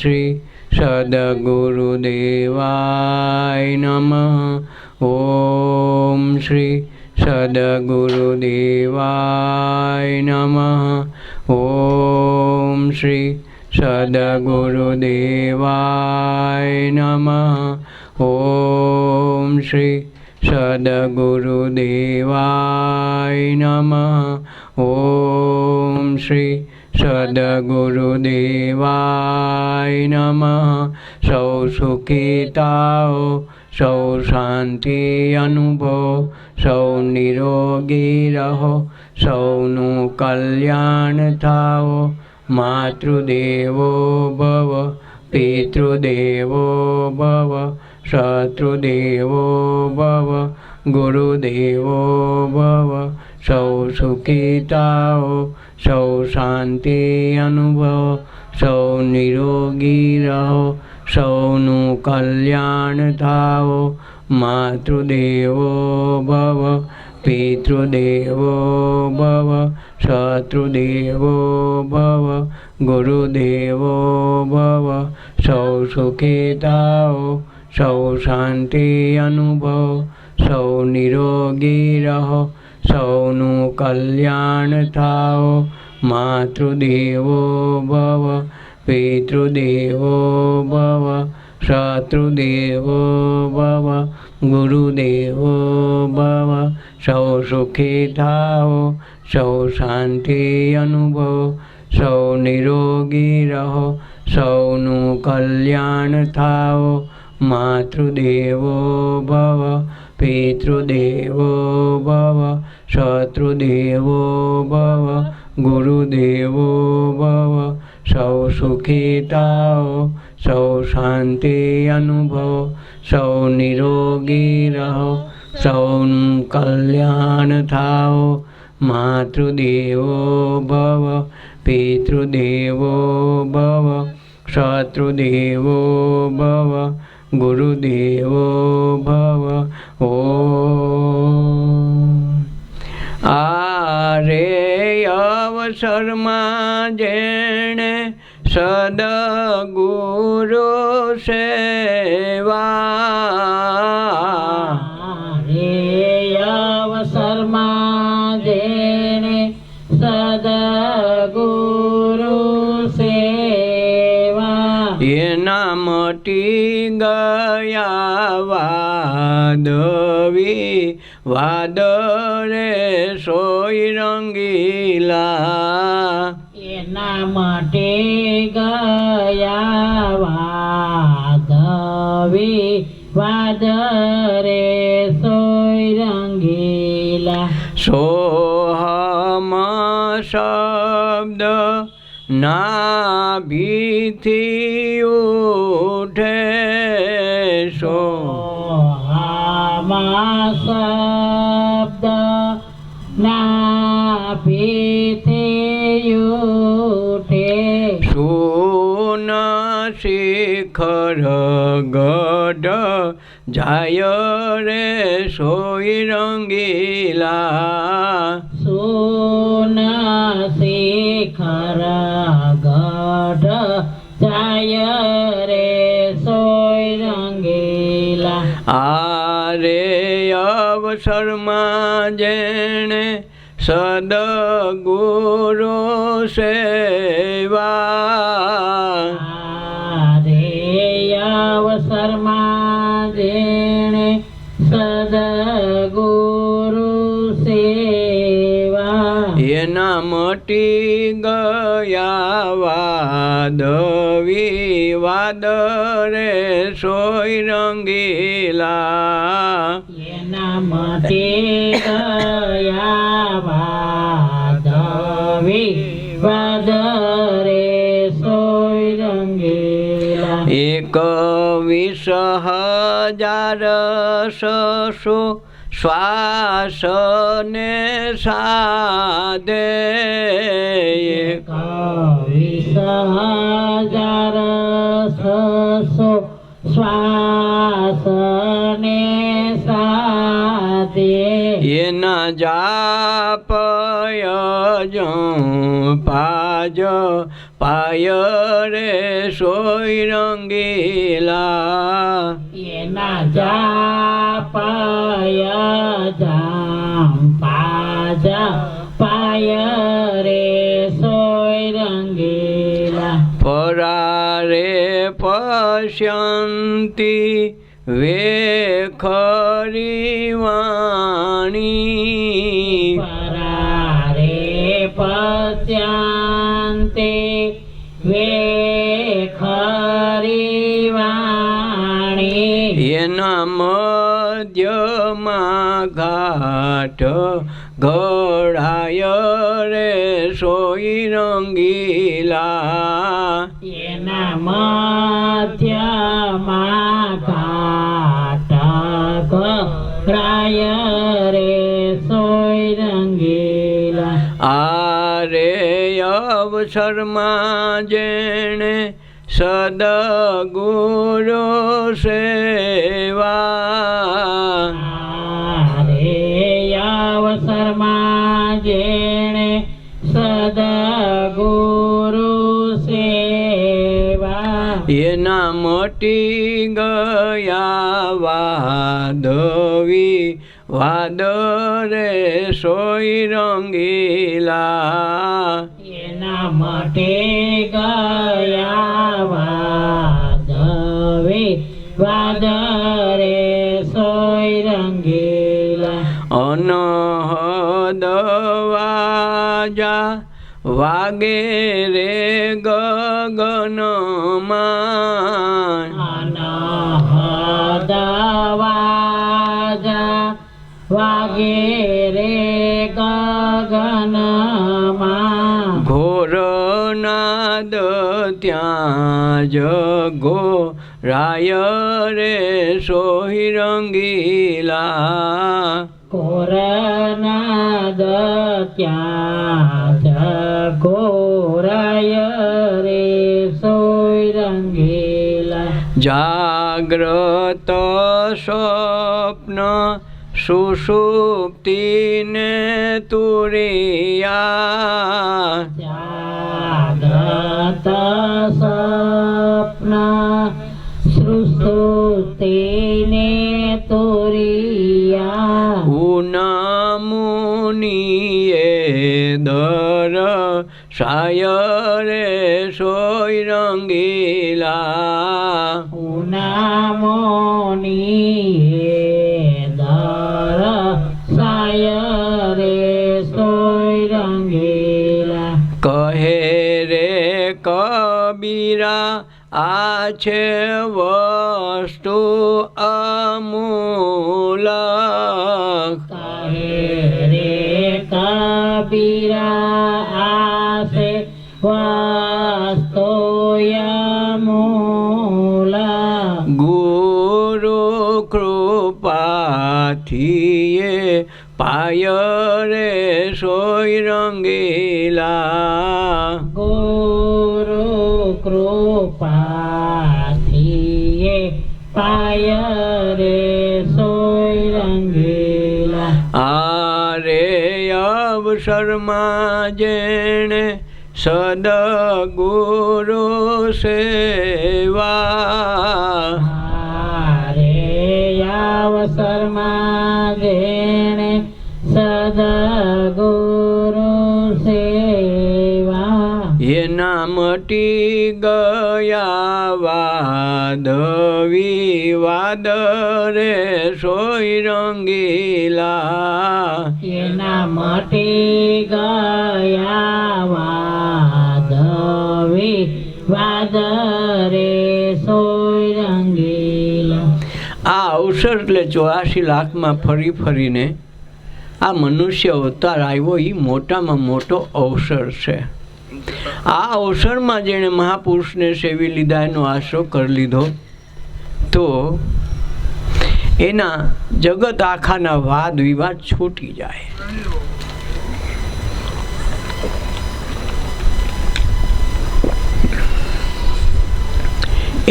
श्री सद्गुरुदेवाय नमः। ओम श्री सद्गुरुदेवाय नमः। ओम श्री सद्गुरुदेवाय नमः। ओम श्री सद्गुरुदेवाय नमः। ओम श्री सद्गुरुदेवाय नमः। सौ सुखिताओ, सौ शांति अनुभव, सौ निरोगी रहो, सौनु कल्याण थाओ। मातृदेवो भव, पितृदेवो भव, शत्रुदेवो भव, गुरुदेवो भव। सौ सुखिताओ, सौ शांति अनुभव, सौ निरोगी रहो, सौनु कल्याण थाओ। मातृदेवो भव, पितृदेवो भव, शत्रुदेवो भव, गुरुदेवो भव। सौ सुखिताओ, सौ शांति अनुभव, सौ निरोगी रहो, सौनु कल्याण थाओ। मातृदेवो भव, पितृदेवो भव, शत्रुदेवो भव, गुरुदेवो भव। सौ सुखिताओ, सौ शांति अनुभव, सौ निरोगी रहो, सौनु कल्याण थाओ। मातृदेवो भव, पितृदेवो भव, शत्रुदेवो भव, गुरुदेवो भव। सौ सुखिताओ, सौ शांति अनुभव, सौ निरोगी रहो, सौनु कल्याण थाओ। मातृदेवो भव, पितृदेवो भव, शत्रुदेवो भव, गुरुदेवो भव। ओम आरे अवसરમાં જેણે સદગુરુ સેવા, રે અવસરમાં જેણે સદગુરુ સેવા, એના મટી ગયા વાદવી વાદરે સોય રંગીલા, એના માટે ગયા વાદવી વાદરે સોય રંગીલા. સોહમ શબ્દ નાભીથી ઉઠે, સોહામાં શબ્દ નાભીથી ઉઠે, સુન શિખર ગઢ જાય રે સોય રંગીલા, સોના શિખર ગઢ જાય રે સોય રંગીલા. આરે અવસરમાં જેણે સદગુરુ સેવા, રે અવસરમાં જેણે સદગુરુ સેવા, એના મટી ગયા વાદવી વાદરે સોય રંગીલા, એના માટે ગયા વાદવી વાદરે સોય રંગીલા. 21,000 શ્વાસને સાધે, 21,600 શ્વાસને સાથે, એના જાપ પાજ પાય રે સોય રંગીલા એના જાપાય જામ પાજા પાય રે સોય રંગીલા પરારે પશ્યંતિ વેખરી વાણી પરારે પશ્યંતે વેખરી વાણી એના મધ્યમાં ઘાટ ઘડાય રે સોય રંગીલા એના મધ્યમાં ઘાટ ઘડાય રે સોય રંગીલા આરે અવસરમાં જેણે સદગુરુ સેવા રે અવસરમાં જેણે સદગુરુ સેવા એના મટી ગયા વાદવી વાદરે સોય રંગીલા એના માટે ગયા વાદવે વાદરે સોય રંગીલા અનહદ વાજા વાગે રે ગગનમાં અનહદ વાજા વાગે રે ગગનમાં ઘોર નાદ ત્યાં જગો રાય રે સોય રંગીલા કોરનાદ ત્યાં જગોરાય રે સોય રંગીલા જાગ્રત સ્વપ્ન સુષુપ્તિને તુરિયા જાગત સ્વપ્ન સૃષ્ટિને તોરિયા ઉનામુનિએ દર સાય રે સોય રંગીલા ઉનામોની દર સાય રે સોય રંગીલા કહે રે કબીરા આ છે વસ્તુ અમૂલક કહે રે કબીરા આસે વાસ્તોયમૂલા ગુરુ કૃપાથી પાય રે સોય રંગીલા ગુરુ કૃપાથી પાય રે સોય રંગીલા આરે અવસરમાં જેણે સદગુરુ સેવા રે અવસરમાં જેણે સદગુરુ સેવા એના મટી ગયા વાદ વિવાદ રે સોય રંગીલા એના મટી ગયા વાદ વિવાદ રે સોય રંગીલા આ અવસર એટલે 84 લાખમાં ફરી ફરીને આ મનુષ્ય અવતાર આવ્યો એ મોટામાં મોટો અવસર છે. આ અવસરમાં જેણે મહાપુરુષને સેવી લીધા, એનો આશરો કરી લીધો, તો એના જગત આખાના વાદ વિવાદ છૂટી જાય.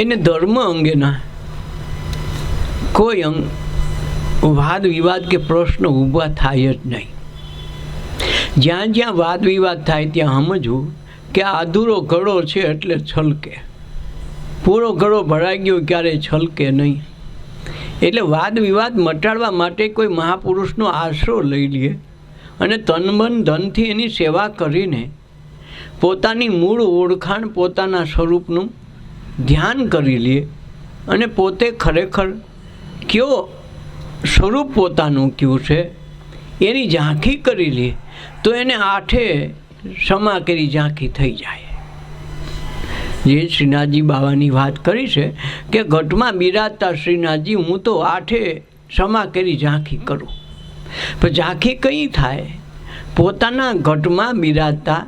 એને ધર્મ અંગેના કોઈ વાદ વિવાદ કે પ્રશ્ન ઊભા થાય જ નહીં. જ્યાં જ્યાં વાદ વિવાદ થાય ત્યાં સમજવું કે આ અધૂરો ઘડો છે એટલે છલકે, પૂરો ઘડો ભરાઈ ગયો ક્યારેય છલકે નહીં. એટલે વાદ વિવાદ મટાડવા માટે કોઈ મહાપુરુષનો આશરો લઈ લે અને તન મન ધનથી એની સેવા કરીને પોતાની મૂળ ઓળખાણ, પોતાના સ્વરૂપનું ધ્યાન કરી લે અને પોતે ખરેખર કયો સ્વરૂપ પોતાનું કયું છે એની ઝાંખી કરી લે તો એને આઠે ક્ષમા કરી ઝાંખી થઈ જાય. જે શ્રીનાથજી બાવાની વાત કરી છે કે ઘટમાં બિરાજતા શ્રીનાથજી હું તો આઠે ક્ષમા કરી ઝાંખી કરું. પણ ઝાંખી કઈ થાય? પોતાના ઘટમાં બિરાજતા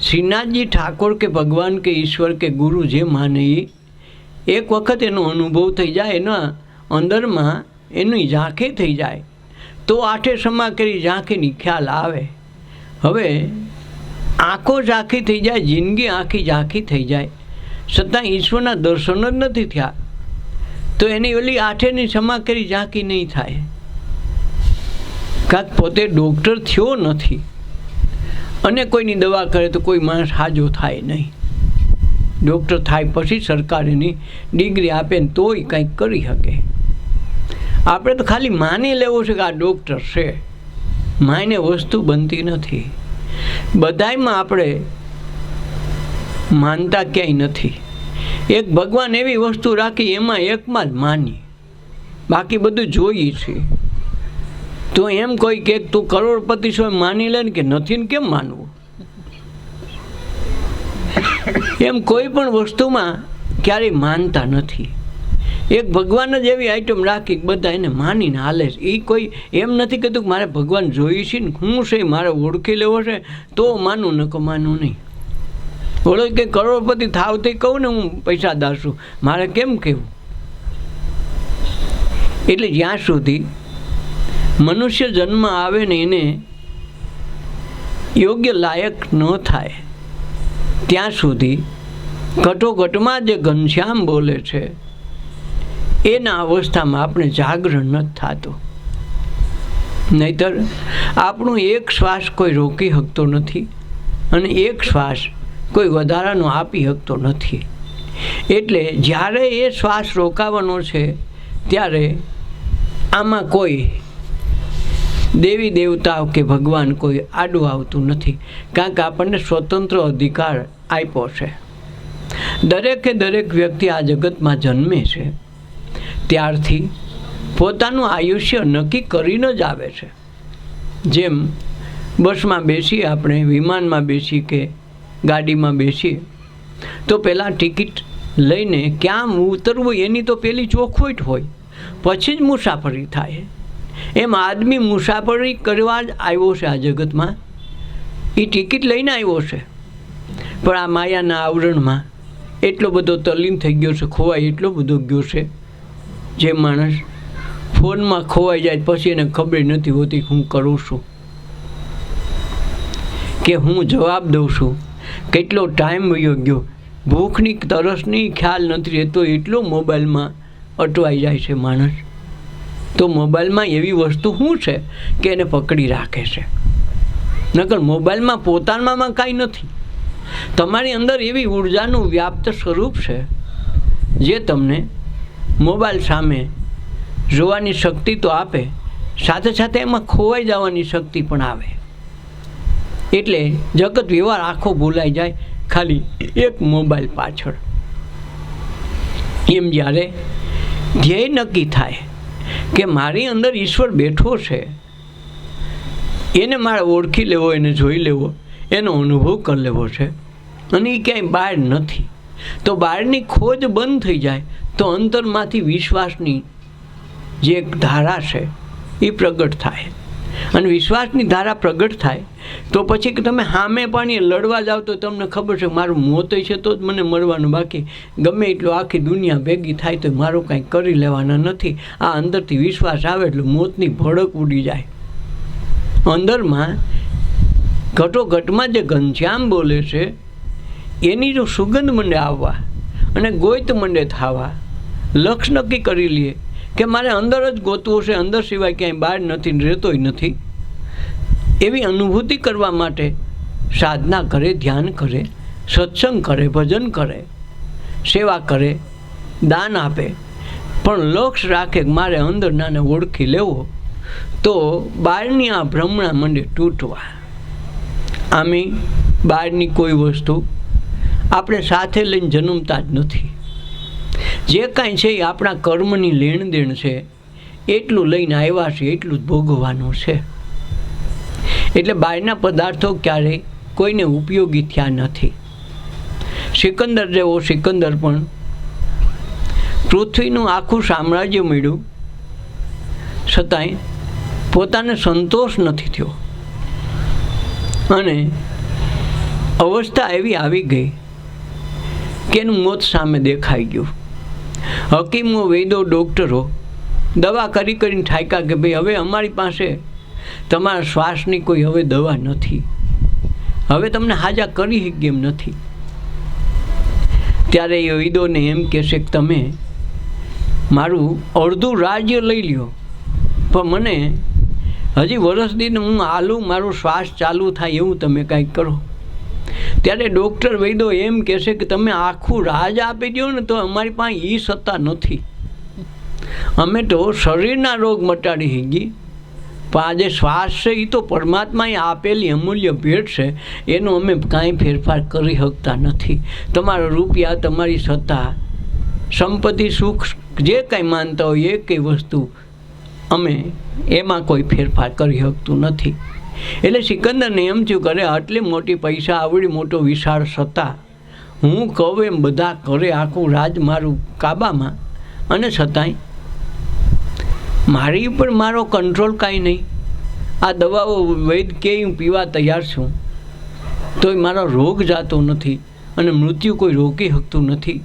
શ્રીનાથજી ઠાકોર કે ભગવાન કે ઈશ્વર કે ગુરુ જે માને એ એક વખત એનો અનુભવ થઈ જાય, એના અંદરમાં એની ઝાંખી થઈ જાય તો આઠે ક્ષમા કરી ઝાંખીની ખ્યાલ આવે. હવે આંખો ઝાંખી થઈ જાય, જિંદગી આખી ઝાંખી થઈ જાય, છતાં ઈશ્વરના દર્શન જ નથી થયા તો એની ઓલી આઠેની ક્ષમા કરી ઝાંખી નહીં થાય. કાંક પોતે ડૉક્ટર થયો નથી અને કોઈની દવા કરે તો કોઈ માણસ હાજો થાય નહીં. ડૉક્ટર થાય પછી સરકાર એની ડિગ્રી આપે ને તોય કંઈક કરી શકે. આપણે તો ખાલી માની લેવું છે કે આ ડૉક્ટર છે, માને વસ્તુ બનતી નથી. બધાયમાં આપણે માનતા ક્યાંય નથી. એક ભગવાન એવી વસ્તુ રાખી એમાં એકમાં જ માની, બાકી બધું જોઈએ છે. તો એમ કોઈ કે તું કરોડપતિ છો માની લે ને કે નથી ને કેમ માનવું? એમ કોઈ પણ વસ્તુમાં ક્યારેય માનતા નથી. એક ભગવાન જ એવી આઈટમ રાખી બધા એને માનીને હાલે છે. એ કોઈ એમ નથી કહેતું કે મારે ભગવાન જોઈએ છે ને હું છે મારે ઓળખી લેવો છે તો માનું ન કે માનું નહીં. ઓળખ કે કરોડપતિ થાવથી કહું ને હું પૈસાદાર છું, મારે કેમ કહેવું? એટલે જ્યાં સુધી મનુષ્ય જન્મ આવે ને એને યોગ્ય લાયક ન થાય ત્યાં સુધી ઘટોઘટમાં જે ઘનશ્યામ બોલે છે એના અવસ્થામાં આપણે જાગરણ નથી થતું. નહીતર આપણું એક શ્વાસ કોઈ રોકી શકતો નથી અને એક શ્વાસ કોઈ વધારાનો આપી શકતો નથી. એટલે જ્યારે એ શ્વાસ રોકાવાનો છે ત્યારે આમાં કોઈ દેવી દેવતાઓ કે ભગવાન કોઈ આડું આવતું નથી, કારણ કે આપણને સ્વતંત્ર અધિકાર આપ્યો છે. દરેકે દરેક વ્યક્તિ આ જગતમાં જન્મે છે ત્યારથી પોતાનું આયુષ્ય નક્કી કરીને જ આવે છે. જેમ બસમાં બેસી, આપણે વિમાનમાં બેસી કે ગાડીમાં બેસીએ તો પહેલાં ટિકિટ લઈને ક્યાં ઉતરવું એની તો પહેલી ચોખવટ હોય, પછી જ મુસાફરી થાય. એમ આદમી મુસાફરી કરવા જ આવ્યો છે આ જગતમાં, એ ટિકિટ લઈને આવ્યો છે. પણ આ માયાના આવરણમાં એટલો બધો તલ્લીન થઈ ગયો છે, ખોવાઈ એટલો બધો ગયો છે. જે માણસ ફોનમાં ખોવાઈ જાય પછી એને ખબર નથી હોતી હું કરું છું કે હું જવાબ દઉં છું, કેટલો ટાઈમ વયો ગયો, ભૂખની તરસની ખ્યાલ નથી રહેતો, એટલો મોબાઈલમાં અટવાઈ જાય છે માણસ. તો મોબાઈલમાં એવી વસ્તુ શું છે કે એને પકડી રાખે છે? નકર મોબાઈલમાં પોતાનામાં કાંઈ નથી. તમારી અંદર એવી ઉર્જાનું વ્યાપ્ત સ્વરૂપ છે જે તમને મોબાઈલ સામે જોવાની શક્તિ તો આપે, સાથે સાથે એમાં ખોવાઈ જવાની શક્તિ પણ આવે. એટલે જગત વ્યવહાર આખો ભૂલાઈ જાય ખાલી એક મોબાઈલ પાછળ. એમ જ્યારે ધ્યેય નક્કી થાય કે મારી અંદર ઈશ્વર બેઠો છે, એને મારે ઓળખી લેવો, એને જોઈ લેવો, એનો અનુભવ કરી લેવો છે અને એ ક્યાંય બહાર નથી, તો બહારની ખોજ બંધ થઈ જાય તો અંતરમાંથી વિશ્વાસની જે એક ધારા છે એ પ્રગટ થાય. અને વિશ્વાસની ધારા પ્રગટ થાય તો પછી તમે સામે પાણી લડવા જાઓ તો તમને ખબર છે મારું મોત છે તો જ મને મળવાનું, બાકી ગમે એટલું આખી દુનિયા ભેગી થાય તો મારું કાંઈ કરી લેવાના નથી. આ અંદરથી વિશ્વાસ આવે એટલે મોતની ભડક ઉડી જાય. અંદરમાં ઘટોઘટમાં જે ઘનશ્યામ બોલે છે એની જો સુગંધ મંડે આવવા અને ગોઈત મંડે થવા, લક્ષ નક્કી કરી લઈએ કે મારે અંદર જ ગોતવું છે, અંદર સિવાય ક્યાંય બહાર નથી, રહેતોય નથી, એવી અનુભૂતિ કરવા માટે સાધના કરે, ધ્યાન કરે, સત્સંગ કરે, ભજન કરે, સેવા કરે, દાન આપે, પણ લક્ષ્ય રાખે કે મારે અંદરનાને ઓળખી લેવો, તો બહારની આ ભ્રમણા મંડે તૂટવા. આમે બહારની કોઈ વસ્તુ આપણે સાથે લઈને જન્મતા જ નથી. જે કાંઈ છે એ આપણા કર્મની લેણ દેણ છે. એટલું લઈને આવ્યા છે એટલું જ ભોગવવાનું છે. એટલે બહારના પદાર્થો ક્યારેય કોઈને ઉપયોગી થયા નથી. સિકંદર જેવો સિકંદર પણ પૃથ્વીનું આખું સામ્રાજ્ય મળ્યું છતાંય પોતાને સંતોષ નથી થયો, અને અવસ્થા એવી આવી ગઈ કે એનું મોત સામે દેખાઈ ગયું. હકીમો, વૈદો, ડૉક્ટરો દવા કરી કરીને થાક્યા કે ભાઈ હવે અમારી પાસે તમારા શ્વાસની કોઈ હવે દવા નથી, હવે તમને હાજા કરી શકી એમ નથી. ત્યારે એ વૈદોને એમ કહેશે કે તમે મારું અડધું રાજ્ય લઈ લ્યો, પણ મને હજી વર્ષ દિન હું હાલું, મારો શ્વાસ ચાલુ થાય એવું તમે કાંઈક કરો. ત્યારે ડૉક્ટર વૈદો એમ કહેશે કે તમે આખું રાજ આપી દો ને તો અમારી પાસે એ સત્તા નથી. અમે તો શરીરના રોગ મટાડી શકી, પણ આ જે શ્વાસ છે એ તો પરમાત્માએ આપેલી અમૂલ્ય ભેટ છે, એનો અમે કાંઈ ફેરફાર કરી શકતા નથી. તમારા રૂપિયા, તમારી સત્તા, સંપત્તિ, સુખ જે કાંઈ માનતા હોય એ કંઈ વસ્તુ અમે એમાં કોઈ ફેરફાર કરી શકતું નથી. એટલે સિકંદરને એમ થયું કરે આટલી મોટી પૈસા, આવડી મોટો વિશાળ સત્તા, હું કહું એમ બધા કરે, આખું રાજ મારું કાબામાં, અને છતાંય મારી ઉપર મારો કંટ્રોલ કાંઈ નહીં. આ દવાઓ વૈદ કે હું પીવા તૈયાર છું તોય મારો રોગ જાતો નથી, અને મૃત્યુ કોઈ રોકી શકતું નથી.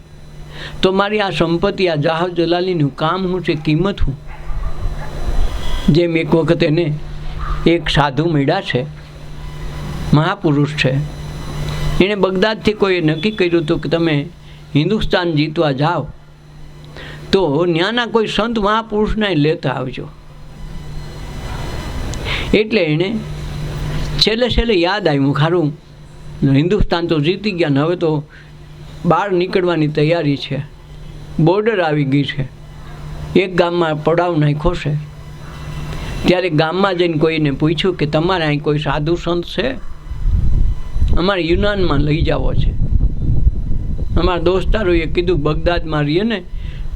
તો મારી આ સંપત્તિ, આ જાહ જલાલીનું કામ શું છે, કિંમત શું? જેમ એક વખત એને એક સાધુ મળ્યા છે, મહાપુરુષ છે, એણે બગદાદથી કોઈએ નક્કી કર્યું હતું કે તમે હિન્દુસ્તાન જીતવા જાઓ તો ત્યાંના કોઈ સંત મહાપુરુષને લેતા આવજો. એટલે એણે છેલ્લે યાદ આવ્યું, ખારું હિન્દુસ્તાન તો જીતી ગયા ને હવે તો બહાર નીકળવાની તૈયારી છે, બોર્ડર આવી ગઈ છે, એક ગામમાં પડાવ નાખ્યો છે. ત્યારે ગામમાં જઈને કોઈને પૂછ્યું કે તમારે અહીં કોઈ સાધુ સંત છે? અમારે યુનાનમાં લઈ જવો છે. અમારા દોસ્તારોએ કીધું બગદાદમાં રહીએ ને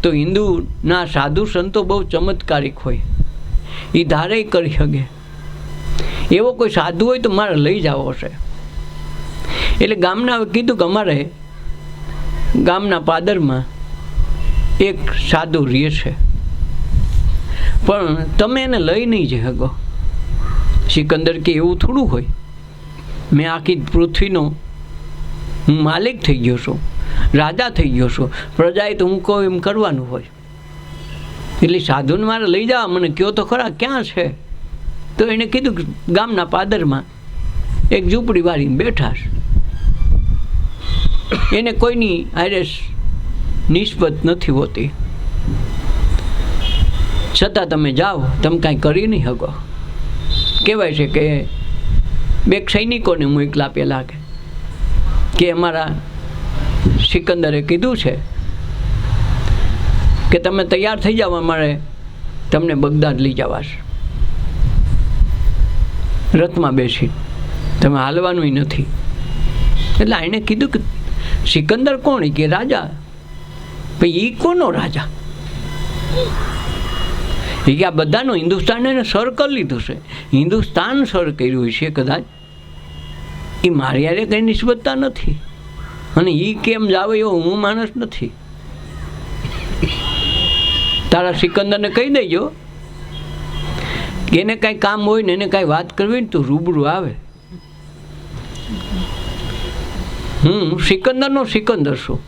તો હિન્દુના સાધુ સંતો બહુ ચમત્કારિક હોય, એ ધારે કરી શકે, એવો કોઈ સાધુ હોય તો મારે લઈ જવો છે. એટલે ગામના કીધું કે અમારે ગામના પાદરમાં એક સાધુ રહે છે, પણ તમે એને લઈ નહીં જઈ શકો. સિકંદર કે એવું થોડું હોય, મેં આખી પૃથ્વીનો હું માલિક થઈ ગયો છું, રાજા થઈ ગયો છું, પ્રજાએ તો હું કહું એમ કરવાનું હોય. એટલે સાધુને મારે લઈ જવા, મને કહો તો ખરા ક્યાં છે? તો એણે કીધું કે ગામના પાદરમાં એક ઝૂંપડી વાળીને બેઠા છે, એને કોઈની હારે નિસ્બત નથી હોતી, છતાં તમે જાઓ, તમે કાંઈ કરી નહીં શકો. કહેવાય છે કે બે સૈનિકોને મોકલા પેલા કે અમારા સિકંદરે કીધું છે કે તમે તૈયાર થઈ જાઓ, અમારે તમને બગદાદ લઈ જવા છે, રથમાં બેસી, તમે હાલવાનું નથી. એટલે એણે કીધું કે સિકંદર કોણ? કે રાજા. ભાઈ એ કોનો રાજા? એ આ બધાનું હિન્દુસ્તાન એને સર કરી લીધું છે, હિન્દુસ્તાન સર કર્યું છે કદાચ, એ મારી યારે કંઈ નિસ્બતતા નથી, અને એ કેમ જાવે એવો હું માણસ નથી. તારા સિકંદરને કહી દેજો કે એને કાંઈ કામ હોય ને એને કાંઈ વાત કરવી ને તો રૂબરૂ આવે. હું સિકંદરનો સિકંદર છું,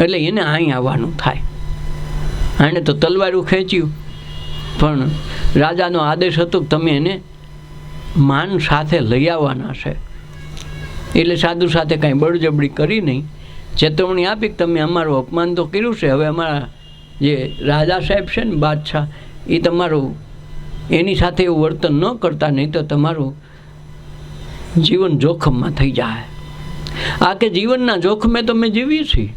એટલે એને અહીં આવવાનું થાય. આણે તો તલવારું ખેંચ્યું, પણ રાજાનો આદેશ હતો કે તમે એને માન સાથે લઈ આવવાના છે. એટલે સાધુ સાથે કાંઈ બળજબરી કરી નહીં, ચેતવણી આપી કે તમે અમારું અપમાન તો કર્યું છે, હવે અમારા જે રાજા સાહેબ છે ને બાદશાહ, એ તમારું એની સાથે એવું વર્તન ન કરતા, નહીં તો તમારું જીવન જોખમમાં થઈ જાય. આ કે જીવનના જોખમે તો મેં જીવીએ છીએ,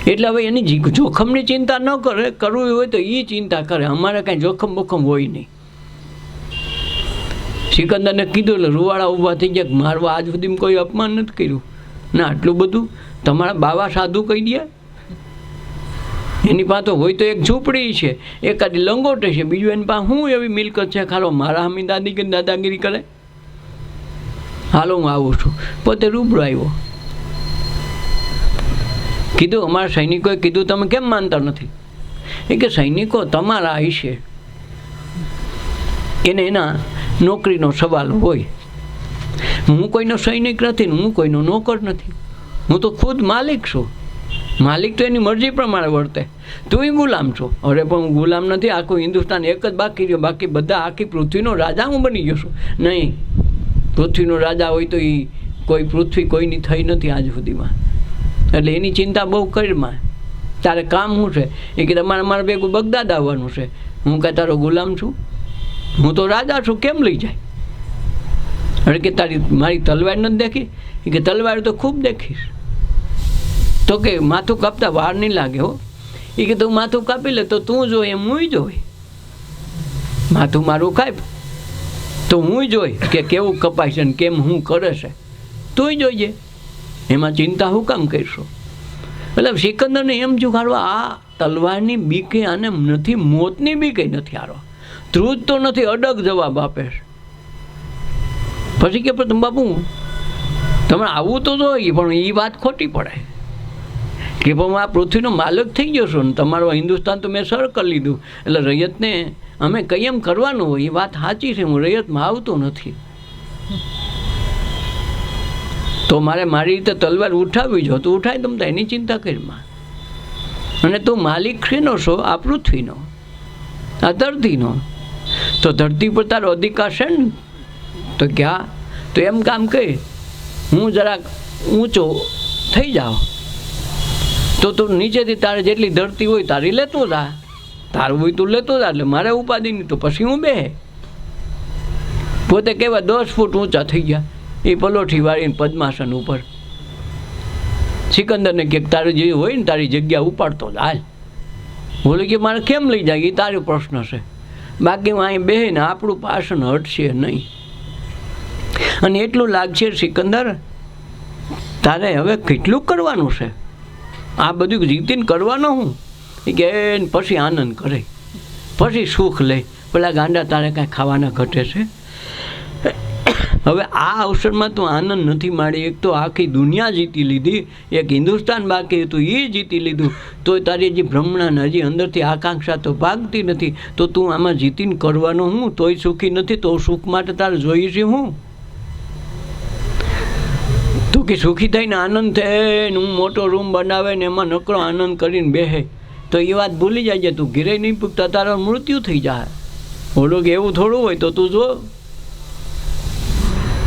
એટલે હવે એની જોખમની ચિંતા ન કરે. કરવું હોય તો એ ચિંતા કરે, અમારે કાંઈ જોખમ બોખમ હોય નહીં. સિકંદરને કીધું એટલે રૂવાડા ઊભા થઈ ગયા, મારવા આજ સુધી કોઈ અપમાન નથી કર્યું. ના, આટલું બધું તમારા બાવા સાધુ કહી દે. એની પાસે હોય તો એક ઝૂંપડી છે, એકાદી લંગોટ છે, બીજું એની પાસે શું એવી મિલકત છે ખાલો મારા હમી દાદાગીરી કરે. હાલો હું આવું છું. પોતે રૂબરૂ આવ્યો. કીધું અમારા સૈનિકોએ કીધું તમે કેમ માનતા નથી? એ કે સૈનિકો તમારા હશે, એને એના નોકરીનો સવાલ હોય. હું કોઈનો સૈનિક નથી, હું કોઈનો નોકર નથી, હું તો ખુદ માલિક છું. માલિક તો એની મરજી પ્રમાણે વર્તે. તું ગુલામ છો. અરે પણ હું ગુલામ નથી. આખું હિન્દુસ્તાન એક જ બાકી રહ્યો, બાકી બધા આખી પૃથ્વીનો રાજા હું બની ગયો છું. નહીં, પૃથ્વીનો રાજા હોય તો એ કોઈ પૃથ્વી કોઈની થઈ નથી આજ સુધીમાં. એટલે એની ચિંતા બહુ કરીમાં. તારે કામ શું છે? એ કે તમારે મારે ભેગું બગદાદ આવવાનું છે. હું કાંઈ તારો ગુલામ છું? હું તો રાજા છું, કેમ લઈ જાય? અરે કે તારી મારી તલવાર નથી દેખી? એ કે તલવાર તો ખૂબ દેખીશ. તો કે માથું કાપતા વાર નહીં લાગે હો. એ કે તું માથું કાપી લે તો તું જોઈ એમ હું જોઈ. માથું મારું કાપ તો હું જોઈ કે કેવું કપાય છે ને કેમ હું કરે છે, તું જોઈએ. એમાં ચિંતા હું કામ કરીશું? એટલે સિકંદરને એમ જુગાડવા આ તલવારની બીકે આને નથી, મોતની બીકે નથી. આરો ધ્રુજ તો નથી, અડગ જવાબ આપે. પછી કે પણ બાપુ તમે આવું તો જોઈએ, પણ એ વાત ખોટી પડે કે પણ આ પૃથ્વીનો માલિક થઈ ગયો છો ને તમારું હિન્દુસ્તાન તો મેં સર કરી લીધું, એટલે રૈયતને અમે કંઈ એમ કરવાનું હોય. એ વાત સાચી છે, હું રૈયતમાં આવતો નથી તો મારે મારી રીતે તલવાર ઉઠાવી જો તો ઉઠાય, તમ એની ચિંતા કરીમાં. અને તું માલિક શેનો છો? આ પૃથ્વીનો, આ ધરતીનો. તો ધરતી પર તારો અધિકાર છે ને? તો ક્યાં? તો એમ કામ કહે, હું જરાક ઊંચો થઈ જાઉં તો તું નીચેથી તારે જેટલી ધરતી હોય તારી લેતો જા, તારું હોય તું લેતો જા. એટલે મારે ઉપાધિ નહીં. તો પછી હું બે પોતે કેવા 10 ફૂટ ઊંચા થઈ ગયા, એ પલોઠી વાળીને પદ્માસન ઉપર. સિકંદરને કે તારે જે હોય ને તારી જગ્યા ઉપાડતો હાલ. બોલે કે મારે કેમ લઈ જાય? એ તારો પ્રશ્ન છે, બાકી હું અહીં બેહે ને આપણું પાસન હટશે નહીં. અને એટલું લાગશે સિકંદર તારે હવે કેટલું કરવાનું છે? આ બધું જીતીને કરવાનું હું? કે પછી આનંદ કરે, પછી સુખ લે. પેલા ગાંડા તારે કાંઈ ખાવાના ઘટે છે? હવે આ અવસરમાં તું આનંદ નથી માણી. એક તો આખી દુનિયા જીતી લીધી, એક હિન્દુસ્તાન બાકી હતું એ જીતી લીધું, તો તારી હજી ભ્રમણા હજી અંદરથી આકાંક્ષા તો ભાગતી નથી. તો તું આમાં જીતીને કરવાનો હું? તોય સુખી નથી. તો સુખ માટે તારે જોઈએ છે હું? તો કે સુખી થઈને આનંદ થાય ને હું મોટો રૂમ બનાવે ને એમાં નકરો આનંદ કરીને બેહે, તો એ વાત ભૂલી જાય. તું ઘીરે નહીં પૂગતા તારા મૃત્યુ થઈ જાય. બોલો કે એવું થોડું હોય. તો તું જો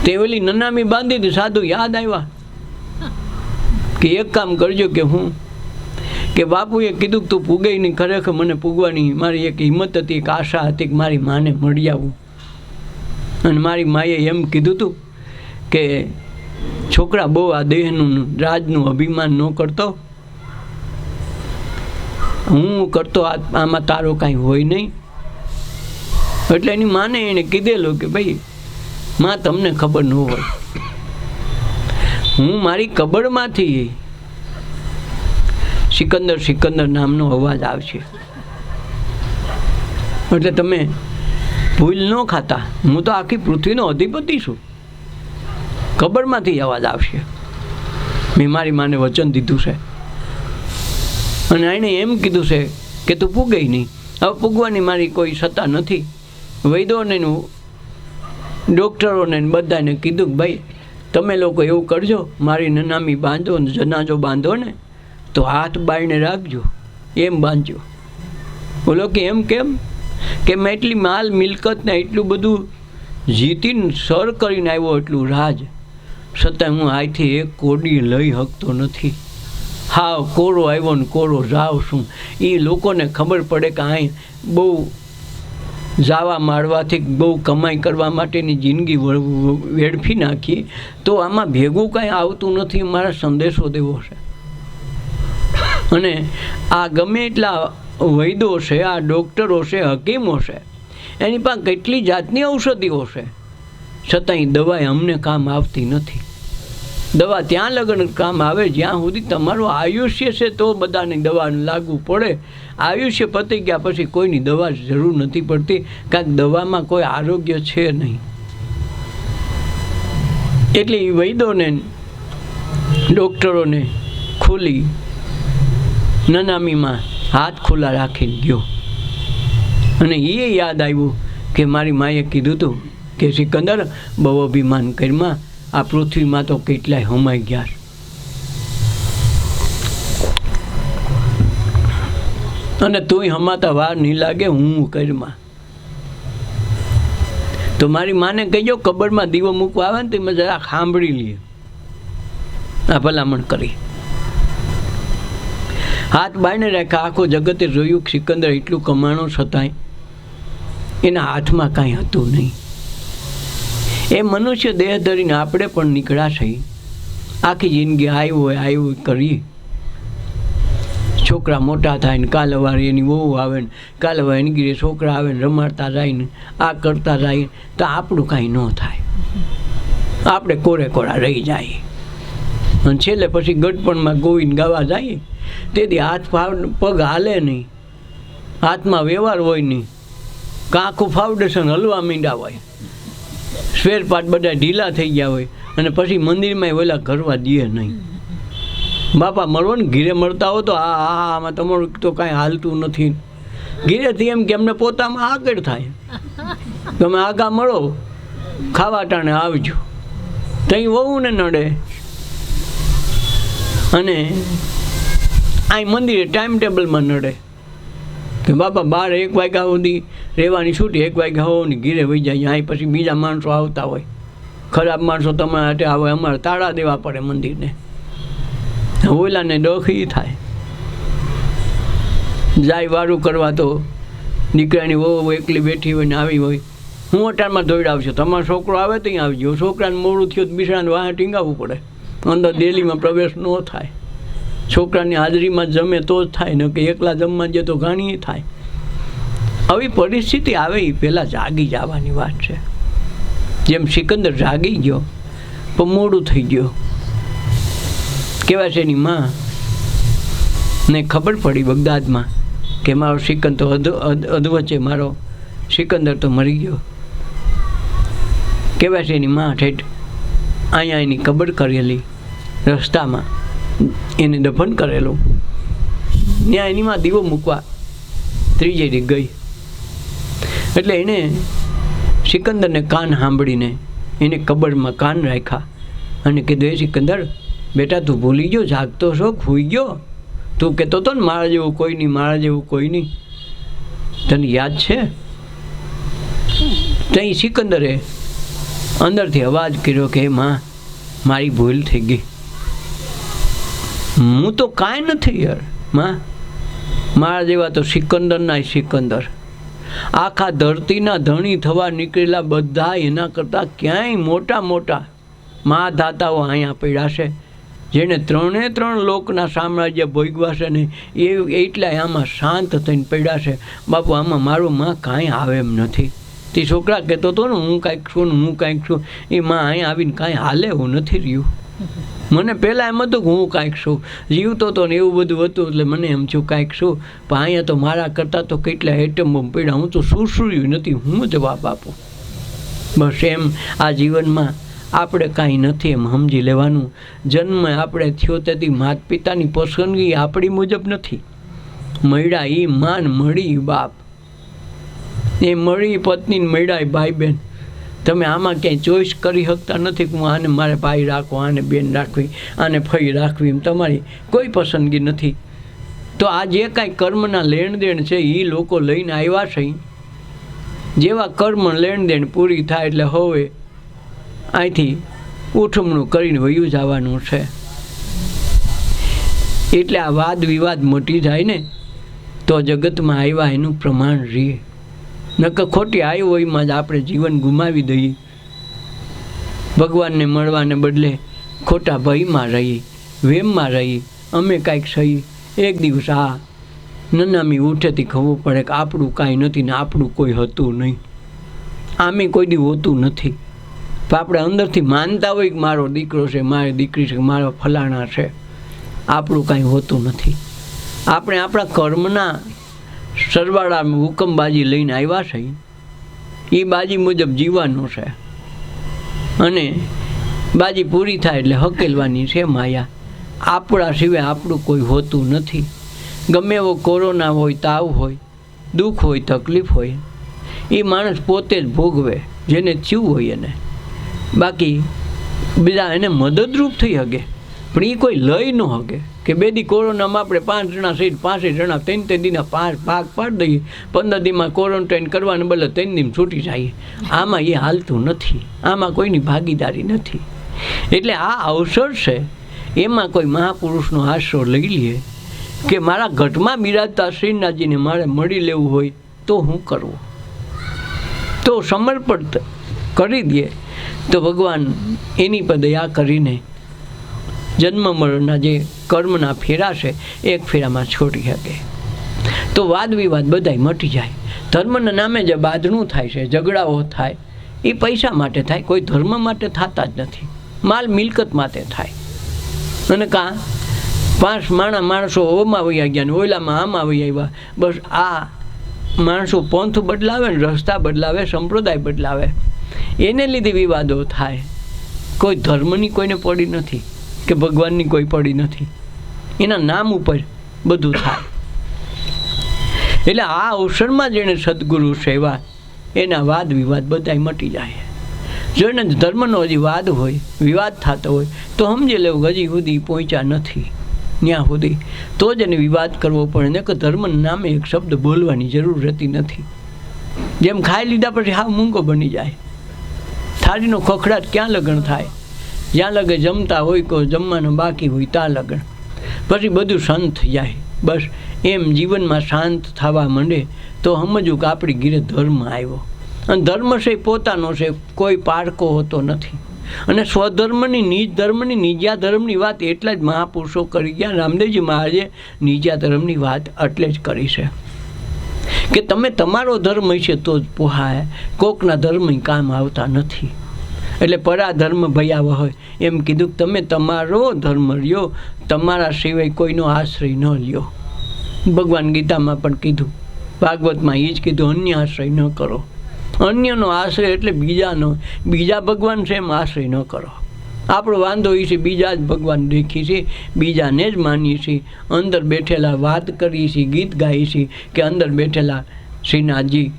તે ઓલી નનામી બાંધી હતી, સાધુ યાદ આવ્યા કે એક કામ કરજો કે હું કે બાપુએ કીધું કે તું પૂગે નહીં. ખરેખર મને પૂગવાની મારી એક હિંમત હતી, એક આશા હતી કે મારી માને મળી આવું. અને મારી માએ એમ કીધું હતું કે છોકરા બહુ આ દેહનું રાજનું અભિમાન ન કરતો, હું કરતો આમાં તારો કાંઈ હોય નહીં. એટલે એની માને એણે કીધેલું કે ભાઈ માં તમને ખબર ન હોય, હું મારી કબરમાંથી સિકંદર સિકંદર નામનો અવાજ આવશે. એટલે તમે ભૂલ ન ખાતા, હું તો આખી પૃથ્વીનો અધિપતિ છું. કબરમાંથી અવાજ આવશે. મેં મારી માને વચન દીધું છે. અને એણે એમ કીધું છે કે તું પૂગે નહીં. હવે પૂગવાની મારી કોઈ સત્તા નથી. વૈદોને ડૉક્ટરોને બધાને કીધું કે ભાઈ તમે લોકો એવું કરજો, મારી નનામી બાંધો ને જનાજો બાંધો ને તો હાથ બાળીને રાખજો. એમ બાંધજો. બોલો કે એમ કેમ? કે મેં એટલી માલ મિલકતને એટલું બધું જીતીને સર કરીને આવ્યો, એટલું રાજ, છતાં હું અહીંથી એક કોડી લઈ શકતો નથી. હા, કોરો આવ્યો ને કોરો જાવ છું. એ લોકોને ખબર પડે કે અહીં બહુ જાવા માળવાથી બહુ કમાઈ કરવા માટેની જિંદગી વેડફી નાખી તો આમાં ભેગું કાંઈ આવતું નથી. મારા સંદેશો દેવો છે. અને આ ગમે એટલા વૈદો છે, આ ડૉક્ટરો છે, હકીમો છે, એની પાસે કેટલી જાતની ઔષધિઓ છે, છતાંય દવા અમને કામ આવતી નથી. દવા ત્યાં લગન કામ આવે જ્યાં સુધી તમારું આયુષ્ય છે તો બધાની દવા લાગુ પડે. આયુષ્ય પતી ગયા પછી કોઈની દવા જરૂર નથી પડતી, કારણ કે દવામાં કોઈ આરોગ્ય છે નહીં. એટલે એ વૈદોને ડૉક્ટરોને ખુલ્લી નનામીમાં હાથ ખુલ્લા રાખીને ગયો. અને એ યાદ આવ્યું કે મારી માએ કીધું હતું કે સિકંદર બહુ અભિમાન કરીમાં આ પૃથ્વીમાં તો કેટલાય હમાઈ ગયા. અને તુંય હમાતા વાર નહીં લાગે હું કરીમાં. તો મારી માને કહેજો કબરમાં દીવો મૂકવા આવે ને તો મેં જરા સાંભળી લઈએ. આ ભલામણ કરી હાથ બાઈને રાખ્યા. આખો જગતે જોયું સિકંદર એટલું કમાણો છતાંય એના હાથમાં કાંઈ હતું નહીં. એ મનુષ્ય દેહ ધરીને આપણે પણ નીકળ્યા છીએ. આખી જિંદગી આવ્યું કરી. છોકરા મોટા થાય ને કાલ સવારે એની વહુ આવે ને કાલ સવારે એની ગીરે છોકરા આવે ને રમાડતા જાય ને આ કરતા જાય તો આપણું કાંઈ ન થાય. આપણે કોરે કોરા રહી જાય. અને છેલ્લે પછી ગઢપણમાં ગોવિંદ ગાવા જાય તેથી હાથ પગ હાલે નહીં, હાથમાં વ્યવહાર હોય નહીં, આખું ફાઉન્ડેશન હલવા માંડ્યા હોય, સ્પેરપાર્ટ બધા ઢીલા થઈ ગયા હોય, અને પછી મંદિરમાં ઓલા કરવા દે નહીં. બાપા મળો ને ઘીરે મળતા હો તો આમાં તમારું તો કાંઈ હાલતું નથી. ઘીરેથી એમ કે એમને પોતામાં આગળ થાય. તમે આગા મળો ખાવા ટાણે આવજો. ત્યાં વહુ ને નડે. અને આ મંદિરે ટાઈમ ટેબલમાં નડે કે બાપા 12-1 વાગ્યા સુધી રહેવાની છૂટી, 1 વાગ્યા હોવાની ઘીરે વહી જાય. અહીં પછી બીજા માણસો આવતા હોય, ખરાબ માણસો તમારા હાટે આવે, અમારે તાળા દેવા પડે મંદિરને. ઓલાને ડોખી થાય. જાય વારું કરવા તો દીકરાની વહુ એકલી બેઠી હોય ને આવી હોય, હું અટાણમાં દોડાવશે, તમારો છોકરો આવે ત્યાં આવજો. છોકરાને મોડું થયું તો બિચારાને વાહ ટીંગાવવું પડે, અંદર ડેલીમાં પ્રવેશ ન થાય. છોકરાની હાજરીમાં જમે તો જ થાય, ને કે એકલા જમવા જઈએ તો ઘણી થાય. આવી પરિસ્થિતિ આવે એ પહેલાં જાગી જવાની વાત છે. જેમ સિકંદર જાગી ગયો પણ મોડું થઈ ગયો. કહેવાય છે એની માં ને ખબર પડી બગદાદમાં કે મારો સિકંદર તો અધવચ્ચે મારો સિકંદર તો મરી ગયો. કહેવાય છે એની માં ઠેઠ અહીંયા એની કબર કરેલી, રસ્તામાં એને દફન કરેલું. ત્યાં એની માં દીવો મૂકવા ત્રીજે દી ગઈ. એટલે એણે સિકંદરને કાન સાંભળીને એને કબરમાં કાન રાખ્યા અને કીધું, એ સિકંદર બેટા તું ભૂલી ગયો, જાગતો છો, ખોઈ ગયો. તું કહેતો હતો ને મારા જેવું કોઈ નહીં, મારા જેવું કોઈ નહીં, તને યાદ છે? ત્યાં સિકંદરે અંદરથી અવાજ કર્યો કે માં મારી ભૂલ થઈ ગઈ, હું તો કાંઈ નથી યાર. માં મારા જેવા તો સિકંદરના સિકંદર, આખા ધરતીના ધણી થવા નીકળેલા બધા એના કરતાં ક્યાંય મોટા મોટા મા દાતાઓ અહીંયા પડ્યા છે, જેને 3 લોકના સામ્રાજ્ય ભોગવા છે ને એ એટલા આમાં શાંત થઈને પડ્યા છે. બાપુ આમાં મારું માં કાંઈ આવે એમ નથી. તે છોકરા કહેતો હતો ને હું કાંઈક છું ને હું કાંઈક છું, એ માં અહીંયા આવીને કાંઈ હાલે એવું નથી રહ્યું. મને પહેલાં એમ હતું કે હું કાંઈક છું, જીવતો હતો ને એવું બધું હતું, એટલે મને એમ છું કાંઈક છું. પણ અહીંયા તો મારા કરતાં તો કેટલા એટમ બોમ્બ પડ્યા, હું તો સુરસુર્યું નથી, હું જવાબ આપું. બસ એમ આ જીવનમાં આપણે કાંઈ નથી એમ સમજી લેવાનું. જન્મ આપણે થયો તેથી માતા પિતાની પસંદગી આપણી મુજબ નથી. મળ્યા એ માન, મળી બાપ, એ મળી પત્ની, મળ્યા ભાઈ બહેન. તમે આમાં ક્યાંય ચોઈસ કરી શકતા નથી કે હું આને મારે ભાઈ રાખવો, આને બેન રાખવી, આને ફઈ રાખવી, એમ તમારી કોઈ પસંદગી નથી. તો આ જે કાંઈ કર્મના લેણ દેણ છે એ લોકો લઈને આવ્યા છે. જેવા કર્મ લેણ દેણ પૂરી થાય એટલે હવે અહીંથી ઉઠમણું કરીને વયું જવાનું છે. એટલે આ વાદ વિવાદ મટી જાય ને તો જગતમાં આવ્યા એનું પ્રમાણ રહે. નકર ખોટી આવ્યો એમાં જ આપણે જીવન ગુમાવી દઈએ. ભગવાનને મળવાને બદલે ખોટા ભયમાં રહીએ, વેમમાં રહીએ. અમે કાંઈક સહી એક દિવસ આ નનામી ઉઠેથી ખબર પડે કે આપણું કાંઈ નથી ને આપણું કોઈ હતું નહીં. આમે કોઈ દી હોતું નથી. તો આપણે અંદરથી માનતા હોય કે મારો દીકરો છે, મારી દીકરી છે, મારો ફલાણા છે. આપણું કાંઈ હોતું નથી. આપણે આપણા કર્મના સરવાળામાં હુકમબાજી લઈને આવ્યા છે. એ બાજી મુજબ જીવવાનું છે અને બાજી પૂરી થાય એટલે હકેલવાની છે માયા. આપણા સિવાય આપણું કોઈ હોતું નથી. ગમે એવો કોરોના હોય, તાવ હોય, દુઃખ હોય, તકલીફ હોય, એ માણસ પોતે જ ભોગવે જેને થયું હોય એને. બાકી બીજા એને મદદરૂપ થઈ શકે પણ એ કોઈ લઈ ન શકે કે બે દી કોરોનામાં આપણે 5 જણા સહિત 5 જણા 3 દીના 5 ભાગ પાડી દઈએ. 15 દીમાં ક્વોરન્ટાઇન કરવાને બદલે 3 દીમાં છૂટી જાય. આમાં એ હાલતું નથી. આમાં કોઈની ભાગીદારી નથી. એટલે આ અવસર છે એમાં કોઈ મહાપુરુષનો આશરો લઈ લઈએ કે મારા ઘટમાં બિરાજતા શ્રીનાથજીને મારે મળી લેવું હોય તો હું કરવું, તો સમર્પણ કરી દે તો ભગવાન એની પર દયા કરીને જન્મ મરણના જે કર્મના ફેરા છે એક ફેરામાં છોડી શકે. તો વાદ વિવાદ બધાય મટી જાય. ધર્મના નામે જે બાંધણું થાય છે, ઝઘડાઓ થાય, એ પૈસા માટે થાય, કોઈ ધર્મ માટે થતા જ નથી. માલ મિલકત માટે થાય. અને કાં 5 માણસો ઓમાં વહી ગયા ને ઓલામાં આમાં વહી આવ્યા. બસ આ માણસો પંથ બદલાવે ને રસ્તા બદલાવે, સંપ્રદાય બદલાવે, એને લીધે વિવાદો થાય. કોઈ ધર્મની કોઈને પડી નથી કે ભગવાનની કોઈ પડી નથી. એના નામ ઉપર બધું થાય. એટલે આ અવસરમાં જેણે સદગુરુ સેવા એના વાદ વિવાદ બધાય મટી જાય. જો એને ધર્મનો હજી વાદ હોય, વિવાદ થતો હોય તો સમજી લેવું હજી સુધી પહોંચ્યા નથી. ત્યાં સુધી તો જ એને વિવાદ કરવો પડે ને કે ધર્મના નામે એક શબ્દ બોલવાની જરૂર રહેતી નથી. જેમ ખાઈ લીધા પછી હા મૂંગો બની જાય. થાળીનો ખખડાટ ક્યાં લગ્ન થાય? જ્યાં લગે જમતા હોય કોઈ જમવાનું બાકી હોય ત્યાં લગ્ન. પછી બધું શાંત થઈ જાય. બસ એમ જીવનમાં શાંત થવા માંડે તો સમજવું કે આપણી ઘીરે ધર્મ આવ્યો. અને ધર્મ છે પોતાનો છે, કોઈ પારકો હોતો નથી. અને સ્વધર્મની નિજ ધર્મની નિજા ધર્મની વાત એટલા જ મહાપુરુષો કરી ગયા. રામદેવજી મહારાજે નિજા ધર્મની વાત એટલે જ કરી છે કે તમે તમારો ધર્મ હશે તો જ પોહાય, કોકના ધર્મ કામ આવતા નથી. એટલે પરા ધર્મ ભયાવહ હોય એમ કીધું કે તમે તમારો ધર્મ લ્યો, તમારા સિવાય કોઈનો આશ્રય ન લ્યો. ભગવાન ગીતામાં પણ કીધું, ભાગવતમાં એ જ કીધું, અન્ય આશ્રય ન કરો. અન્યનો આશ્રય એટલે બીજાનો, બીજા ભગવાન છે એમ આશ્રય ન કરો. આપણો વાંધો એ છે બીજા જ ભગવાન દેખી છે, બીજાને જ માનીએ છીએ. અંદર બેઠેલા વાત કરીએ છીએ, ગીત ગાઈએ છીએ કે અંદર બેઠેલા શ્રીનાથજી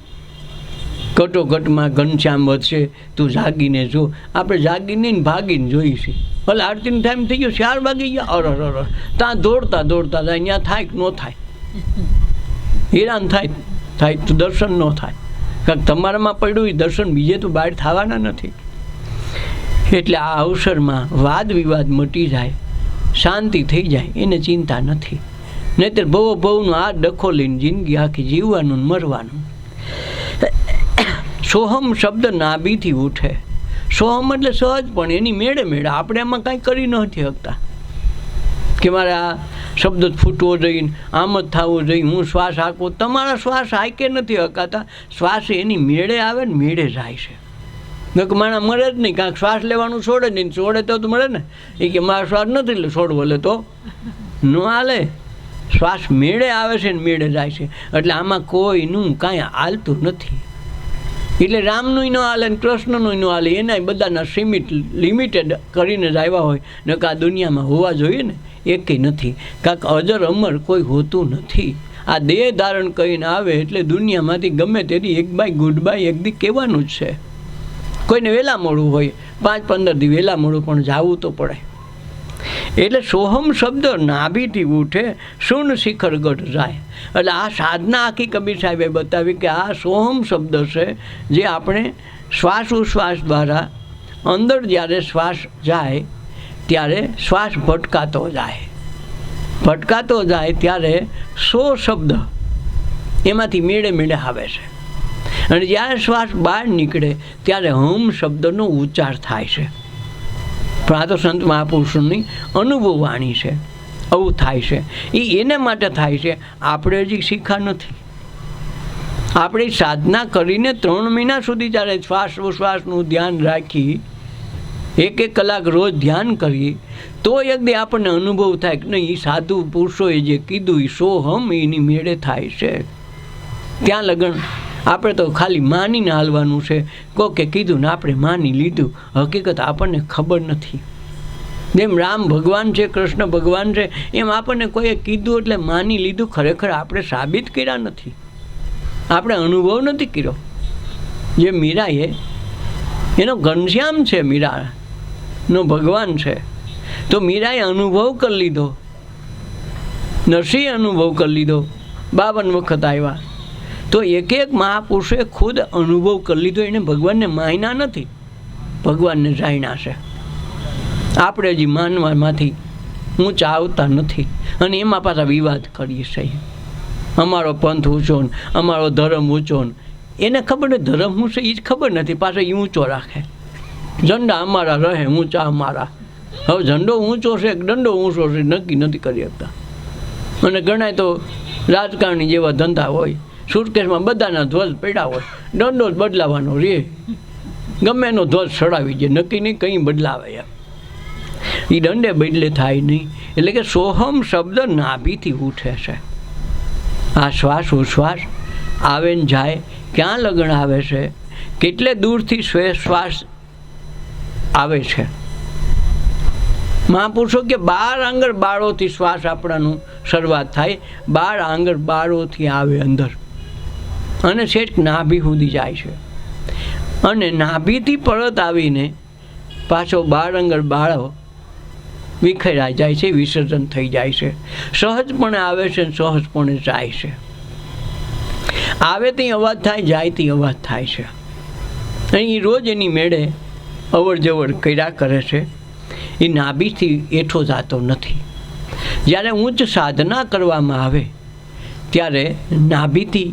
કટોકટમાં ઘનશ્યામ વધશે, તું જાગીને જો. આપણે જાગીને ને ભાગીને જોઈએ છીએ. ભલે આરતીનો ટાઈમ થઈ ગયો, 4 વાગી ગયા, અર ત્યાં દોડતા દોડતા જાય. ત્યાં થાય કે ન થાય? હેરાન થાય તો દર્શન ન થાય. કારણ તમારામાં પડ્યું એ દર્શન બીજે તો બહાર થવાના નથી. એટલે આ અવસરમાં વાદ વિવાદ મટી જાય, શાંતિ થઈ જાય, એને ચિંતા નથી. નહીંતર ભવનું આ ડખો લઈને જિંદગી આખી જીવવાનું મરવાનું. સોહમ શબ્દ નાભીથી ઉઠે. સોહમ એટલે સહજ પણ એની મેળે મેળે. આપણે એમાં કાંઈ કરી નથી શકતા કે મારે આ શબ્દ ફૂટવો જોઈએ, આમ જ થવું જોઈએ, હું શ્વાસ હાંકવો. તમારા શ્વાસ હાંકે નથી હકાતા. શ્વાસ એની મેળે આવે ને મેળે જાય છે. કે માણા મળે જ નહીં, કાંઈક શ્વાસ લેવાનું છોડે નહીં. છોડે તો મળે ને. એ કે મારો શ્વાસ નથી એટલે છોડવો, એટલે તો ન હાલે. શ્વાસ મેળે આવે છે ને મેળે જાય છે. એટલે આમાં કોઈનું કાંઈ હાલતું નથી. એટલે રામનું ન હાલે ને કૃષ્ણનું ન હાલે. એના બધાના લિમિટેડ કરીને જ આવ્યા હોય ને કે આ દુનિયામાં હોવા જોઈએ ને, એકેય નથી. કાંક અજર અમર કોઈ હોતું નથી. આ દેહ ધારણ કરીને આવે એટલે દુનિયામાંથી ગમે તેથી એક બાય ગુડ બાય એક દી કહેવાનું જ છે. કોઈને વહેલા મોડું હોય, 5-15 દી વહેલા મોડું પણ જવું તો પડે. એટલે સોહમ શબ્દ નાભીથી ઉઠે, શૂન્ય શિખર ગઢ જાય. એટલે આ સાધના આખી કબીર સાહેબે બતાવી કે આ સોહમ શબ્દ છે જે આપણે શ્વાસ ઉશ્વાસ દ્વારા અંદર જ્યારે શ્વાસ જાય ત્યારે શ્વાસ ભટકાતો જાય ત્યારે સો શબ્દ એમાંથી મેળે મેળે આવે છે. અને જ્યારે શ્વાસ બહાર નીકળે ત્યારે હમ શબ્દનો ઉચ્ચાર થાય છે. પણ આ તો સંત મહાપુરુષોની અનુભવ વાણી છે. આવું થાય છે એ એને માટે થાય છે. આપણે હજી શીખા નથી. આપણે સાધના કરીને 3 મહિના સુધી જ્યારે શ્વાસોશ્વાસનું ધ્યાન રાખી 1 કલાક રોજ ધ્યાન કરીએ તો એક દી આપણને અનુભવ થાય કે નહીં, સાધુ પુરુષોએ જે કીધું એ સોહમ એની મેળે થાય છે. ત્યાં લગન આપણે તો ખાલી માનીને હાલવાનું છે. કોકે કીધું ને આપણે માની લીધું. હકીકત આપણને ખબર નથી. જેમ રામ ભગવાન છે, કૃષ્ણ ભગવાન છે, એમ આપણને કોઈએ કીધું એટલે માની લીધું. ખરેખર આપણે સાબિત કર્યા નથી, આપણે અનુભવ નથી કર્યો. જે મીરાએ, એનો ઘનશ્યામ છે, મીરાનો ભગવાન છે, તો મીરાએ અનુભવ કરી લીધો. નરસિંહ અનુભવ કરી લીધો. 52 વખત આવ્યા. તો એક મહાપુરુષે ખુદ અનુભવ કરી લીધો. એને ભગવાનને માન્યા નથી, ભગવાનને જાણ્યા છે. આપણે હજી માનવામાંથી ઊંચા આવતા નથી. અને એમાં પાછા વિવાદ કરીએ છીએ. અમારો પંથ ઊંચો ને અમારો ધર્મ ઊંચો ને એને ખબર નથી ધર્મ શું છે એ જ ખબર નથી. પાછો એ ઊંચો રાખે. ઝંડા અમારા રહે, ઊંચા અમારા. હવે ઝંડો ઊંચો છે કે દંડો ઊંચો છે નક્કી નથી કરી શકતા. અને ઘણા તો રાજકારણી જેવા ધંધા હોય, સુટકેસમાં બધાના ધ્વજ પડ્યા હોય, દંડો જ બદલાવાનો રે. ગમે એનો ધ્વજ ચડાવી જાય, નક્કી નહીં કંઈ બદલાવે એમ. એ દંડે બદલે થાય નહીં. એટલે કે સોહમ શબ્દ નાભીથી ઉઠે છે. આ શ્વાસ ઉશ્વાસ આવે ને જાય, ક્યાં લગણ આવે છે, કેટલે દૂરથી શ્વાસ આવે છે. મહાપુરુષો કે 12 આંગળ બાળોથી શ્વાસ આપણાનું શરૂઆત થાય. 12 આંગળ બાળોથી આવે અંદર અને છેક નાભી સુધી જાય છે. અને નાભીથી પરત આવીને પાછો 12 આંગળ બાળો વિખેરાઈ જાય છે, વિસર્જન થઈ જાય છે. સહજપણે આવે છે અને સહજપણે જાય છે. આવે ત્યાં અવાજ થાય, જાય ત્યાં અવાજ થાય છે. અહીં રોજ એની મેળે અવર જવર કર્યા કરે છે. એ નાભીથી એઠો જતો નથી. જ્યારે ઉચ્ચ સાધના કરવામાં આવે ત્યારે નાભીથી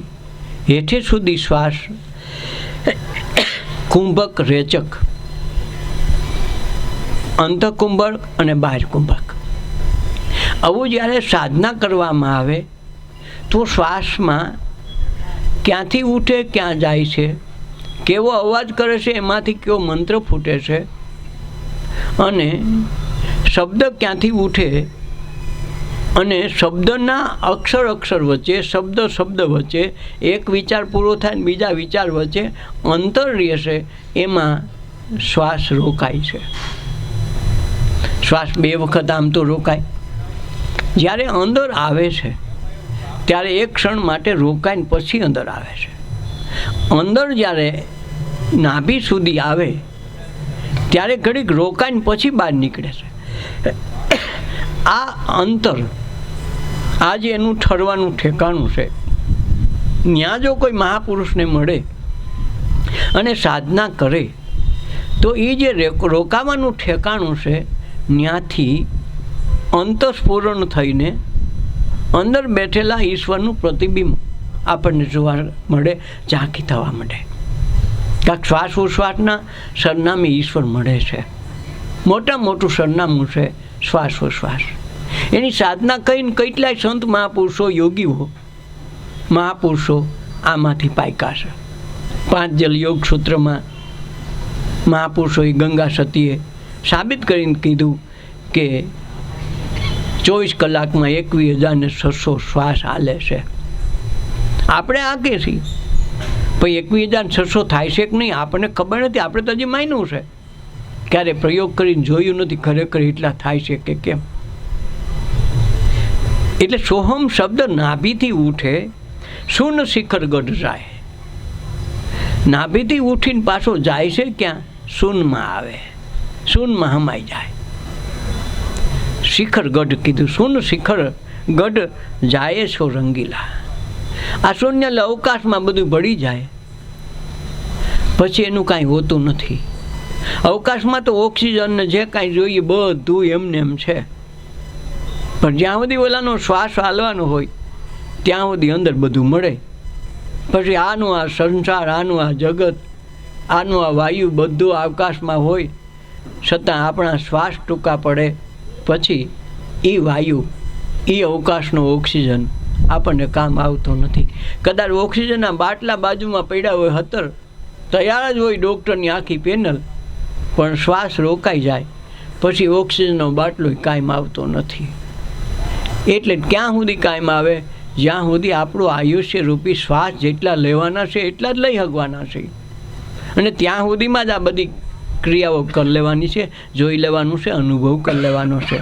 હેઠે સુધી શ્વાસ કુંભક રેચક, અંતઃકુંભક અને બાહ્ય કુંભક, આવું જ્યારે સાધના કરવામાં આવે તો શ્વાસમાં ક્યાંથી ઉઠે, ક્યાં જાય છે, કેવો અવાજ કરે છે, એમાંથી કેવો મંત્ર ફૂટે છે, અને શબ્દ ક્યાંથી ઉઠે, અને શબ્દના અક્ષર વચ્ચે, શબ્દ વચ્ચે એક વિચાર પૂરો થાય ને બીજા વિચાર વચ્ચે અંતર રહેશે, એમાં શ્વાસ રોકાય છે. શ્વાસ 2 વખત આમ તો રોકાય. જ્યારે અંદર આવે છે ત્યારે એક ક્ષણ માટે રોકાઈને પછી અંદર આવે છે. અંદર જ્યારે નાભી સુધી આવે ત્યારે ઘડીક રોકાઈને પછી બહાર નીકળે છે. આ અંતર આજે એનું ઠરવાનું ઠેકાણું છે. ત્યાં જો કોઈ મહાપુરુષને મળે અને સાધના કરે તો એ જે રોકાવાનું ઠેકાણું છે ત્યાંથી અંતઃસ્ફુરણ થઈને અંદર બેઠેલા ઈશ્વરનું પ્રતિબિંબ આપણને જોવા મળે, ઝાંખી થવા મળે. કાંક શ્વાસ ઉશ્વાસના સરનામે ઈશ્વર મળે છે. મોટું સરનામું છે શ્વાસ ઉશ્વાસ. એની સાધના કરીને કેટલાય સંત મહાપુરુષો, યોગીઓ મહાપુરુષો આમાંથી પાક્યા છે. 5 જલ યોગ સૂત્રમાં મહાપુરુષોએ ગંગા સતીએ સાબિત કરીને કીધું કે 24 કલાકમાં 21,600 શ્વાસ હાલે છે. આપણે આંકે છીએ પછી 21,600 થાય છે કે નહીં આપણને ખબર નથી. આપણે તો હજી માન્યું છે, ક્યારે પ્રયોગ કરીને જોયું નથી ખરેખર એટલા થાય છે કે કેમ. એટલે સોહમ શબ્દ નાભીથી ઉઠે, શૂન્ય શિખર ગઢ જાય. નાભીથી ઉઠીને પાછો જાય છે ક્યાં? શૂન્યમાં આવે, શૂન્યમાં હમાઈ જાય. શિખર ગઢ કીધું. શૂન્ય શિખર ગઢ જાય છો રંગીલા. આ શૂન્ય અવકાશમાં બધું ભળી જાય પછી એનું કાંઈ હોતું નથી. અવકાશમાં તો ઓક્સિજન ને જે કાંઈ જોઈએ બધું એમને એમ છે, પણ જ્યાં સુધી ઓલાનો શ્વાસ હાલવાનો હોય ત્યાં સુધી અંદર બધું મળે. પછી આનું આ સંસાર, આનું આ જગત, આનું આ વાયુ બધું આકાશમાં હોય છતાં આપણા શ્વાસ ટૂંકા પડે પછી એ વાયુ, એ અવકાશનો ઓક્સિજન આપણને કામ આવતો નથી. કદાચ ઓક્સિજનના બાટલા બાજુમાં પડ્યા હોય 17, તૈયાર જ હોય ડૉક્ટરની આખી પેનલ, પણ શ્વાસ રોકાઈ જાય પછી ઓક્સિજનનો બાટલો કાયમ આવતો નથી. એટલે ક્યાં સુધી કાયમ આવે? જ્યાં સુધી આપણું આયુષ્ય રૂપી શ્વાસ જેટલા લેવાના છે એટલા જ લઈ શકવાના છે, અને ત્યાં સુધીમાં જ આ બધી ક્રિયાઓ કરી લેવાની છે, જોઈ લેવાનું છે, અનુભવ કરી લેવાનો છે.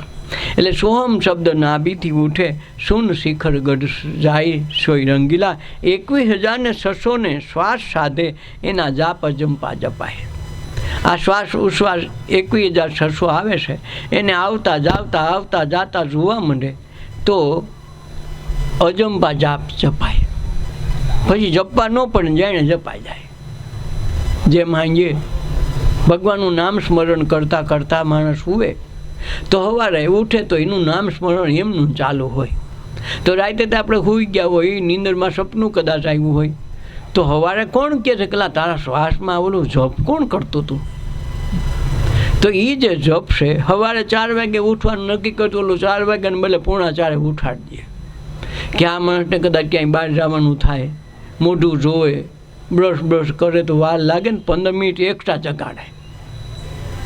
એટલે સોહમ શબ્દ નાભીથી ઉઠે, સુન શિખર ગઢ જાય સોય રંગીલા. 21,600 શ્વાસ સાધે એના જાપ અજંપા જપાય. આ શ્વાસ ઉશ્વાસ 21,600 આવે છે, એને આવતા જાતા જોવા માંડે તો અજંપા જાપ જપાય. પછી જપવા ન પડે, જાણે જપાઈ જાય. જેમ હાંજે ભગવાનનું નામ સ્મરણ કરતાં કરતાં માણસ સુવે તો સવારે ઉઠે તો એનું નામ સ્મરણ એમનું ચાલુ હોય. તો રાતે તો આપણે સૂઈ ગયા હોય, નીંદરમાં સપનું કદાચ આવ્યું હોય તો સવારે કોણ કહે છે કે તારા શ્વાસમાં ઓલું જપ કોણ કરતું હતું? તો એ જે જપ છે સવારે 4 વાગે ઉઠવાનું નક્કી કરતું, ઓલું 4 વાગ્યાને બદલે 3:45 ઉઠાડી દે કે આ માણસને કદાચ ક્યાંય બહાર જવાનું થાય, મોઢું જોવે, બ્રશ કરે તો વાર લાગે ને 15 મિનિટ એક્સ્ટ્રા જગાડે.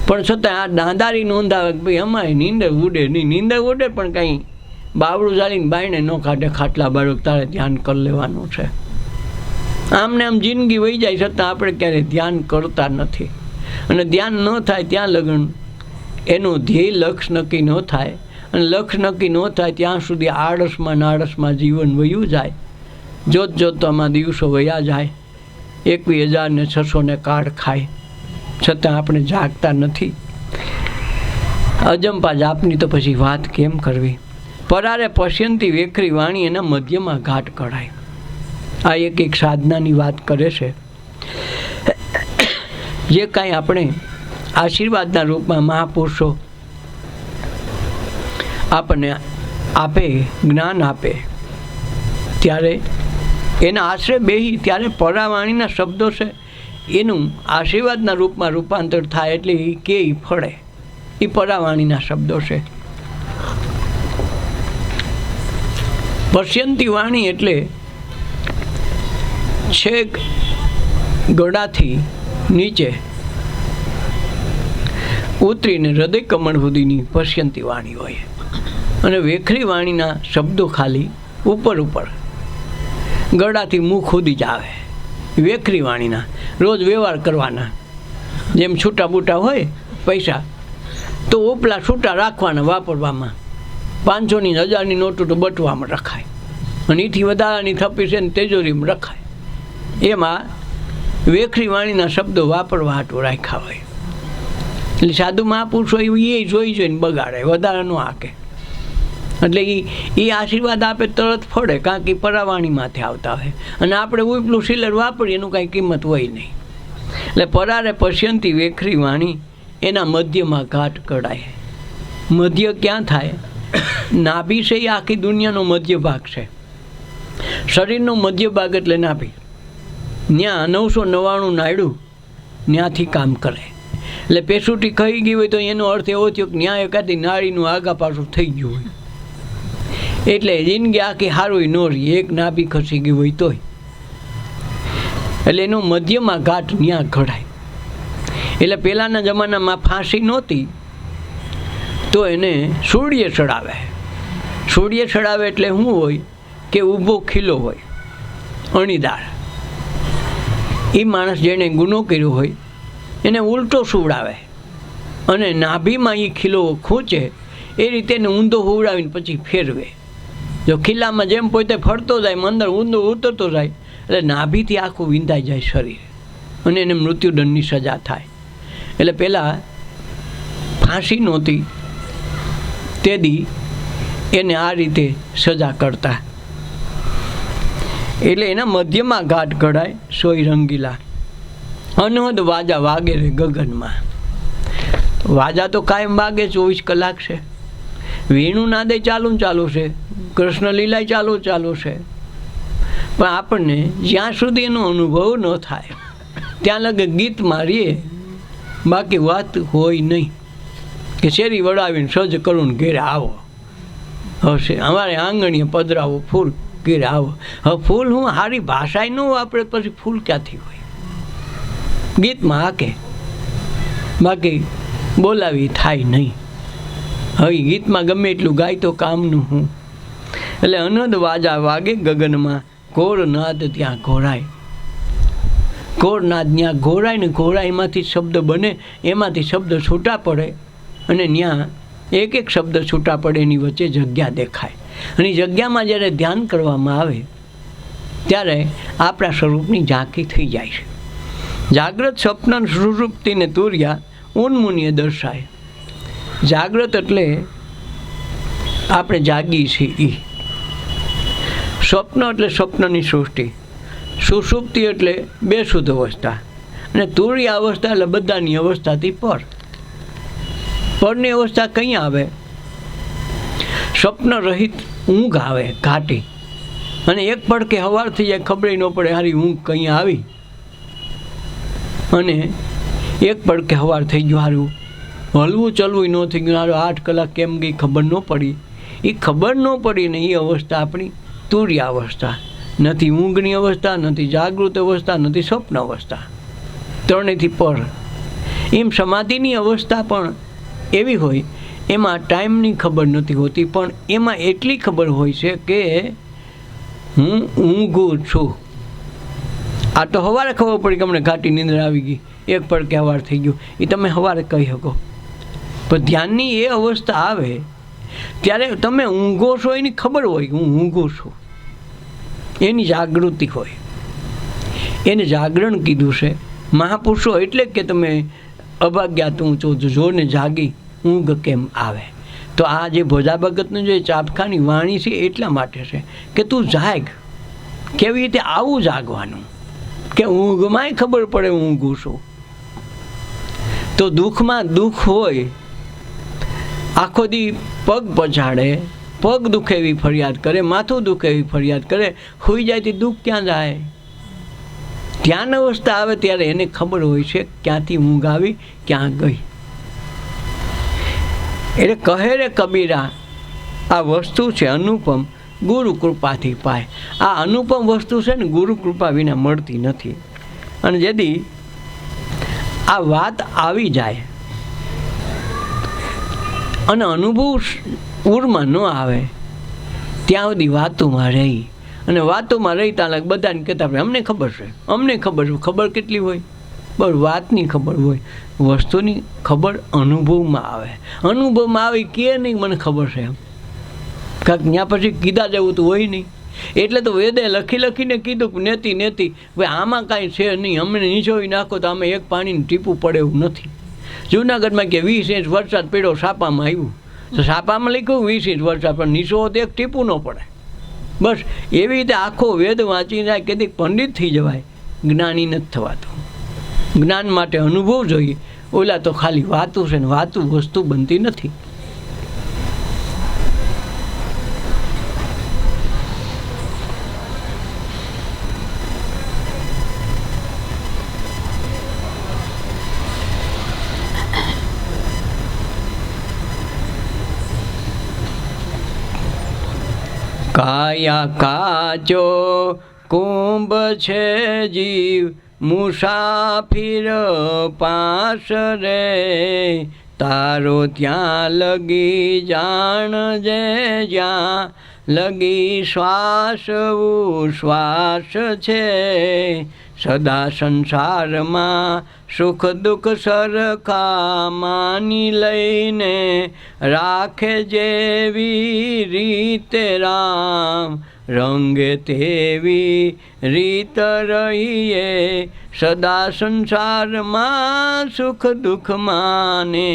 પણ છતાં આ દાંદારી નોંધાવે કે ભાઈ અમારે નીંદર ઉડે નહીં. નીંદર ઉડે પણ કાંઈ બાવડું ચાલીને બાયણે ન કાઢે, ખાટલા બાળક તારે ધ્યાન કરી લેવાનું છે. આમને આમ જિંદગી વહી જાય છતાં આપણે ક્યારેય ધ્યાન કરતા નથી. અને ધ્યાન ન થાય ત્યાં લગન એનું ધ્યેય લક્ષ્ય નક્કી ન થાય, અને લક્ષ્ય નક્કી ન થાય ત્યાં સુધી આળસમાં જીવન વયું જાય. જોતમાં દિવસો વયા જાય, 21,600 કાળ ખાય છતાં આપણે જાગતા નથી. અજંપા જાપની તો પછી વાત કેમ કરવી? પરારે પશ્યંતી વેખરી વાણી એના મધ્યમાં ઘાટ કઢાય. આ એક સાધનાની વાત કરે છે. જે કાંઈ આપણે આશીર્વાદના રૂપમાં મહાપુરુષો આપણને આપે, જ્ઞાન આપે, ત્યારે એના આશ્રય બેહી ત્યારે પરાવાણીના શબ્દો છે એનું આશીર્વાદના રૂપમાં રૂપાંતર થાય એટલે એ કે ફળે. એ પરાવાણીના શબ્દો છે. પશ્યંતી વાણી એટલે છેક ગળાથી નીચે ઉતરીને હૃદય કમળ સુધીની પશ્યંતી વાણી હોય, અને વેખરી વાણીના શબ્દો ખાલી ઉપર ગળાથી મુખ સુધી જ આવે. વેખરી વાણીના રોજ વ્યવહાર કરવાના, જેમ છૂટા બૂટા હોય પૈસા તો ઉપલા છૂટા રાખવાના વાપરવામાં. 500ની 1000ની નોટો તો બટવામાં રખાય, અને એથી વધારાની થપી છે ને તિજોરીમાં રખાય. એમાં વેખરી વાણીના શબ્દો વાપરવા હાટું રાખ્યા હોય. એટલે સાધુ મહાપુરુષો એ જોઈને બગાડે, વધારે ન હાકે. એટલે એ આશીર્વાદ આપે તરત ફળે, કારણ કે પરાવાણીમાંથી આવતા હોય, અને આપણે ઉપલું સિલર વાપરીએ એનું કાંઈ કિંમત હોય નહીં. એટલે પરારે પશ્યંતી વેખરી વાણી એના મધ્યમાં ઘાટ કઢાય. મધ્ય ક્યાં થાય? નાભી છે એ આખી દુનિયાનો મધ્ય ભાગ છે. શરીરનો મધ્ય ભાગ એટલે નાભી. ત્યાં 999 નાયડું ત્યાંથી કામ કરે. એટલે પેસુટી ખાઈ ગઈ હોય તો એનો અર્થ એવો થયો કે ત્યાં એકાદી નાળીનું આગા પાછું થઈ ગયું હોય. એટલે જિંદગી આખી સારું ન રહી, એક નાભી ખસી ગઈ હોય તોય. એટલે એનો મધ્યમાં ઘાટ ત્યાં ઘડાય. એટલે પહેલાંના જમાનામાં ફાંસી નહોતી તો એને સૂર્ય ચડાવે. સૂર્ય ચડાવે એટલે શું હોય કે ઊભો ખીલો હોય, અણીદાર. એ માણસ જેણે ગુનો કર્યો હોય એને ઉલટો સુવડાવે, અને નાભીમાં એ ખીલો ખૂંચે એ રીતે એને ઊંધો હુવડાવીને પછી ફેરવે. જો ખીલામાં જેમ પોતે ફરતો જાય, અંદર ઊંધો ઉતરતો જાય, એટલે નાભીથી આખું વિંધાઈ જાય શરીર, અને એને મૃત્યુદંડની સજા થાય. એટલે પહેલાં ફાંસી નહોતી તેથી એને આ રીતે સજા કરતા. એટલે એના મધ્યમાં ઘાટ ઘડાય સોય રંગીલા. અનહદ વાજા વાગે રે ગગનમાં. વાજા તો કાયમ વાગે 24 કલાક છે. વીણું નાદે ચાલુ છે, કૃષ્ણ લીલાય ચાલુ છે, પણ આપણને જ્યાં સુધી એનો અનુભવ ન થાય ત્યાં લગે ગીત મારીએ, બાકી વાત હોય નહીં કે શેરી વડાવીને સજ કરું ને ઘેરે આવો, હશે અમારે આંગણીએ પધરાવો ફૂલ ઘેરે આવો. હવે ફૂલ હું સારી ભાષા ન વાપરે પછી ફૂલ ક્યાંથી હોય? ગીતમાં હાકે, બાકી બોલાવી થાય નહીં. હવે ગીતમાં ગમે એટલું ગાય તો કામનું હું. એટલે અનહદ વાજા વાગે ગગનમાં, ઘોર નાદ ત્યાં ઘોરાય. ઘોર નાદ ત્યાં ઘોરાય ને ઘોરાયમાંથી શબ્દ બને, એમાંથી શબ્દ છૂટા પડે અને ત્યાં એક એક શબ્દ છૂટા પડે એની વચ્ચે જગ્યા દેખાય. અને જગ્યામાં જ્યારે ધ્યાન કરવામાં આવે ત્યારે આપણા સ્વરૂપની ઝાંખી થઈ જાય છે. જાગ્રત સ્વપ્ન સુષુપ્તિને તુર્યા ઉન્મુનિએ દર્શાય. જાગ્રત એટલે આપણે જાગીએ છીએ, સ્વપ્ન એટલે સ્વપ્નની સૃષ્ટિ, સુષુપ્તિ એટલે બેસુધ અવસ્થા, અને તુર્ય અવસ્થા એટલે બધાની અવસ્થાથી પર. પરની અવસ્થા કંઈ આવે? સ્વપ્ન રહિત ઊંઘ આવે ઘાટી, અને એક પડકે હવાર થઈ જાય ખબર ન પડે હારી ઊંઘ કંઈ આવી, અને એક પડકે હવાર થઈ ગયું હારું હલવું ચલવું ન થઈ ગયું, હારું 8 કલાક કેમ ગઈ ખબર ન પડી. એ ખબર ન પડી ને એ અવસ્થા આપણી તુર્ય અવસ્થા. નથી ઊંઘની અવસ્થા, નથી જાગૃત અવસ્થા, નથી સ્વપ્ન અવસ્થા, ત્રણેયથી પર. એમ સમાધિની અવસ્થા પણ એવી હોય, એમાં ટાઈમની ખબર નથી હોતી, પણ એમાં એટલી ખબર હોય છે કે હું ઊંઘું છું. આ તો સવારે ખબર પડી કે અમને ઘાટી નીંદર આવી ગઈ, એક પડકે સવાર થઈ ગયું, એ તમે સવારે કહી શકો. પણ ધ્યાનની એ અવસ્થા આવે ત્યારે તમે ઊંઘો છો એની ખબર હોય, હું ઊંઘું છું, એની જાગૃતિ હોય. એને જાગરણ કીધું છે મહાપુરુષો. એટલે કે તમે અભાગ્યા તું જોને જાગી ઊંઘ કેમ આવે. તો આ જે ભોજા ભગતનું જે ચાપખાની વાણી છે એટલા માટે છે કે તું જાગ. કેવી રીતે આવું જાગવાનું કે ઊંઘમાંય ખબર પડે ઊંઘું છું. તો દુઃખમાં દુઃખ હોય, આખો દી પગ પછાડે, પગ દુખે એવી ફરિયાદ કરે, માથું દુખે એવી ફરિયાદ કરે, હોઈ જાય તે દુઃખ ક્યાં જાય? ધ્યાન અવસ્થા આવે ત્યારે એને ખબર હોય છે ક્યાંથી ઊંઘ આવી, ક્યાં ગઈ. એટલે કહે રે કબીરા, આ વસ્તુ છે અનુપમ, ગુરુ કૃપાથી પાય. આ અનુપમ વસ્તુ છે ને ગુરુ કૃપા વિના મળતી નથી. અને જેથી આ વાત આવી જાય અને અનુભવ પૂરમાં ન આવે ત્યાં સુધી વાતોમાં રહી, અને વાતોમાં રહી ત્યાં બધાને કહેતા અમને ખબર છે, અમને ખબર છે. ખબર કેટલી હોય? બસ વાતની ખબર હોય, વસ્તુની ખબર અનુભવમાં આવે. અનુભવમાં આવે કે નહીં મને ખબર છે એમ, કાંક ત્યાં પછી કીધા જેવું તો હોય નહીં. એટલે તો વેદે લખીને કીધું કે નેતી નેતી ભાઈ આમાં કાંઈ છે નહીં, અમને નીચોવી નાખો તો અમે એક પાણીનું ટીપું પડે એવું નથી. જૂનાગઢમાં કે 20 ઇંચ વરસાદ પડ્યો, છાપામાં આવ્યું તો છાપામાં લખ્યું 20 ઇંચ વરસાદ, પણ નીચો તો એક ટીપું ન પડે. બસ એવી રીતે આખો વેદ વાંચી જાય કે પંડિત થઈ જવાય, જ્ઞાની નથી થવાતું. જ્ઞાન માટે અનુભવ જોઈએ. ઓલા તો ખાલી વાતું છે ને વાતું વસ્તુ બનતી નથી. કાયા કાચો કુંભ છે જીવ, મુસાફિર પાસ રે, તારો ત્યાં લગી જાણજે જ્યાં લગી શ્વાસ ઉશ્વાસ છે. સદા સંસારમાં સુખ દુઃખ સરખા માની લઈને રાખે જેવી રીતે રામ, રંગે તેવી રીત રહીએ. સદા સંસારમાં સુખ દુઃખ માને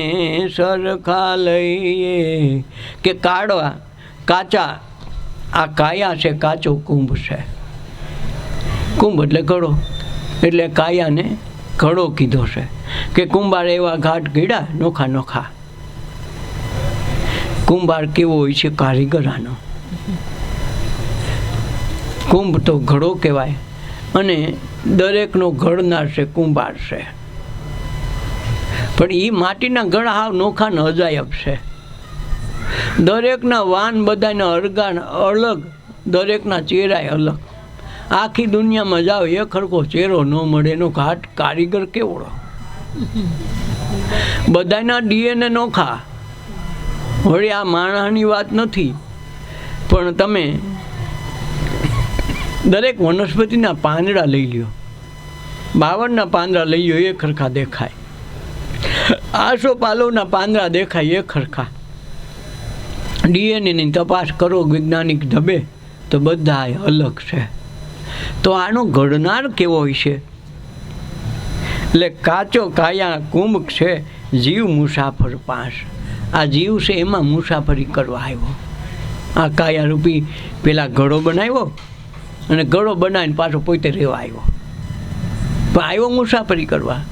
સરખા લઈએ. કે કાળવા કાચા, આ કાયા છે કાચો કુંભ છે. કુંભ એટલે ઘડો, એટલે કાયાને ઘડો કીધો છે કે કુંભાર એવા ઘાટ ઘડ્યા નોખા નોખા. કુંભાર કેવો હોય છે? કારીગર. આનો કુંભ તો ઘડો કહેવાય, અને દરેકનો ઘડનાર છે કુંભાર છે. પણ એ માટીના ઘડ હાવ નોખા ને અજાયબ છે. દરેકના વાન બધાના અરગાન અલગ, દરેકના ચહેરાય અલગ. આખી દુનિયામાં જાઓ એક ખરખો ચહેરો ન મળે. એનો ઘાટ કારીગર કેવડો. બધાના ડીએનએ નોખા. વળી આ માણસની વાત નથી, પણ તમે દરેક વનસ્પતિના પાંદડા લઈ લ્યો, 52ના પાંદડા લઈ લો, એ ખરખા દેખાય. આસોપાલવના પાંદડા દેખાય એ ખરખા. ડીએનએની તપાસ કરો વૈજ્ઞાનિક ઢબે તો બધા અલગ છે. તો આનો ઘડનાર કેવો હોય છે? એટલે કાચો કાયા કુંભ છે, જીવ મુસાફર પાસ. આ જીવ છે એમાં મુસાફરી કરવા આવ્યો. આ કાયા રૂપી પેલા ઘડો બનાવ્યો, અને ઘડો બનાવીને પાછો પોતે રહેવા આવ્યો. પણ આવ્યો મુસાફરી કરવા.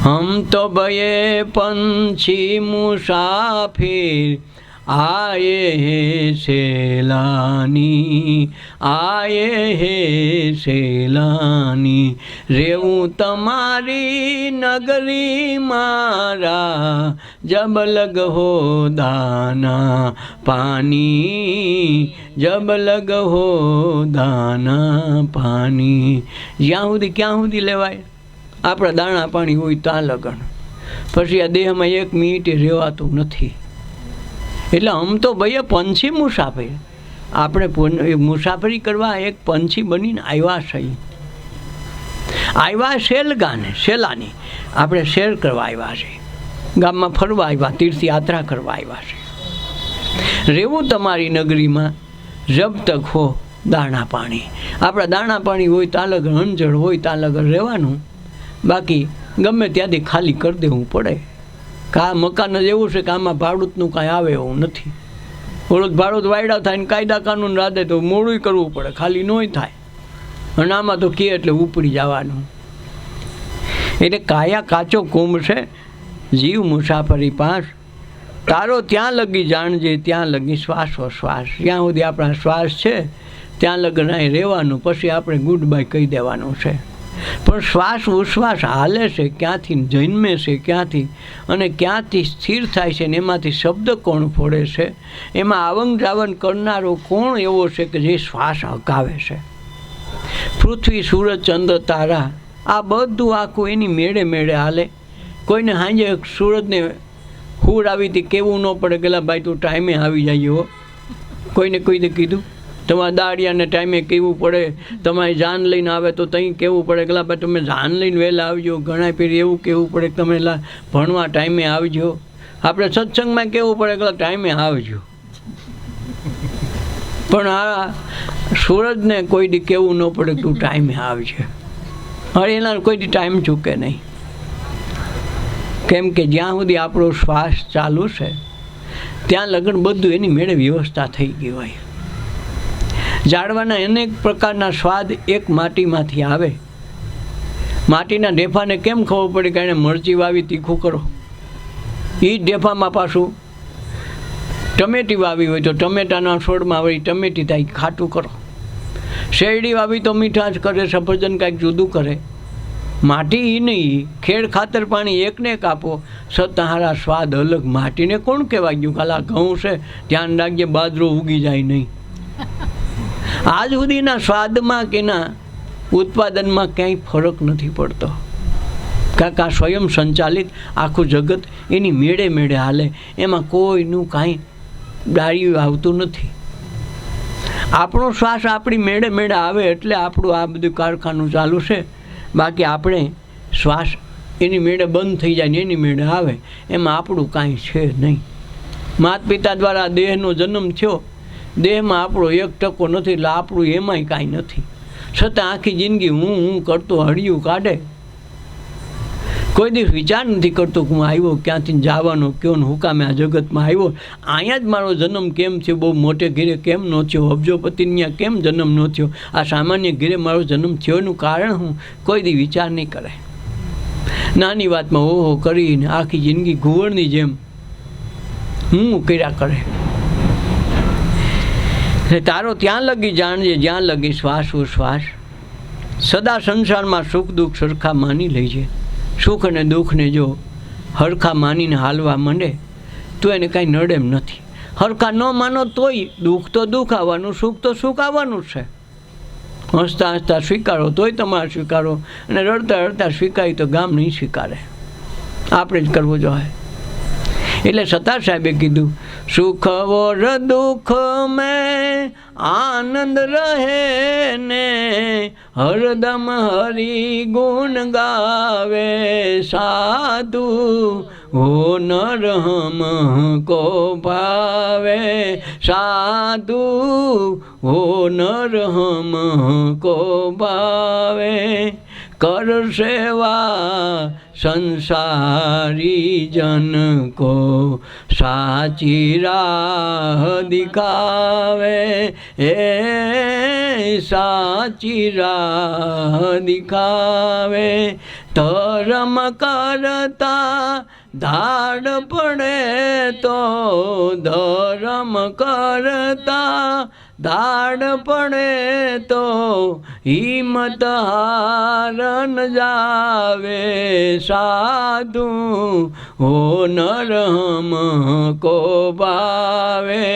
હમ તો ભયે પંછી મુસાફિર આયે હે સેલાની, આયે હે સેલાની, રેવું તમારી નગરી મારા, જબ લગ હો દાના પાની, જબ લગ હો દાના પાની. જ્યાં સુધી ક્યાં સુધી લેવાય? આપણા દાણા પાણી હોય ત્યાં લગન. પછી આ દેહમાં 1 મિનિટે રહેવાતું નથી. એટલે આમ તો ભાઈ પંછી મુસાફરી, આપણે મુસાફરી કરવા એક પંછી બનીને આવ્યા છીએ. આવ્યા શેલગાને, શેલાની, આપણે શેર કરવા આવ્યા છીએ, ગામમાં ફરવા આવ્યા, તીર્થયાત્રા કરવા આવ્યા છે. રહેવું તમારી નગરીમાં જબ તક હો દાણા પાણી. આપણા દાણા પાણી હોય ત્યાં લગન, અંજળ હોય ત્યાં લગન રહેવાનું. બાકી ગમે ત્યાંથી ખાલી કરી દેવું પડે. કા મકાન જ એવું છે કે આમાં ભાડુતનું કાંઈ આવે એવું નથી. ઓળખ ભાડુત વાયડા થાય ને કાયદા કાનૂન રાધે તો મોડું કરવું પડે, ખાલી નોય થાય. અને આમાં તો કે એટલે ઉપડી જવાનું. એટલે કાયા કાચો કુંભ છે, જીવ મુસાફરી પાસ. તારો ત્યાં લગી જાણજે, ત્યાં લગી શ્વાસોશ્વાસ. જ્યાં સુધી આપણા શ્વાસ છે ત્યાં લગન અહીં રહેવાનું, પછી આપણે ગુડ બાય કહી દેવાનું છે. પણ શ્વાસ ઉશ્વાસ હાલે છે ક્યાંથી, જન્મે છે ક્યાંથી, અને ક્યાંથી સ્થિર થાય છે, ને એમાંથી શબ્દ કોણ ફોડે છે, એમાં આવન જાવન કરનારો કોણ એવો છે કે જે શ્વાસ હકાવે છે? પૃથ્વી, સૂરજ, ચંદ્ર, તારા, આ બધું આખું એની મેળે મેળે હાલે. કોઈને સાંજે સૂરજને હુર આવી હતી કેવું ન પડે, ગેલા ભાઈ તું ટાઈમે આવી જાય હો. કોઈને કોઈને કીધું તમારા દાડિયાને ટાઈમે કેવું પડે, તમારી જાન લઈને આવે તો ત્યાં કેવું પડે, ગલા ભાઈ તમે જાન લઈને વહેલા આવજો. ઘણા પેરી એવું કહેવું પડે કે તમે ભણવા ટાઈમે આવજો. આપણે સત્સંગમાં કહેવું પડે કે ટાઈમે આવજો. પણ આ સૂરજને કોઈ દી કહેવું ન પડે તું ટાઈમે આવજે. હવે એના કોઈ દી ટાઈમ ચૂકે નહીં. કેમ કે જ્યાં સુધી આપણો શ્વાસ ચાલુ છે ત્યાં લગન બધું એની મેળે વ્યવસ્થા થઈ ગઈ હોય. ઝાડવાના અનેક પ્રકારના સ્વાદ એક માટીમાંથી આવે. માટીના ઢેફાને કેમ ખબર પડે કે એને મરચી વાવી તીખું કરો? એ જ ઢેફામાં પાછું ટમેટી વાવી હોય તો ટમેટાના છોડમાં વળી ટમેટી થાય ખાટું કરો. શેરડી વાવી તો મીઠા જ કરે, સફરજન કાંઈક જુદું કરે. માટી એ નહીં, ખેડ ખાતર પાણી એકને એક આપો, સતાહારા સ્વાદ અલગ. માટીને કોણ કહેવાય ગયું? કાલા ઘઉં છે ધ્યાન રાખજે બાજરો ઉગી જાય નહીં. આજ સુધીના સ્વાદમાં કે ના ઉત્પાદનમાં ક્યાંય ફરક નથી પડતો. કારણ કે આ સ્વયં સંચાલિત આખું જગત એની મેળે મેળે હાલે. એમાં કોઈનું કાંઈ ડાળિયું આવતું નથી. આપણો શ્વાસ આપણી મેળે મેળે આવે એટલે આપણું આ બધું કારખાનું ચાલુ છે. બાકી આપણે શ્વાસ એની મેળે બંધ થઈ જાય ને એની મેળે આવે, એમાં આપણું કાંઈ છે નહીં. માતા પિતા દ્વારા દેહનો જન્મ થયો, દેહમાં આપણો 1% નથી, એટલે આપણું એમાંય કાંઈ નથી. છતાં આખી જિંદગી હું કરતો હળિયું કાઢે. કોઈ દિવસ વિચાર નથી કરતો કે હું આવ્યો ક્યાંથી, જવાનો કયો ને હુકામે આ જગતમાં આવ્યો. અહીંયા જ મારો જન્મ કેમ થયો? બહુ મોટે ઘેરે કેમ ન થયો? અબજોપતિની કેમ જન્મ ન થયો? આ સામાન્ય ઘેરે મારો જન્મ થયોનું કારણ હું કોઈ દી વિચાર નહીં કરે. નાની વાતમાં ઓહો કરીને આખી જિંદગી ઘુવડની જેમ હું કર્યા કરે. તારો ત્યાં લગી જાણજે જ્યાં લગી શ્વાસ ઉશ્વાસ. સદા સંસારમાં સુખ દુઃખ સરખા માની લેજે. સુખ અને દુઃખને જો હરખા માનીને હાલવા માંડે તો એને કાંઈ નડે એમ નથી. હરખા ન માનો તોય દુઃખ તો દુઃખ આવવાનું, સુખ તો સુખ આવવાનું જ છે. હસતા હસતા સ્વીકારો તોય તમારે સ્વીકારો, અને રડતા રડતા સ્વીકારી તો ગામ નહીં સ્વીકારે. આપણે જ કરવું જોઈએ. એટલે સતાર સાહેબે કીધું, સુખ ઓર દુઃખ મેં આનંદ રહે ને, હરદમ હરિ ગુણ ગાવે સાધુ, હો નર હમ કો ભાવે સાધુ, હો નર હમ કો ભાવે. कर सेवा संसारी जन को साची राह दिखावे, ए साची राह दिखावे. धर्म करता धाड़ पड़े तो, धर्म करता धाड़ पड़े तो, हिम्मत हार न जावे साधु, हो नर हम को भावे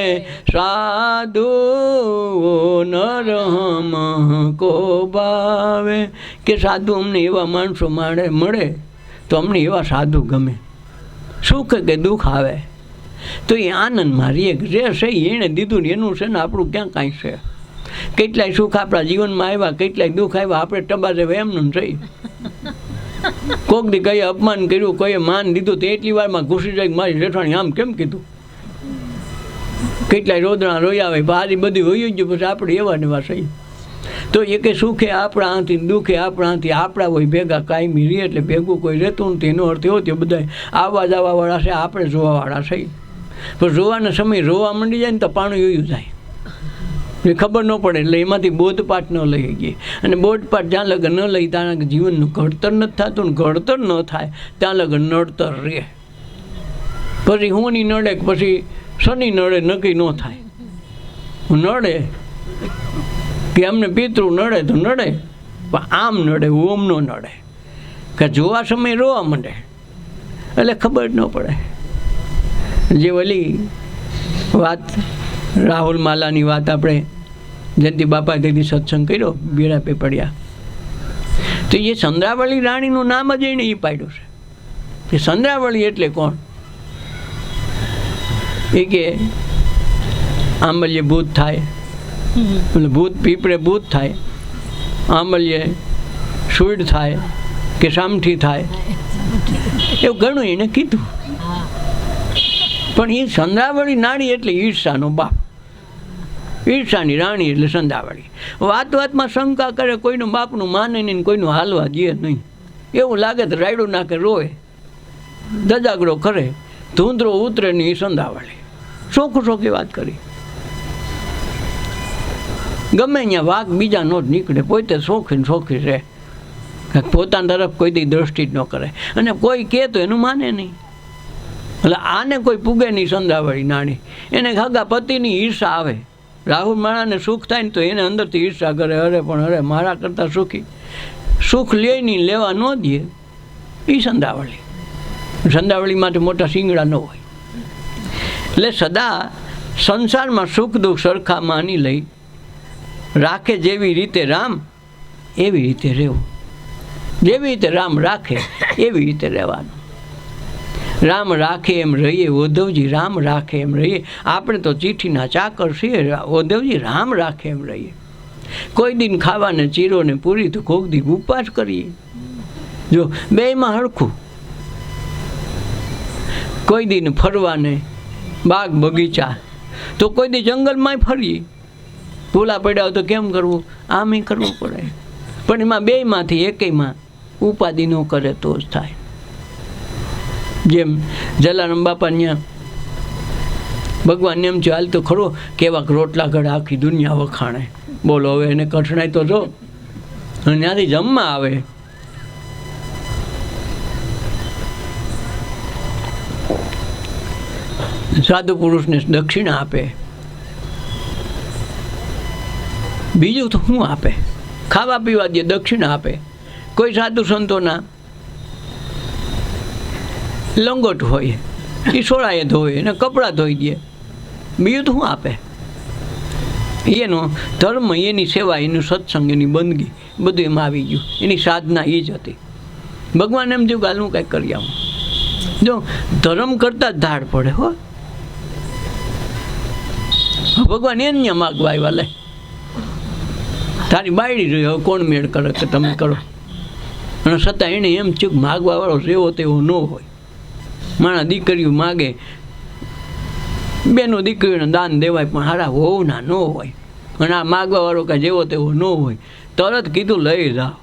साधु, हो नर हम को भावे. કે સાધુ અમને એવા માણસો મળે તો અમને એવા સાધુ ગમે. સુખ કે દુઃખ આવે તો એ આનંદમાં રહેશે. એણે દીધું ને એનું છે ને આપણું ક્યાં કાંઈ છે. કેટલાય સુખ આપણા જીવનમાં આવ્યા, કેટલાય દુઃખ આવ્યા, આપણે ટબારે એમનું થઈ. કોક દી કઈએ અપમાન કર્યું, કોઈએ માન દીધું તો એટલી વારમાં ઘૂસી જાય મારી જેઠાણી આમ કેમ કીધું. કેટલાય રોદણા રોયા આવે, ભારી બધી હોઈ ગયું, પછી આપણે એવા ને એવા થઈ. તો એ કે સુખે આપણા હાથી, દુઃખે આપણા હાથી, આપણા હોય ભેગા કાયમી રહે. એટલે ભેગું કોઈ રહેતું નથી. એનો અર્થ એવો થયો બધા આવવા જવાવાળા છે, આપણે જોવાવાળા છે. પણ જોવાના સમય રોવા માંડી જાય ને તો પાણું યોયું જાય, એ ખબર ન પડે. એટલે એમાંથી બોધપાઠ ન લઈ ગઈ. અને બોધપાઠ જ્યાં લગન ન લઈ ત્યાં જીવનનું ઘડતર નથી થતું. ને ઘડતર ન થાય ત્યાં લગન નડતર રહે. પછી હુંની નડે, પછી શનિ નડે, નક્કી ન થાય. નડે કે અમને પિતૃ નડે તો નડે, પણ આમ નડે, ઓમ ન નડે. કે જોવા સમય રોવા માંડે એટલે ખબર ન પડે. જે ઓલી વાત રાહુલ માલાની વાત આપણે જયંતિ બાપા તેથી સત્સંગ કર્યો બેડા પે પડ્યા, તો એ સંદ્રાવળી રાણીનું નામ જ એને એ પાડ્યું છે. કે સંદ્રાવળી એટલે કોણ? એ કે આંબલ્ય ભૂત થાય, એટલે ભૂત પીપળે ભૂત થાય, આંબલ્ય સુડ થાય કે સામઠી થાય, એવું ઘણું એને કીધું. પણ એ સંધાવળી નાણી એટલે ઈર્ષાનો બાપ, ઈર્ષાની રાણી એટલે સંધાવળી. વાત વાતમાં શંકા કરે, કોઈનું બાપનું માને નહીં, કોઈનું હાલવા દે નહીં. એવું લાગે તો રાયડું નાખે, રોવે, દજાગરો કરે, ધૂંધરો ઉતરે નહીં. એ સંધાવળી ચોખ્ખું ચોખ્ખી વાત કરી. ગમે અહીંયા વાઘ બીજાનો જ નીકળે, પોતે શોખીને શોખી રહે, પોતાની તરફ કોઈ દી દ્રષ્ટિ જ ન કરે. અને કોઈ કહે તો એનું માને નહીં. એટલે આને કોઈ પૂગે નહીં. સંધાવળી નાણી એને ખાગા પતિની ઈર્ષા આવે. રાહુલ માણાને સુખ થાય ને તો એને અંદરથી ઈર્ષા કરે, અરે પણ અરે મારા કરતાં સુખી, સુખ લે નહીં, લેવા ન દે. એ સંધાવળી. સંધાવળી માટે મોટા શિંગડા ન હોય. એટલે સદા સંસારમાં સુખ દુઃખ સરખા માની લઈ રાખે. જેવી રીતે રામ એવી રીતે રહેવું. જેવી રીતે રામ રાખે એવી રીતે રહેવાનું. રામ રાખે એમ રહીએ ઉદ્ધવજી, રામ રાખે એમ રહીએ. આપણે તો ચીઠીના ચાકર છીએ, ઉદ્ધવજી રામ રાખે એમ રહીએ. કોઈ દિન ખાવાને ચીરો ને પૂરી તો કોક દી ઉપવાસ કરીએ. જો બેયમાં હરખું. કોઈ દિન ફરવાને બાગ બગીચા તો કોઈ દી જંગલમાંય ફરીએ. ભૂલા પડ્યા હોય તો કેમ કરવું? આમ કરવું પડે. પણ એમાં બેયમાંથી એકેયમાં ઉપાધિ ન કરે તો જ થાય. જેમ જલારામ બાપા ત્યાં ભગવાન એમ છે, હાલ તો ખરો કેવાક રોટલા ઘડે આખી દુનિયા વખાણે. બોલો હવે એને કઠણાઈ તો જો. અને ત્યાંથી જમવા આવે. સાધુ પુરુષને દક્ષિણા આપે. બીજું તો શું આપે? ખાવા પીવા દે, દક્ષિણા આપે. કોઈ સાધુ સંતોના લંગોટ હોય એ સોળાએ ધોય ને કપડાં ધોઈ દે. બીજું તો શું આપે? એનો ધર્મ, એની સેવા, એનું સત્સંગ, એની બંદગી બધું એમાં આવી ગયું. એની સાધના એ જ હતી. ભગવાન એમ થયું કે હાલ હું કંઈક કરી આવું. જો ધર્મ કરતાં જ ધાડ પડે હો. ભગવાન એને માગવા આવ્યા, લે તારી બાયડી જોઈ, હવે કોણ મેળ કરે કે તમે કરો. અને છતાં એને એમ થયું કે માગવાવાળો જેવો તેવો ન હોય. માણા દીકરીઓ માગે, બેનો દીકરીઓને દાન દેવાય, પણ હારા હોવના ન હોય. અને આ માગવાવાળો કાંઈ જેવો તેવો ન હોય. તરત કીધું લઈ જાઓ.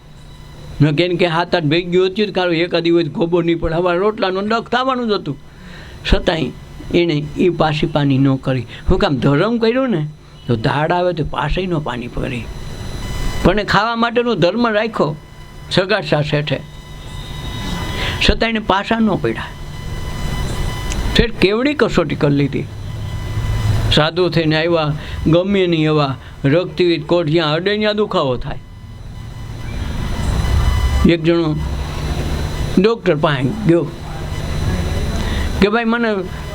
ન કેમ કે હાથ આઠ ભેગ્યું હતું જ કારું, એકાદી હોય ગોબો નહીં પડે. હવે રોટલાનો ડખ થવાનું જ હતું. છતાંય એણે એ પાછી પાની ન કરી. હું કામ ધર્મ કર્યો ને તો ધાડ આવે તો પાછી ન પાની પડી. પણ એ ખાવા માટેનો ધર્મ રાખ્યો સગાસા શેઠે, છતાં એને પાછા ન પડ્યા. ફેર કેવડી કસોટી કરી લીધી. સાધુ થઈને આવ્યા, ગમે નહીં એવા રક્તવિત કોટ જ્યાં અડે ત્યાં દુખાવો થાય. એક જણો ડૉક્ટર પાસે ગયો કે ભાઈ મને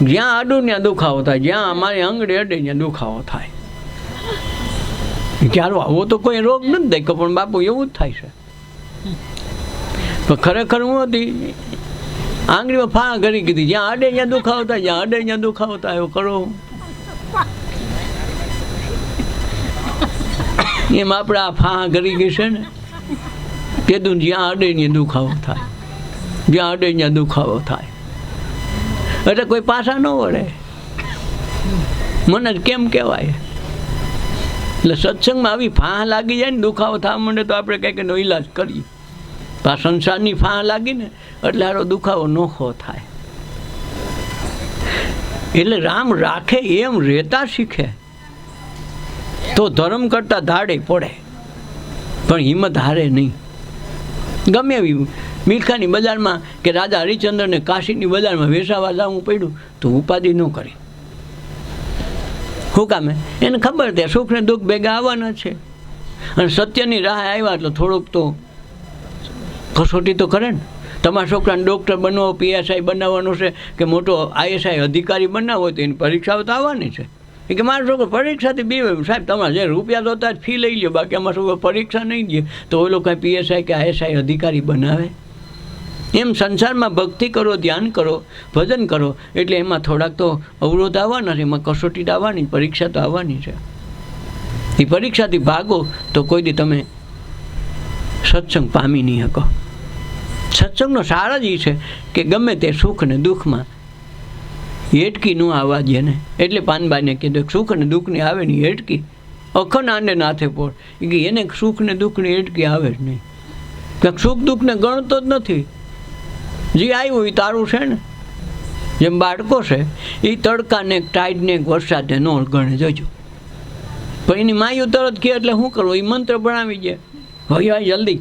જ્યાં આડું ત્યાં દુખાવો થાય, જ્યાં અમારી આંગળી અડે ત્યાં દુખાવો થાય. ચાલો આવો તો કોઈ રોગ નથી દેખો, પણ બાપુ એવું જ થાય છે. તો ખરેખર હું હતી આંગળીમાં ફા કરી કીધી, જ્યાં અડે ત્યાં દુખાવો થાય, જ્યાં અડે ત્યાં દુખાવો થાય. એવું કરો એમ આપણે આ ફા કરી ગઈ છે ને, કીધું જ્યાં અડે ત્યાં દુખાવો થાય, જ્યાં અડે ત્યાં દુખાવો થાય. એટલે કોઈ પાછા ન વળે. મને કેમ કહેવાય? એટલે સત્સંગમાં આવી ફાં લાગી જાય ને, દુખાવો થવા માંડે તો આપણે કંઈક એનો ઈલાજ કરીએ. આ સંસારની ફાં લાગી ને એટલે આરો દુખાવો નોખો થાય. એટલે રામ રાખે એમ રહેતા શીખે તો ધર્મ કરતા ધાડે પડે, પણ હિંમત હારે નહીં. ગમે એવી મિલખાની બજારમાં કે રાજા હરિશ્ચંદ્રને કાશીની બજારમાં વેચાવા જવું પડ્યું તો ઉપાધિ ન કરી. શું કામે? એને ખબર છે સુખ ને દુઃખ ભેગા આવવાના છે, અને સત્યની રાહ આવ્યા એટલે થોડુંક તો કસોટી તો કરે ને. તમારા છોકરાને ડૉક્ટર બનવો, PSI બનાવવાનો છે કે મોટો ISI અધિકારી બનાવવો હોય તો એની પરીક્ષાઓ તો આવવાની છે. એ કે મારો છોકરો પરીક્ષાથી બીવે, સાહેબ તમારે જે રૂપિયા જોતા જ ફી લઈ લો, બાકી અમારા છોકરો પરીક્ષા નહીં દે તો ઓલો કાંઈ PSI કે ISI અધિકારી બનાવે. એમ સંસારમાં ભક્તિ કરો, ધ્યાન કરો, ભજન કરો, એટલે એમાં થોડાક તો અવરોધ આવવાના છે, એમાં કસોટી આવવાની, પરીક્ષા તો આવવાની છે. એ પરીક્ષાથી ભાગો તો કોઈ દી તમે સત્સંગ પામી નહીં શકો. સત્સંગનો સાર જ એ છે કે ગમે તે સુખ ને દુઃખમાં હેટકી ન આવવા દે ને. એટલે પાનબાઈને કીધું સુખ ને દુઃખની આવે ને હેટકી અખંડ આંડે નાથે પોળ. કે એને સુખ ને દુઃખની હેટકી આવે જ નહીં. કંઈક સુખ દુઃખને ગણતો જ નથી. જે આવ્યું એ તારું છે ને. જેમ બાળકો છે એ તડકાને ટાઈડને વરસાદને ન ગણે જોજો, પણ એની માયું તરત કહે એટલે શું કરવું? એ મંત્ર ભણાવી દે, ભાઈ જલ્દી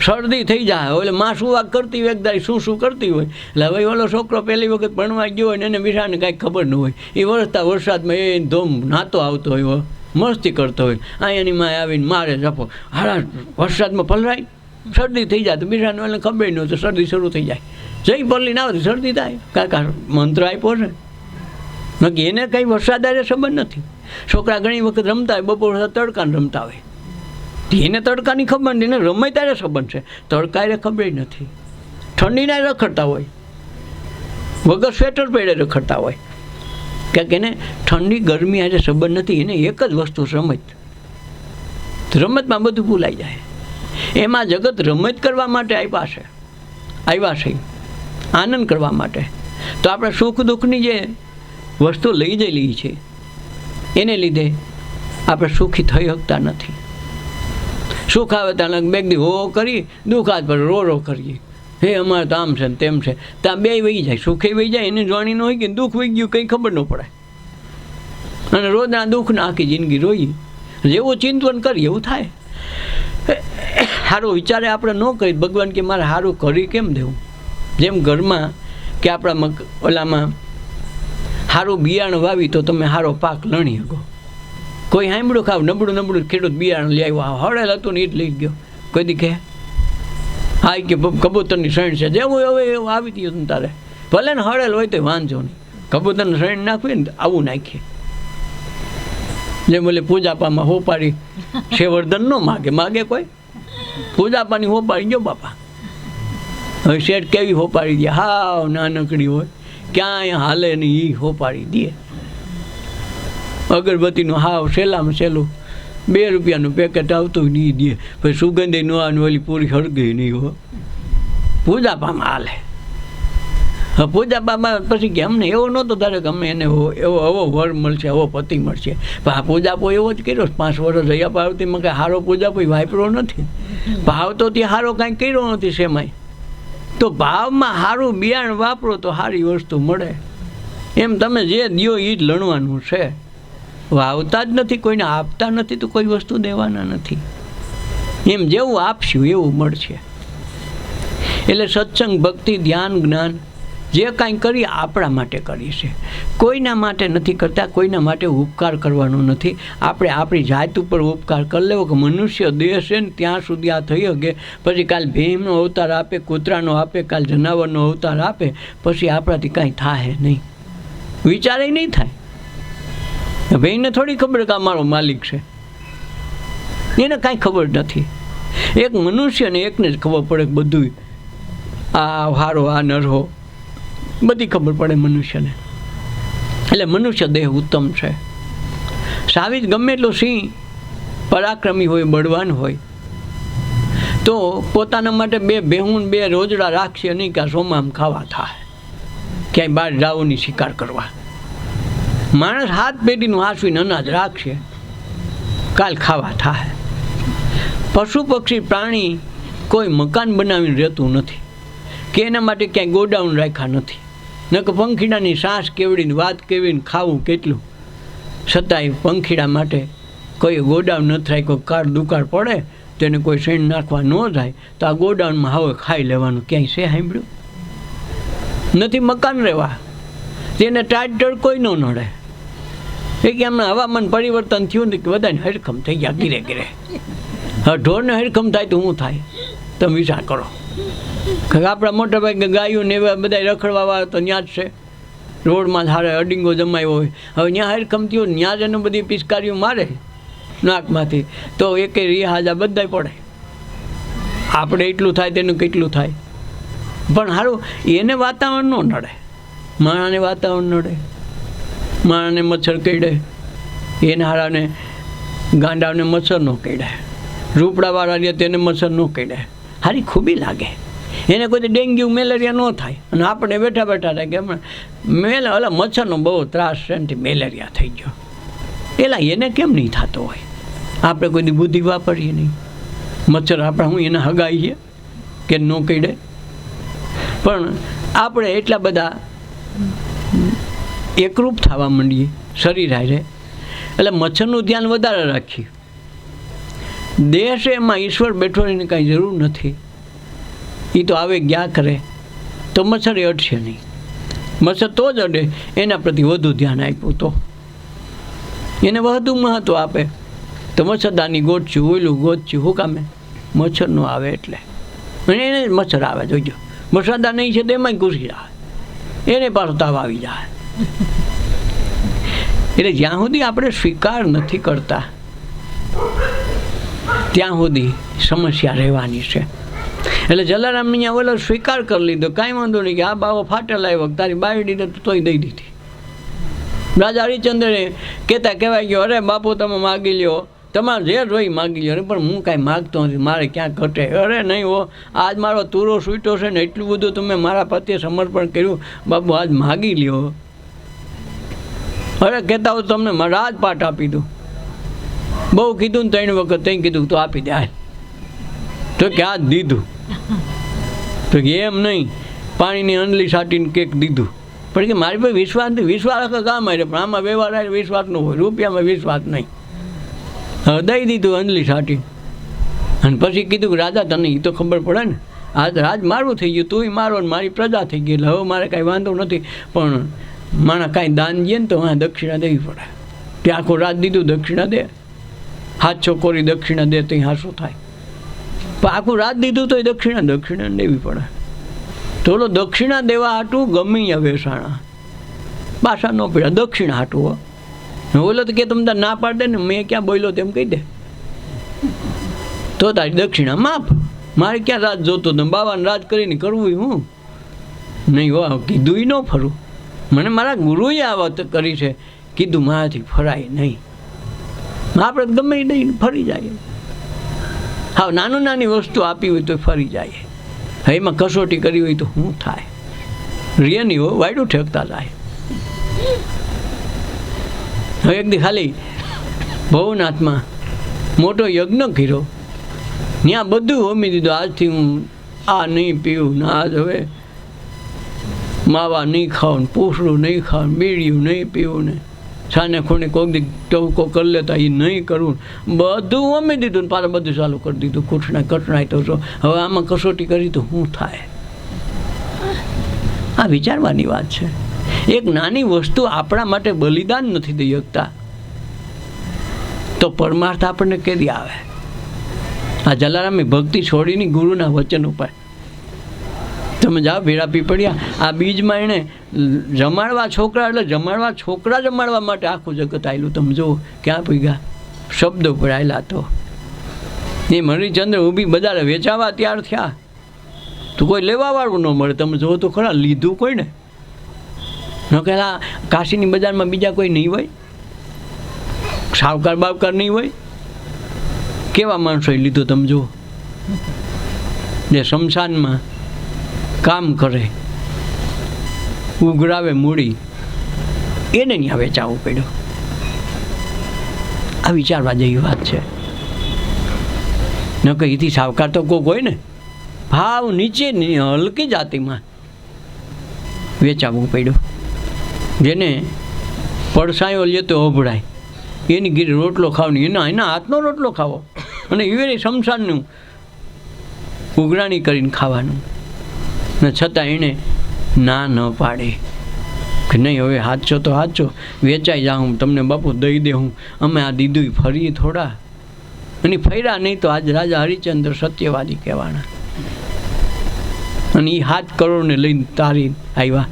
શરદી થઈ જાય. એટલે માં શું વાક કરતી હોય, એકદારી શું કરતી હોય. એટલે હવે ઓલો છોકરો પહેલી વખત ભણવા ગયો હોય ને એને બિચારાને કાંઈ ખબર ન હોય. એ વરસતા વરસાદમાં એ ધોમ નાતો આવતો હોય, મસ્તી કરતો હોય. અહીંયાની માં આવીને મારે જપો, હારા વરસાદમાં પલરાય, શરદી થઈ જાય તો બિચારાને એને ખબર ન હોય તો શરદી શરૂ થઈ જાય. જઈ પલળીને આવે તો શરદી થાય. કાકા મંત્ર આપ્યો છે નક્કી, એને કંઈ વરસાદ આરે સંબંધ નથી. છોકરા ઘણી વખત રમતા હોય, બપોર તડકાને રમતા હોય, એને તડકાની ખબર નથી, એને રમે ત્યારે સંબંધ છે, તડકા ખબર નથી. ઠંડીના રખડતા હોય, વગર સ્વેટર પહેરે રખડતા હોય. ક્યાંક એને ઠંડી ગરમી આજે સંબંધ નથી, એને એક જ વસ્તુ રમત. રમતમાં બધું ભૂલાઈ જાય. એમાં જગત રમત કરવા માટે આવ્યા છે, આનંદ કરવા માટે. તો આપણે સુખ દુઃખની જે વસ્તુ લઈ જયેલી છે એને લીધે આપણે સુખી થઈ શકતા નથી. સુખ આવે ત્યાં બે દી હો કરી, દુઃખ આવે પર રો કરીએ, હે અમારે તો આમ છે ને તેમ છે. ત્યાં બે વહી જાય, સુખે વહી જાય, એને જાણી ન હોય કે દુઃખ વહી ગયું કંઈ ખબર ન પડે. અને રોજના દુઃખના આખી જિંદગી રોઈએ. જેવું ચિંતન કરીએ એવું થાય. સારું વિચારે આપણે ન કરી, ભગવાન કે મારે સારું કરી કેમ દેવું. જેમ ઘરમાં કે આપણા ઓલામાં સારું બિયાણ વાવી તો તમે સારો પાક લણી શકો. કોઈ સાંભળ્યું ખાવ નબળું ખેડૂત બિયારણ લઈ આવ્યો હળેલ હતું ને એ જ લઈ ગયો કોઈ દી કહે હા કે કબૂતરની શરણ છે જેવું હવે એવું આવી ગયું તારે ભલે ને હળેલ હોય તો વાંધો નહીં કબૂતરને શરણ નાખવી ને આવું નાખીએ જે બોલે પૂજાપામાં હોપાડી શેવર્ધન ન માગે કોઈ પૂજાપાની હોપાડી ગયો બાપા હવે શેઠ કેવી હોપાડી દે હાવ નાનકડી હોય ક્યાંય હાલે નહીં એ હોપાડી દે અગરબત્તીનું હાવ સહેલામાં સહેલું 2 રૂપિયાનું પેકેટ આવતું નહીં દે પછી સુગંધી ન આવે ઓલી પૂરી હળગઈ નહીં હો પૂજાપામાં હાલે હા પૂજાપામાં પછી કે અમને એવો નહોતો તારે કે અમે એને એવો વર મળશે એવો પતિ મળશે પણ આ પૂજાપો એવો જ કર્યો 5 વર્ષ જયા પાર્વતીમાં કાંઈ સારો પૂજાપો વાપરો નથી ભાવ તો ત્યાં સારો કાંઈ કર્યો નથી શેમાંય તો ભાવમાં સારું બિયારણ વાપરો તો સારી વસ્તુ મળે એમ તમે જે દો એ જ લણવાનું છે વાવતા જ નથી કોઈને આપતા નથી તો કોઈ વસ્તુ દેવાના નથી એમ જેવું આપશું એવું મળશે એટલે સત્સંગ ભક્તિ ધ્યાન જ્ઞાન જે કાંઈ કરીએ આપણા માટે કરીએ છે કોઈના માટે નથી કરતા કોઈના માટે ઉપકાર કરવાનો નથી આપણે આપણી જાત ઉપર ઉપકાર કરી લેવો કે મનુષ્ય દેહ છે ને ત્યાં સુધી આ થઈ શકે પછી કાલ ભીમનો અવતાર આપે કૂતરાનો આપે કાલ જનાવરનો અવતાર આપે પછી આપણાથી કાંઈ થાય નહીં વિચારે નહીં થાય ભાઈને થોડી ખબર કે આ મારો માલિક છે એને કાંઈ ખબર નથી એક મનુષ્યને એકને જ ખબર પડે બધું આ હારો આ નરહો બધી ખબર પડે મનુષ્યને એટલે મનુષ્ય દેહ ઉત્તમ છે સાવી ગમે એટલો સિંહ પરાક્રમી હોય બળવાન હોય તો પોતાના માટે 2 ભેહું 2 રોજડા રાખશે નહીં કે સોમામ ખાવા થાય ક્યાંય બહાર જાઓની શિકાર કરવા માણસ હાથ પેઢીનું હાંસવીને અનાજ રાખશે કાલ ખાવા થાય પશુ પક્ષી પ્રાણી કોઈ મકાન બનાવીને રહેતું નથી કે એના માટે ક્યાંય ગોડાઉન રાખ્યા નથી ન કે પંખીડાની સાસ કેવડીને વાત કેવીને ખાવું કેટલું છતાંય પંખીડા માટે કોઈ ગોડાઉન નથી રાખ્યો કાર દુકાળ પડે તેને કોઈ શેણ નાખવા ન જાય તો આ ગોડાઉનમાં હવે ખાઈ લેવાનું ક્યાંય છે સાંભળ્યું નથી મકાન રહેવા તેને ટાટ કોઈ ન નડે એ કે હમણાં હવામાન પરિવર્તન થયું ને કે બધાને હરખમ થઈ ગયા ગીરે ગીરે હવે ઢોરને હરખમ થાય તો શું થાય તમે વિચાર કરો આપણા મોટા ભાઈ ગાયું ને એવા બધા રખડવાવાળા તો ત્યાં જ છે રોડમાં સારા અડીંગો જમાયો હોય હવે ત્યાં હરખમ થયું ત્યાં જ એને બધી પિચકારીઓ મારે નાકમાંથી તો એકે રિહાજા બધાય પડે આપણે એટલું થાય તેનું કેટલું થાય પણ સારું એને વાતાવરણ ન નડે માણાને વાતાવરણ નડે માણાને મચ્છર કરડે એને હારાને ગાંડાને મચ્છર ન કરડે રૂપડાવાળા રે તેને મચ્છર ન કરડે હારી ખૂબી લાગે એને કોઈ ડેન્ગ્યુ મેલેરિયા ન થાય અને આપણે બેઠા બેઠા થાય કે ઓલા મચ્છરનો બહુ ત્રાસ છે ને મેલેરિયા થઈ ગયો એલા એને કેમ નહીં થતો હોય આપણે કોઈ દી બુદ્ધિ વાપરીએ નહીં મચ્છર આપણે હું એને હગાવીએ કે ન કરડે પણ આપણે એટલા બધા એકરૂપ થવા માંડીએ શરીર હારે એટલે મચ્છરનું ધ્યાન વધારે રાખીએ દેહ છે એમાં ઈશ્વર બેઠો એને કાંઈ જરૂર નથી એ તો આવે ગયા કરે તો મચ્છર અડશે નહીં મચ્છર તો જ અડે એના પ્રતિ વધુ ધ્યાન આપ્યું તો એને વધુ મહત્ત્વ આપે તો મચ્છરદાની ગોતશું ઓયલું ગોતશું શું કામે મચ્છર ન આવે એટલે અને એને જ મચ્છર આવે જોજો મચ્છરદા નહીં છે તેમાંય ઘૂસી જાય એને પાછો તાવ આવી જાય એટલે જ્યાં સુધી આપણે સ્વીકાર નથી કરતા ત્યાં સુધી સમસ્યા રહેવાની છે એટલે જલારામને અહીંયા ઓલો સ્વીકાર કરી લીધો કાંઈ વાંધો નહીં કે આ બાવો ફાટેલ આવ્યો તારી બાયડી તો તોય દઈ દીધી રાજા હરિચંદ્રને કહેવાય ગયો અરે બાપુ તમે માગી લ્યો તમારે જે જોઈ માગી લ્યો અરે પણ હું કાંઈ માગતો નથી મારે ક્યાં ઘટે અરે નહીં હો આજ મારો તુરો સૂટ્યો છે ને એટલું બધું તમે મારા પ્રત્યે સમર્પણ કર્યું બાપુ આજ માગી લ્યો અરે કહેતા હોય તમને રાજપાટ આપી દઉં બહુ કીધું ને 3 વખત ત્યાં કીધું તો આપી દે હાલ તો કે આ દીધું તો કે એમ નહીં પાણીની અંડલી સાટીને કેક દીધું પણ કે મારી પાસે વિશ્વાસ નથી વિશ્વાસ કામ આવે પણ આમાં વ્યવહાર વિશ્વાસ ન હોય રૂપિયામાં વિશ્વાસ નહીં હવે દઈ દીધું અંડલી સાટી અને પછી કીધું કે રાજા તને એ તો ખબર પડે ને આજ રાજ મારું થઈ ગયું તું મારો ને મારી પ્રજા થઈ ગઈ એટલે હવે મારે કાંઈ વાંધો નથી પણ માણસ કાંઈ દાન દે ને તો હા દક્ષિણા દેવી પડે કે આખો રાત દીધું દક્ષિણા દે, હાથ છોકોરી દક્ષિણા દે તો હાશું થાય, પણ આખું રાત દીધું તો દક્ષિણા દેવી પડે. થોડો દક્ષિણા દેવા હાટું ગમે વેસાણા પાછા ન પડ્યા દક્ષિણા હાટું. બોલો તો કે તમે ના પાડે ને મેં ક્યાં બોલ્યો તેમ કહી દે તો તારી દક્ષિણા માફ. મારે ક્યાં રાત જોતો તો બાબાને રાત કરીને કરવું હું નહીં હો, કીધું ન ફરું. મને મારા ગુરુએ આ વાત કરી છે, કીધું મારાથી ફરાય નહીં. આપણે ગમે નહીં ફરી જાય. હા, નાની વસ્તુ આપી હોય તો ફરી જાય. હવે એમાં કસોટી કરી હોય તો શું થાય? રિય નહીં હો, વાયડું ઠેકતા જાય. હવે એક દી ખાલી ભવનાથમાં મોટો યજ્ઞ કર્યો, ત્યાં બધું હોમી દીધું. આજથી હું આ નહીં પીવું ને આજ હવે માવા નહીં ખાવ ને પૂછડું નહીં ખાવ ને બીડીયું નહીં પીવું ને છાને ખૂણે કોઈક દી ટવકો કરી લેતા એ નહીં કરવું, બધું હોમી દીધું ને પાછા બધું ચાલુ કરી દીધું. કઠણાય તો છો. હવે આમાં કસોટી કરી તો શું થાય? આ વિચારવાની વાત છે. એક નાની વસ્તુ આપણા માટે બલિદાન નથી દઈ શકતા તો પરમાર્થ આપણને કેદી આવે? આ જલારામની ભક્તિ છોડીની ગુરુના વચન ઉપર તમે જાઓ ભેળા પીપળિયા, આ બીજમાં એણે જમાડવા છોકરા એટલે જમાડવા માટે આખું જગત આવેલું. તમે જુઓ ક્યાં પીગા શબ્દો પર આવેલા. તો એ હરિચંદ્ર ઊભી બજારે વેચાવા તૈયાર થયા તો કોઈ લેવાવાળું ન મળે. તમે જુઓ તો ખરા, લીધું કોઈ ને ન કહેલા. કાશીની બજારમાં બીજા કોઈ નહીં હોય, સાવકાર બાવકાર નહીં હોય. કેવા માણસોએ લીધો તમે જુઓ, જે શમશાનમાં કામ કરે, ઉઘરાવે મૂડી, એને ત્યાં વેચાવું પડ્યું. આ વિચારવા જેવી વાત છે. ન કે એથી સાવકાર તો કોક હોય ને, ભાવ નીચે હલકી જાતિમાં વેચાવવું પડ્યું. જેને પડસાયો લે તો અભડાય, એની ઘીરે રોટલો ખાવાની, એના હાથનો રોટલો ખાવો અને એની શમશાનનું ઉઘરાણી કરીને ખાવાનું. ને છતાં એણે ના ન પાડે કે નહીં હવે હાચો તો હાચો, વેચાઈ જાઉં તમને બાપુ દઈ દે. હું અમે આ દીધું ફરી થોડા, અને ફર્યા નહીં તો આજ રાજા હરિચંદ્ર સત્યવાદી કહેવાના. અને એ 7 કરોડને લઈને તારી આવ્યા.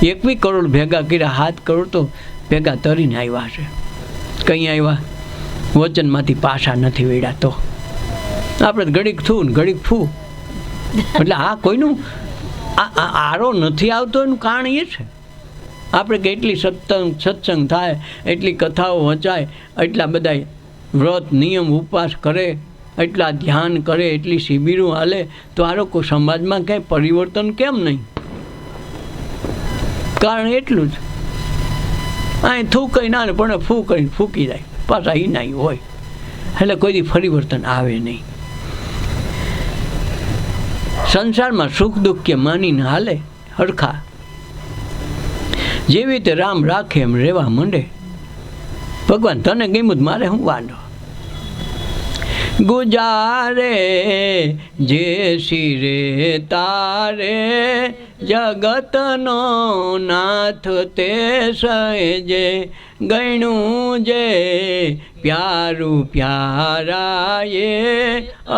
21 કરોડ ભેગા કર્યા, 7 કરોડ તો ભેગા તરીને આવ્યા છે. કંઈ આવ્યા વચનમાંથી પાછા નથી વળ્યા. તો આપણે ઘડીક થું ને ઘડીક ફૂ, એટલે આ કોઈનું આરો નથી આવતો એનું કારણ એ છે. આપણે કેટલી સત્સંગ થાય, એટલી કથાઓ વંચાય, એટલા બધા વ્રત નિયમ ઉપવાસ કરે, એટલા ધ્યાન કરે, એટલી શિબિરો હાલે, તો આ લોકો સમાજમાં કંઈ પરિવર્તન કેમ નહીં? કારણ એટલું જ. અહીં થૂકઈ ના પણ ફૂ કરીને ફૂકી જાય, પાછા એ ના હોય, એટલે કોઈ પરિવર્તન આવે નહીં. સંસારમાં સુખ દુઃખ કે માનીને હાલે હરખા, જેવી રીતે રામ રાખે એમ રહેવા માંડે. ભગવાન તને ગમ્યું મારે શું વાંધો? ગુજારે જે શિરે તારે જગતનો નાથ તે સહેજે ગણું જે પ્યારું પ્યારાએ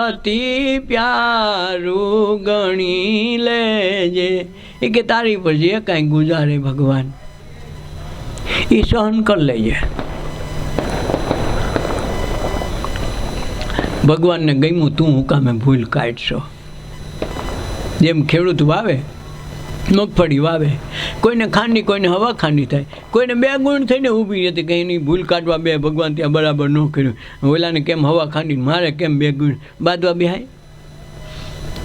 અતિ પ્યારું ગણી લેજે. એ કે તારી પર જે કાંઈ ગુજારે ભગવાન એ સહન કરી લેજે. ભગવાનને ગમ્યું તું હું કામે ભૂલ કાઢશો. જેમ ખેડૂત વાવે, મગફળી વાવે, કોઈને ખાંડી કોઈને હવા ખાંડી થાય, કોઈને 2 ગુણ થઈને ઊભી હતી કે એની ભૂલ કાઢવા બે ભગવાન ત્યાં બરાબર ન કર્યું. ઓલાને કેમ હવા ખાંડીને મારે કેમ 2 ગુણ બાંધવા બેહાય?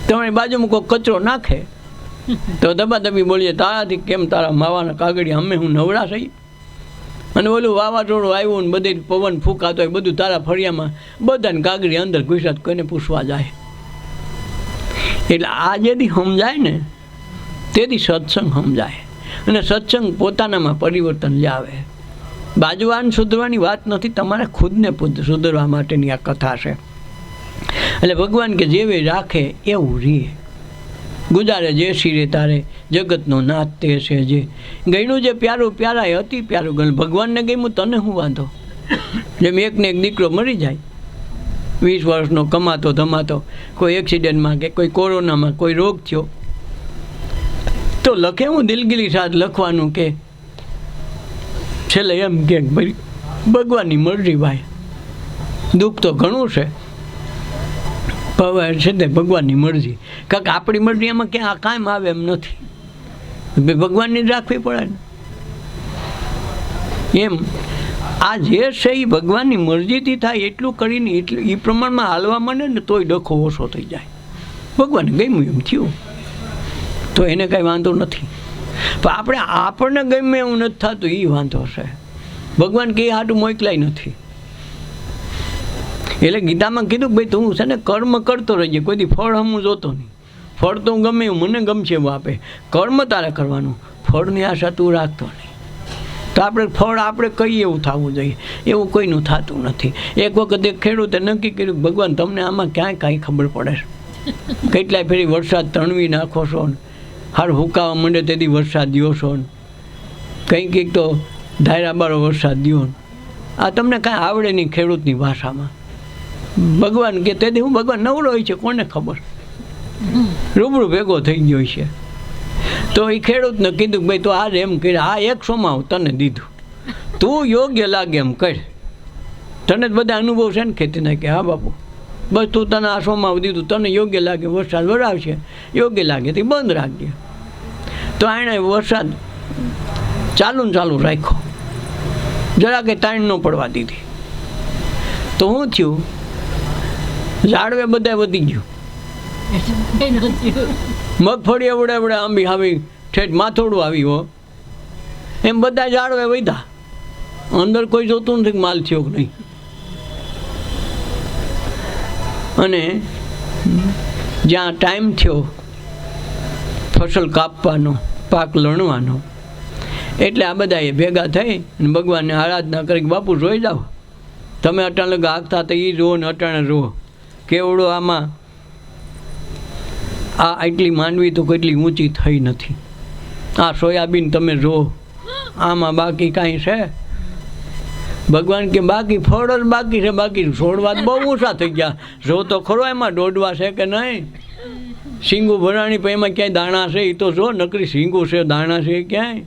તમારી બાજુમાં કોઈ કચરો નાખે તો દબાદબી બોલીએ તારાથી કેમ તારા માવાના કાગળિયા અમે હું નવરા થઈ? અને ઓલું વાવાઝોડું આવ્યું ને બધે પવન ફૂંકાતો હોય, બધું તારા ફળિયામાં બધાને કાગળી અંદર ગુજરાત કોઈને પૂછવા જાય. એટલે આ જેથી સમજાય ને તેથી સત્સંગ સમજાય, અને સત્સંગ પોતાનામાં પરિવર્તન લાવે. બાજુવાન સુધરવાની વાત નથી, તમારે ખુદને સુધરવા માટેની આ કથા છે. એટલે ભગવાન કે જેવી રાખે એવું રહે. ગુજારે જે શિરે તારે જગતનો નાથ તે છે જે ગયનું જે પ્યારું પ્યારાય અતિ પ્યારું ગણ ભગવાનને ગમ્યું તને શું વાંધો જેમ એકને એક દીકરો મરી જાય 20 વર્ષનો કમાતો ધમાતો કોઈ એક્સિડન્ટમાં કે કોઈ કોરોનામાં કોઈ રોગ થયો તો લખે હું દિલગીરી સાથે લખવાનું કે છેલ્લે એમ કે ભાઈ ભગવાનની મરજી ભાઈ દુઃખ તો ઘણું છે પણ છે તે ભગવાનની મરજી કાંક આપણી મરજી એમાં ક્યાં કાયમ આવે એમ નથી ભગવાનની જ રાખવી પડે ને એમ આ જે છે એ ભગવાનની મરજીથી થાય એટલું કરીને એટલું એ પ્રમાણમાં હાલવા માંડે ને તોય ડખો ઓછો થઈ જાય ભગવાનને ગમ્યું એમ થયું તો એને કાંઈ વાંધો નથી પણ આપણને ગમે એવું નથી થતું એ વાંધો છે ભગવાન કે હાટું મોકલાય નથી એટલે ગીતામાં કીધું કે ભાઈ તું છે ને કર્મ કરતો રહેજે કોઈથી ફળ હું જોતો નહીં ફળ તો ગમે એવું મને ગમશે એવું આપે કર્મ તારે કરવાનું ફળની આશા તું રાખતો નહીં તો આપણે ફળ આપણે કહીએ એવું થવું જોઈએ એવું કોઈનું થતું નથી એક વખત એક ખેડૂતે નક્કી કર્યું ભગવાન તમને આમાં ક્યાંય કાંઈ ખબર પડે છે કેટલાય ફેરી વરસાદ તણવી નાખો છો ને હાર હુકાવા માંડે તેથી વરસાદ દ્યો છો ને કંઈક તો ધાયરાબારો વરસાદ દ્યો ને આ તમને કાંઈ આવડે નહીં ખેડૂતની ભાષામાં ભગવાન કે તેથી હું ભગવાન નવરો હોય છે કોને ખબર રૂબરૂ ભેગો થઈ ગયો છે તો એ ખેડૂતને કીધું કે ભાઈ તો આજ એમ કરે આ 100માં તને દીધું તું યોગ્ય લાગે એમ કર તને જ બધા અનુભવ છે ને ખેતીના કે હા બાપુ બસ તું તને આ 100માં દીધું તને યોગ્ય લાગે વરસાદ વરાવશે યોગ્ય લાગે તે બંધ રાખજે તો એણે વરસાદ ચાલુ રાખ્યો જરા કે તાણ ન પડવા દીધી તો શું થયું ઝાડવે બધા વધી ગયું મગફળી એવડે આંબી આવી ઠેઠ માથોડું આવી હો એમ બધા ઝાડવે વધ્યા અંદર કોઈ જોતું નથી માલ થયો કે નહીં અને જ્યાં ટાઈમ થયો ફસલ કાપવાનો પાક લણવાનો એટલે આ બધાએ ભેગા થઈ અને ભગવાનને આરાધના કરી બાપુ જોઈ જાઓ તમે અટાણે ગાગતા તો એ જુઓ ને અટાણે જુઓ કેવડો આમાં આ એટલી માંડવી તો કેટલી ઊંચી થઈ નથી આ સોયાબીન તમે જુઓ આમાં બાકી કાંઈ છે ભગવાન કે બાકી ફળ જ બાકી છે બાકી છોડવા બહુ ઊંચા થઈ ગયા જો તો ખરો એમાં દોડવા છે કે નહીં શીંગું ભરાણી પણ એમાં ક્યાંય દાણા છે એ તો જો નકરી શીંગું છે દાણા છે ક્યાંય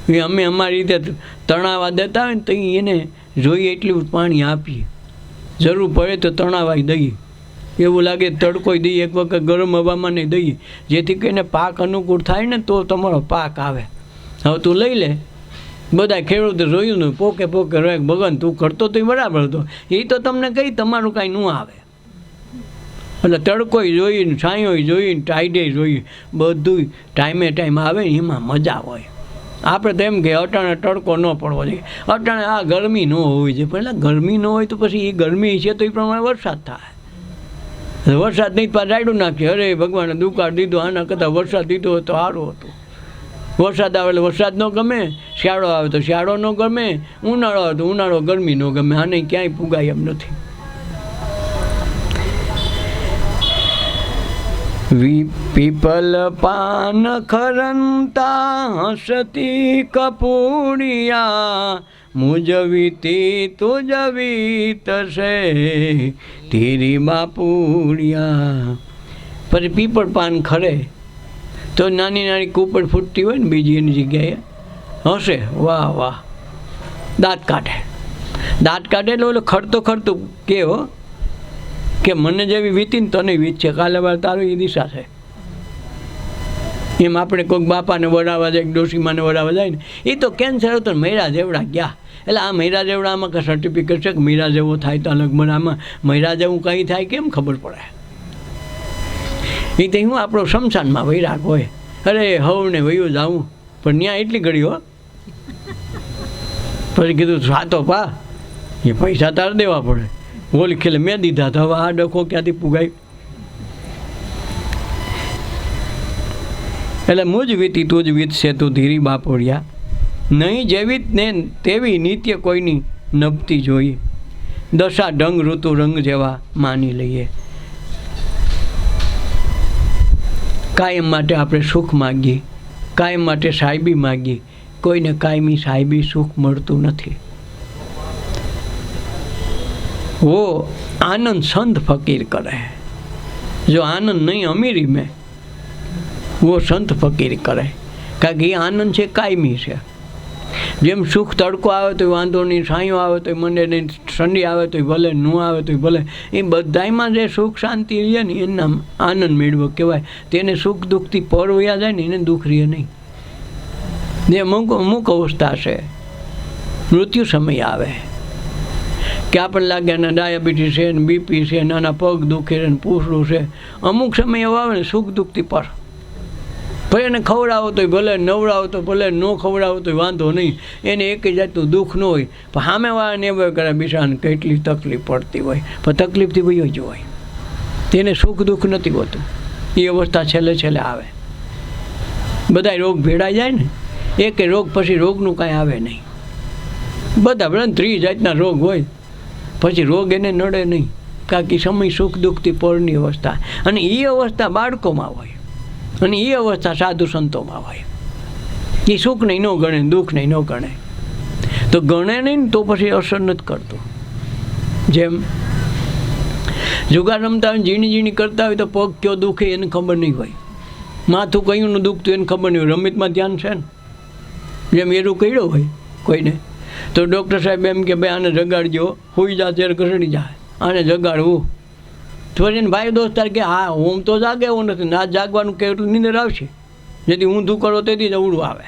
એ અમે અમારી રીતે તણાવા દેતા હોય ને તો એને જોઈએ એટલું પાણી આપીએ જરૂર પડે તો તણાવાય દઈએ એવું લાગે તડકો દઈએ એક વખત ગરમ હવામાં નહીં દઈએ જેથી કરીને પાક અનુકૂળ થાય ને તો તમારો પાક આવે હવે તું લઈ લે બધા ખેડૂતો જોયું ને પોકે રહે ભગવાન તું કરતો તો બરાબર હતો એ તો તમને કહી તમારું કાંઈ ન આવે એટલે તડકોય જોઈને છાંયોય જોઈને ટાઈડે જોઈએ બધું ટાઈમ આવે ને એમાં મજા હોય આપણે તો એમ કે અટાણે તડકો ન પડવો જોઈએ અટાણે આ ગરમી ન હોવી જોઈએ પણ ગરમી ન હોય તો પછી એ ગરમી છે તો એ પ્રમાણે વરસાદ થાય વરસાદ નહીં પાછું રાયડું નાખીએ અરે ભગવાને દુકાળ દીધો આના કરતાં વરસાદ દીધો હોય તો સારું હતું વરસાદ આવે એટલે વરસાદ ન ગમે શિયાળો આવે તો શિયાળો ન ગમે ઉનાળો આવે તો ઉનાળો ગરમી ન ગમે આને ક્યાંય પુગાય એમ નથી પીપલ પાન ખરંતા હસતી કપૂડિયા મુજવીતી તુજવી તશે તેરી બાપુડિયા પછી પીપળ પાન ખરે તો નાની નાની કૂપડ ફૂટતી હોય ને બીજી એની જગ્યાએ હશે વાહ વાહ દાંત કાઢે એટલે ઓલો ખરતું કે હો કે મને જેવી વીતી ને તને વીત છે કાલે વાર તારું એ દિશા છે એમ આપણે કોઈક બાપાને વડાવવા જાય ડોશીમાને વડાવવા જાય ને એ તો કેન્સર હતો ને મૈરા જેવડા ગયા એટલે આ મૈરા જેવડા આમાં કંઈ સર્ટિફિકેટ છે કે મૈરા જેવો થાય તો અલગ મને આમાં મૈરા જેવું કંઈ થાય કેમ ખબર પડે એ તો હું આપણો શમશાનમાં વૈરાગ હોય અરે હવને વયું જાઉં પણ ત્યાં એટલી ઘડી હો પછી કીધું સાતો પા એ પૈસા તાર દેવા પડે ઓલી ખેલે મેં દીધા તો હવે આ ડખો ક્યાંથી પુગાય એટલે મુજ વીતી તું જ વીતશે તું ધીરી બાપોડિયા નહીં જેવી ને તેવી નિત્ય કોઈની નભતી જોઈએ દશા ઢંગ ઋતુ રંગ જેવા માની લઈએ કાયમ માટે આપણે સુખ માગીએ, કાયમ માટે સાહેબી માગીએ, કોઈને કાયમી સાહેબી સુખ મળતું નથી. वो आनंद संत फकीर करे, जो आनंद नहीं अमीरी में, वो संत फकीर करे. કારણ કે એ આનંદ છે કાયમી છે. જેમ સુખ તડકો આવે તો વાંધો નહીં, છાંયો આવે તો મને નહીં, ઠંડી આવે તો ભલે, ન આવે તો ભલે, એ બધામાં જે સુખ શાંતિ રહે ને એના આનંદ મેળવો કહેવાય. તેને સુખ દુઃખથી પર વયા જાય ને એને દુઃખ રહે નહીં. જે અમુક અવસ્થા છે, મૃત્યુ સમય આવે કે આપણને લાગે ને ડાયાબિટીસ છે ને બીપી છે, નાના પગ દુખે ને પૂછડું છે, અમુક સમય એવો આવે ને સુખ દુઃખથી પર. ભાઈ એને ખવડાવો તોય ભલે, નવડાવો તો ભલે, ન ખવડાવો તોય વાંધો નહીં, એને એક જાતનું દુઃખ ન હોય. પણ સામેવાળાને એવા કરે બિચારાને કેટલી તકલીફ પડતી હોય, પણ તકલીફથી વયો જ હોય, તેને સુખ દુઃખ નથી હોતું. એ અવસ્થા છેલ્લે છેલ્લે આવે. બધા રોગ ભેળાઈ જાય ને, એક રોગ પછી રોગનું કાંઈ આવે નહીં. બધા ભલે 30 જાતના રોગ હોય, પછી રોગ એને નડે નહીં. કારણ કે સમય સુખ દુઃખથી પરની અવસ્થા, અને એ અવસ્થા બાળકોમાં હોય, અને એ અવસ્થા સાધુ સંતોમાં હોય. એ સુખ નહીં ન ગણે, દુઃખ નહીં ન ગણે. તો ગણે નહીં તો પછી અસર નથી કરતું. જેમ જુગાર રમતા હોય, ઝીણી ઝીણી કરતા હોય તો પગ કયો દુખે એને ખબર નહીં હોય, માથું કયું દુખતું એને ખબર નહીં હોય. રમતમાં ધ્યાન છે ને, જેમ એરું કર્યો હોય કોઈને તો ડૉક્ટર સાહેબ એમ કે ભાઈ આને જગાડજો, હોઈ જા ત્યારે ઘસડી જાય, આને જગાડવું. તો એને ભાઈ દોસ્તાર કે હા હું તો જાગે એવું નથી, ના જાગવાનું કે એટલું નીંદર આવશે, જેથી ઊંધું કરો તેથી જ અવળું આવે.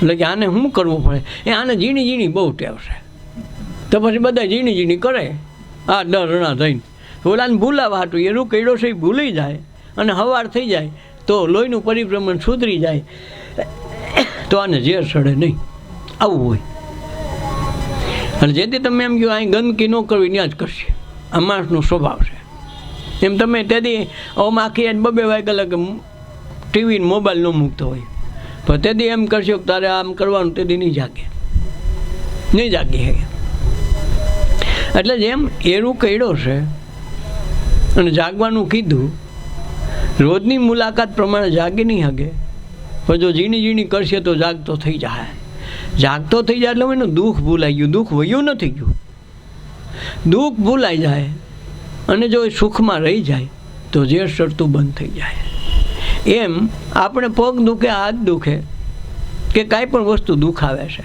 એટલે કે આને શું કરવું પડે, એ આને ઝીણી ઝીણી બહુ ટેવ છે. તો પછી બધા ઝીણી ઝીણી કરે, આ ડરના થઈને ઓલાને ભૂલાવા હાટું એનું કઈડો છે એ ભૂલી જાય, અને હવાર થઈ જાય તો લોહીનું પરિભ્રમણ સુધરી જાય, તો આને ઝેર સડે નહીં. આવું હોય. અને જેથી તમે એમ કહો અહીં ગંદકી ન કરવી, ત્યાં જ કરશે. આ માણસનો સ્વભાવ છે. એમ તમે તેથી આમાં આખી આજ 2 વાગ્યા કે ટીવી મોબાઈલ ન મૂકતો હોય, પણ તેથી એમ કરશો કે તારે આમ કરવાનું, તેથી નહીં જાગે, નહીં જાગે. એટલે જેમ એરું કઈડો છે અને જાગવાનું કીધું, રોજની મુલાકાત પ્રમાણે જાગી નહીં શકે, પણ જો ઝીણી ઝીણી કરશે તો જાગતો થઈ જાય. જાગતો થઈ જાય એટલે એનું દુઃખ ભૂલાઈ ગયું, દુઃખ વયું નથી ગયું, દુઃખ ભૂલાઈ જાય. અને જો એ સુખમાં રહી જાય તો ઝેર ચડતું બંધ થઈ જાય. એમ આપણે પગ દુખે, હાથ દુખે કે કાંઈ પણ વસ્તુ દુખાવે છે,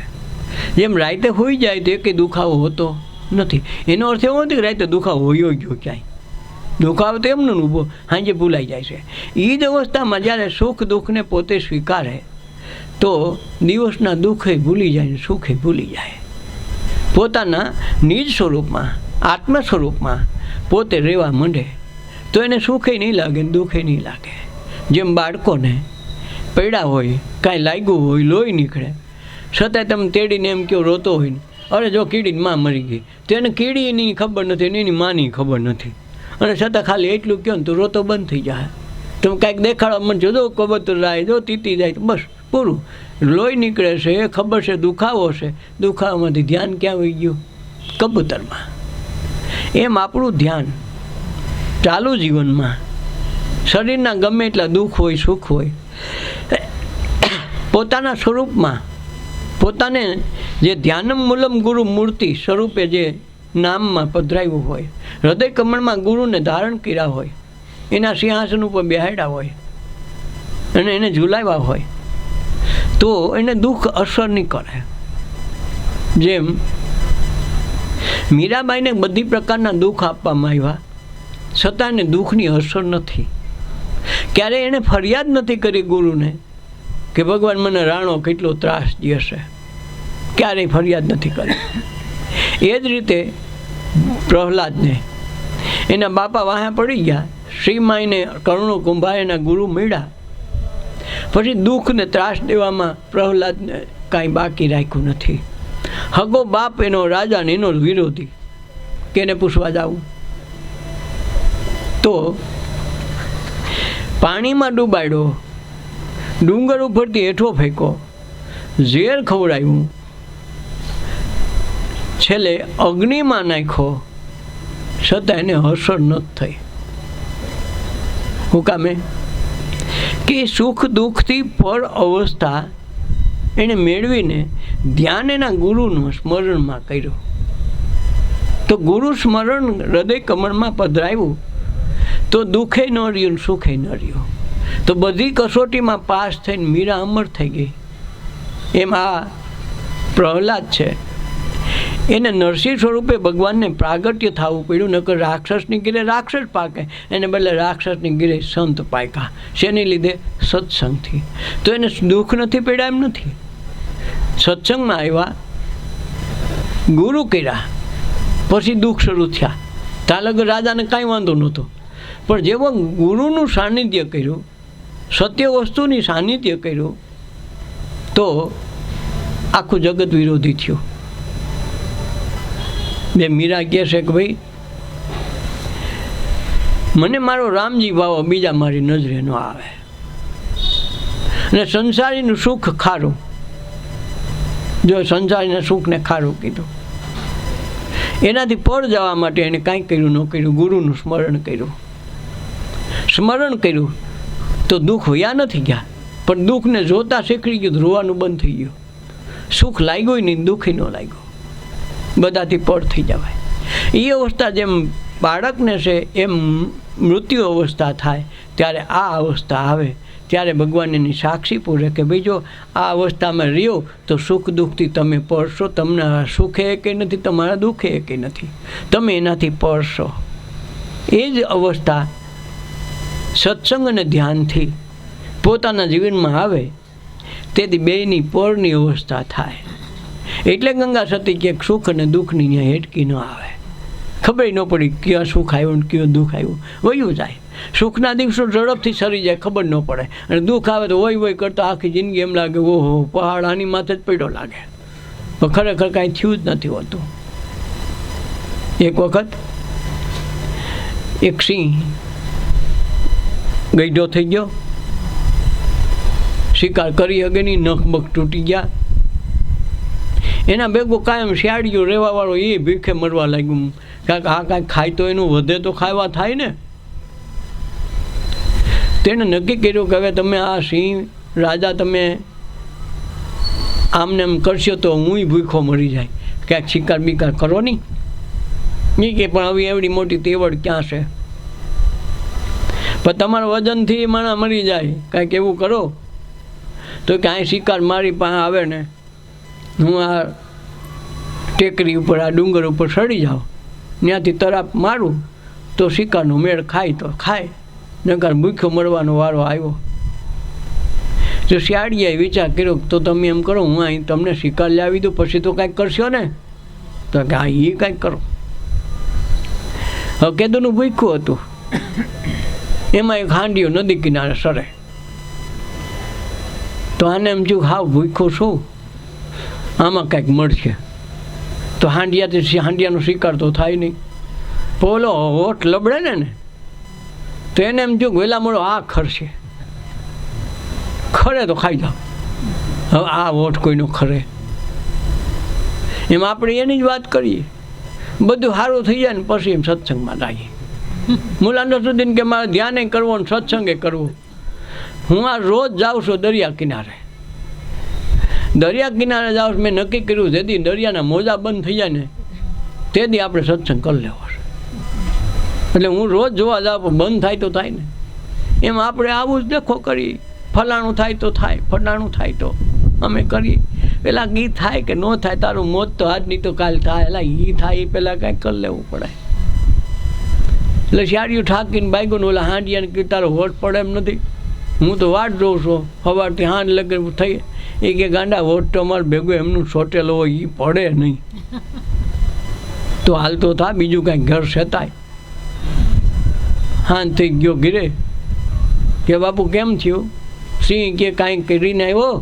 જેમ રાતે હોઈ જાય તો એકે દુખાવો હોતો નથી. એનો અર્થ એવો નથી કે રાતે દુખાવો હોયો ગયો ક્યાંય, દુખાવો તો એમનો ઊભો સાંજે ભૂલાઈ જાય છે. એ જ અવસ્થામાં જ્યારે સુખ દુઃખને પોતે સ્વીકારે તો દિવસના દુઃખે ભૂલી જાય ને સુખે ભૂલી જાય. પોતાના નિજ સ્વરૂપમાં, આત્મ સ્વરૂપમાં પોતે રહેવા માંડે તો એને સુખે નહીં લાગે ને દુઃખે નહીં લાગે. જેમ બાળકોને પૈડા હોય, કાંઈ લાગ્યું હોય, લોહી નીકળે, છતાંય તમે તેડીને એમ કહો રોતો હોય ને, અરે જો કીડીની માં મરી ગઈ, તો એને કીડીની ખબર નથી ને એની માની ખબર નથી, અને છતાં ખાલી એટલું કહો ને તો રોતો બંધ થઈ જાય. તમે કાંઈક દેખાડવા મને જો કબૂતર રાય, જો તીતી જાય તો બસ પૂરું. લોહી નીકળે છે એ ખબર છે, દુખાવો છે, દુખાવામાંથી ધ્યાન ક્યાં વહી ગયું? કબૂતરમાં. એમ આપણું ધ્યાન ચાલુ જીવનમાં શરીરના ગમે એટલા દુઃખ હોય, સુખ હોય, પોતાના સ્વરૂપમાં પોતાને જે ધ્યાનમ મૂલમ ગુરુ મૂર્તિ સ્વરૂપે જે નામમાં પધરાવ્યું હોય, હૃદય કમળમાં ગુરુને ધારણ કર્યા હોય, એના સિંહાસન ઉપર બેહાડ્યા હોય અને એને ઝુલાવ્યા હોય, તો એને દુઃખ અસર નહીં કરે. જેમ મીરાબાઈને બધી પ્રકારના દુઃખ આપવામાં આવ્યા, છતાં એને દુઃખની અસર નથી. ક્યારે એણે ફરિયાદ નથી કરી ગુરુને કે ભગવાન મને રાણો કેટલો ત્રાસ દેશે, ક્યારેય ફરિયાદ નથી કરી. એ જ રીતે પ્રહલાદને એના બાપા વાહે પડી ગયા, શ્રીમાઈને કર્ણો કુંભાર એના ગુરુ મળ્યા, પછી દુઃખને ત્રાસ દેવામાં પ્રહલાદને કાંઈ બાકી રાખ્યું નથી. હગો બાપ એનો રાજા ને એનો વિરોધી, કેને પૂછવા જાવું? તો પાણીમાં ડૂબાડ્યો, ડુંગર ઉપરથી હેઠો ફેંકો, ઝેર ખવડાવ્યું, છેલ્લે અગ્નિમાં નાખ્યો, છતાં એને અસર નથી થઈ. હું કામે? કે સુખ દુઃખથી પર અવસ્થા એને મેળવીને ધ્યાન એના ગુરુનું સ્મરણમાં કર્યું. તો ગુરુ સ્મરણ હૃદય કમળમાં પધરાવ્યું તો દુઃખે ન રહ્યું ને સુખે ન રહ્યું. તો બધી કસોટીમાં પાસ થઈને મીરા અમર થઈ ગઈ. એમાં પ્રહલાદ છે, એને નરસિંહ સ્વરૂપે ભગવાનને પ્રાગટ્ય થવું પડ્યું. નકર રાક્ષસની ગીરે રાક્ષસ પાકે, એને બદલે રાક્ષસની ગીરે સંત પાક્યા. શેની લીધે? સત્સંગથી. તો એને દુઃખ નથી પડ્યા એમ નથી. સત્સંગમાં આવ્યા, ગુરુ કર્યા, પછી દુઃખ શરૂ થયા. ત્યાં લગન રાજાને કાંઈ વાંધો નહોતો. પણ જેવો ગુરુનું સાનિધ્ય કર્યું, સત્ય વસ્તુની સાનિધ્ય કર્યું, તો આખું જગત વિરોધી થયું. બે મીરા કહે છે કે ભાઈ મને મારો રામજી ભાવો બીજા મારી નજરે ન આવે, અને સંસારીનું સુખ ખારું. જો સંસારીના સુખને ખારું કીધું, એનાથી પર જવા માટે એને કાંઈ કર્યું ન કર્યું, ગુરુનું સ્મરણ કર્યું. સ્મરણ કર્યું તો દુઃખ વયા નથી ગયા, પણ દુઃખને જોતા શીખડી ગયું, રોવાનું બંધ થઈ ગયું. સુખ લાગ્યું નહીં, દુઃખી ન લાગ્યું, બધાથી પર થઈ જવાય. એ અવસ્થા જેમ બાળકને છે એમ મૃત્યુ અવસ્થા થાય ત્યારે આ અવસ્થા આવે ત્યારે ભગવાન એની સાક્ષી પૂરે કે ભાઈ જો આ અવસ્થામાં રહ્યો તો સુખ દુઃખથી તમે પડશો. તમને સુખે એકે નથી, તમારા દુઃખે એકે નથી, તમે એનાથી પડશો. એ જ અવસ્થા સત્સંગ અને ધ્યાનથી પોતાના જીવનમાં આવે તેથી બેયની પરની અવસ્થા થાય. એટલે ગંગા સતી કે સુખ અને દુઃખની ત્યાં હેટકી ન આવે. ખબર ન પડી ક્યાં સુખ આવ્યું ને કયું દુઃખ આવ્યું, વયું જાય. સુખના દિવસો ઝડપથી સરી જાય, ખબર ન પડે. અને દુઃખ આવે તો વય કરતાં આખી જિંદગી એમ લાગે ઓહો પહાડ આની માથે જ પડ્યો લાગે, પણ ખરેખર કાંઈ થયું જ નથી હોતું. એક વખત એક સિંહ ગઈઢો થઈ ગયો, શિકાર કરી શકે નહીં, નખ બખ તૂટી ગયા. એના ભેગો કાયમ શિયાળીઓ રહેવાવાળો એ ભીખે મરવા લાગ્યું. કારણ કે આ કાંઈક ખાય તો એનું વધે તો ખાવા થાય ને. તેણે નક્કી કર્યું કે હવે તમે આ સિંહ રાજા તમે આમને એમ કરશો તો હું ભૂખો મરી જાય, ક્યાંક શિકાર બિકાર કરો નહીં. એ કે પણ હવે એવડી મોટી તેવડ ક્યાં છે, પણ તમારા વજનથી માણા મરી જાય, કાંઈક એવું કરો. તો કાંઈ શિકાર મારી પાસે આવે ને હું આ ટેકરી ઉપર આ ડુંગર ઉપર ચડી જાઉં, ત્યાંથી તરાપ મારું તો શિકારનો મેળ ખાય તો ખાય, નકર ભૂખ્યો મરવાનો વારો આવ્યો. તો શિયાળીએ વિચાર કર્યો તો તમે એમ કરો હું અહીં તમને શિકાર લાવી દઉં, પછી તો કાંઈક કરશો ને. તો કે હા એ કાંઈક કરો. હવે કેદુનું ભૂખ્યું હતું, એમાં એક હાંડિયો નદી કિનારે સરે. તો આને એમ થયું હાવ ભૂખ્યો છું, આમાં કાંઈક મળશે. તો હાંડિયાનો શિકાર તો થાય નહીં. પોલો હોઠ લબડે ને તો એને એમ થયું વહેલા મોડો આ ખરશે, ખરે તો ખાઈ જાઓ. હવે આ હોઠ કોઈનો ખરે. એમ આપણે એની જ વાત કરીએ, બધું સારું થઈ જાય ને પછી એમ સત્સંગમાં લાગીએ. મુલાંડો સુધી કે મારે ધ્યાને કરવો ને સત્સંગે કરવો. હું આ રોજ જાઉં છું દરિયા કિનારે. દરિયા કિનારે જાઉં મેં નક્કી કર્યું જેથી દરિયાના મોજા બંધ થઈ જાય ને તેથી આપણે સત્સંગ કરી લેવો છે. એટલે હું રોજ જોવા જાઉં પણ બંધ થાય તો થાય ને. એમ આપણે આવું જ દેખો કરી, ફલાણું થાય તો થાય, ફલાણું થાય તો અમે કરીએ. પેલા ગીત થાય કે ન થાય, તારું મોત તો આજની તો કાલ થાય, એટલે એ થાય એ પહેલાં કાંઈક કરી લેવું પડે. એટલે શિયાળીઓ ઠાકીને બાઈગોને ઓલા હાંડિયાને કે તારો વોટ પડે એમ નથી, હું તો વાટ જોઉં છું સવારથી હાંડ લગે થઈ. એ કે ગાંડા વોટ તો અમારે ભેગું એમનું સોટેલો હોય એ પડે નહીં, તો હાલ તો થા બીજું કાંઈ ઘર સેતાય. હાન થઈ ગયો ઘીરે કે બાપુ કેમ થયું? સિંહ કે કાંઈ કરીને આવ્યો?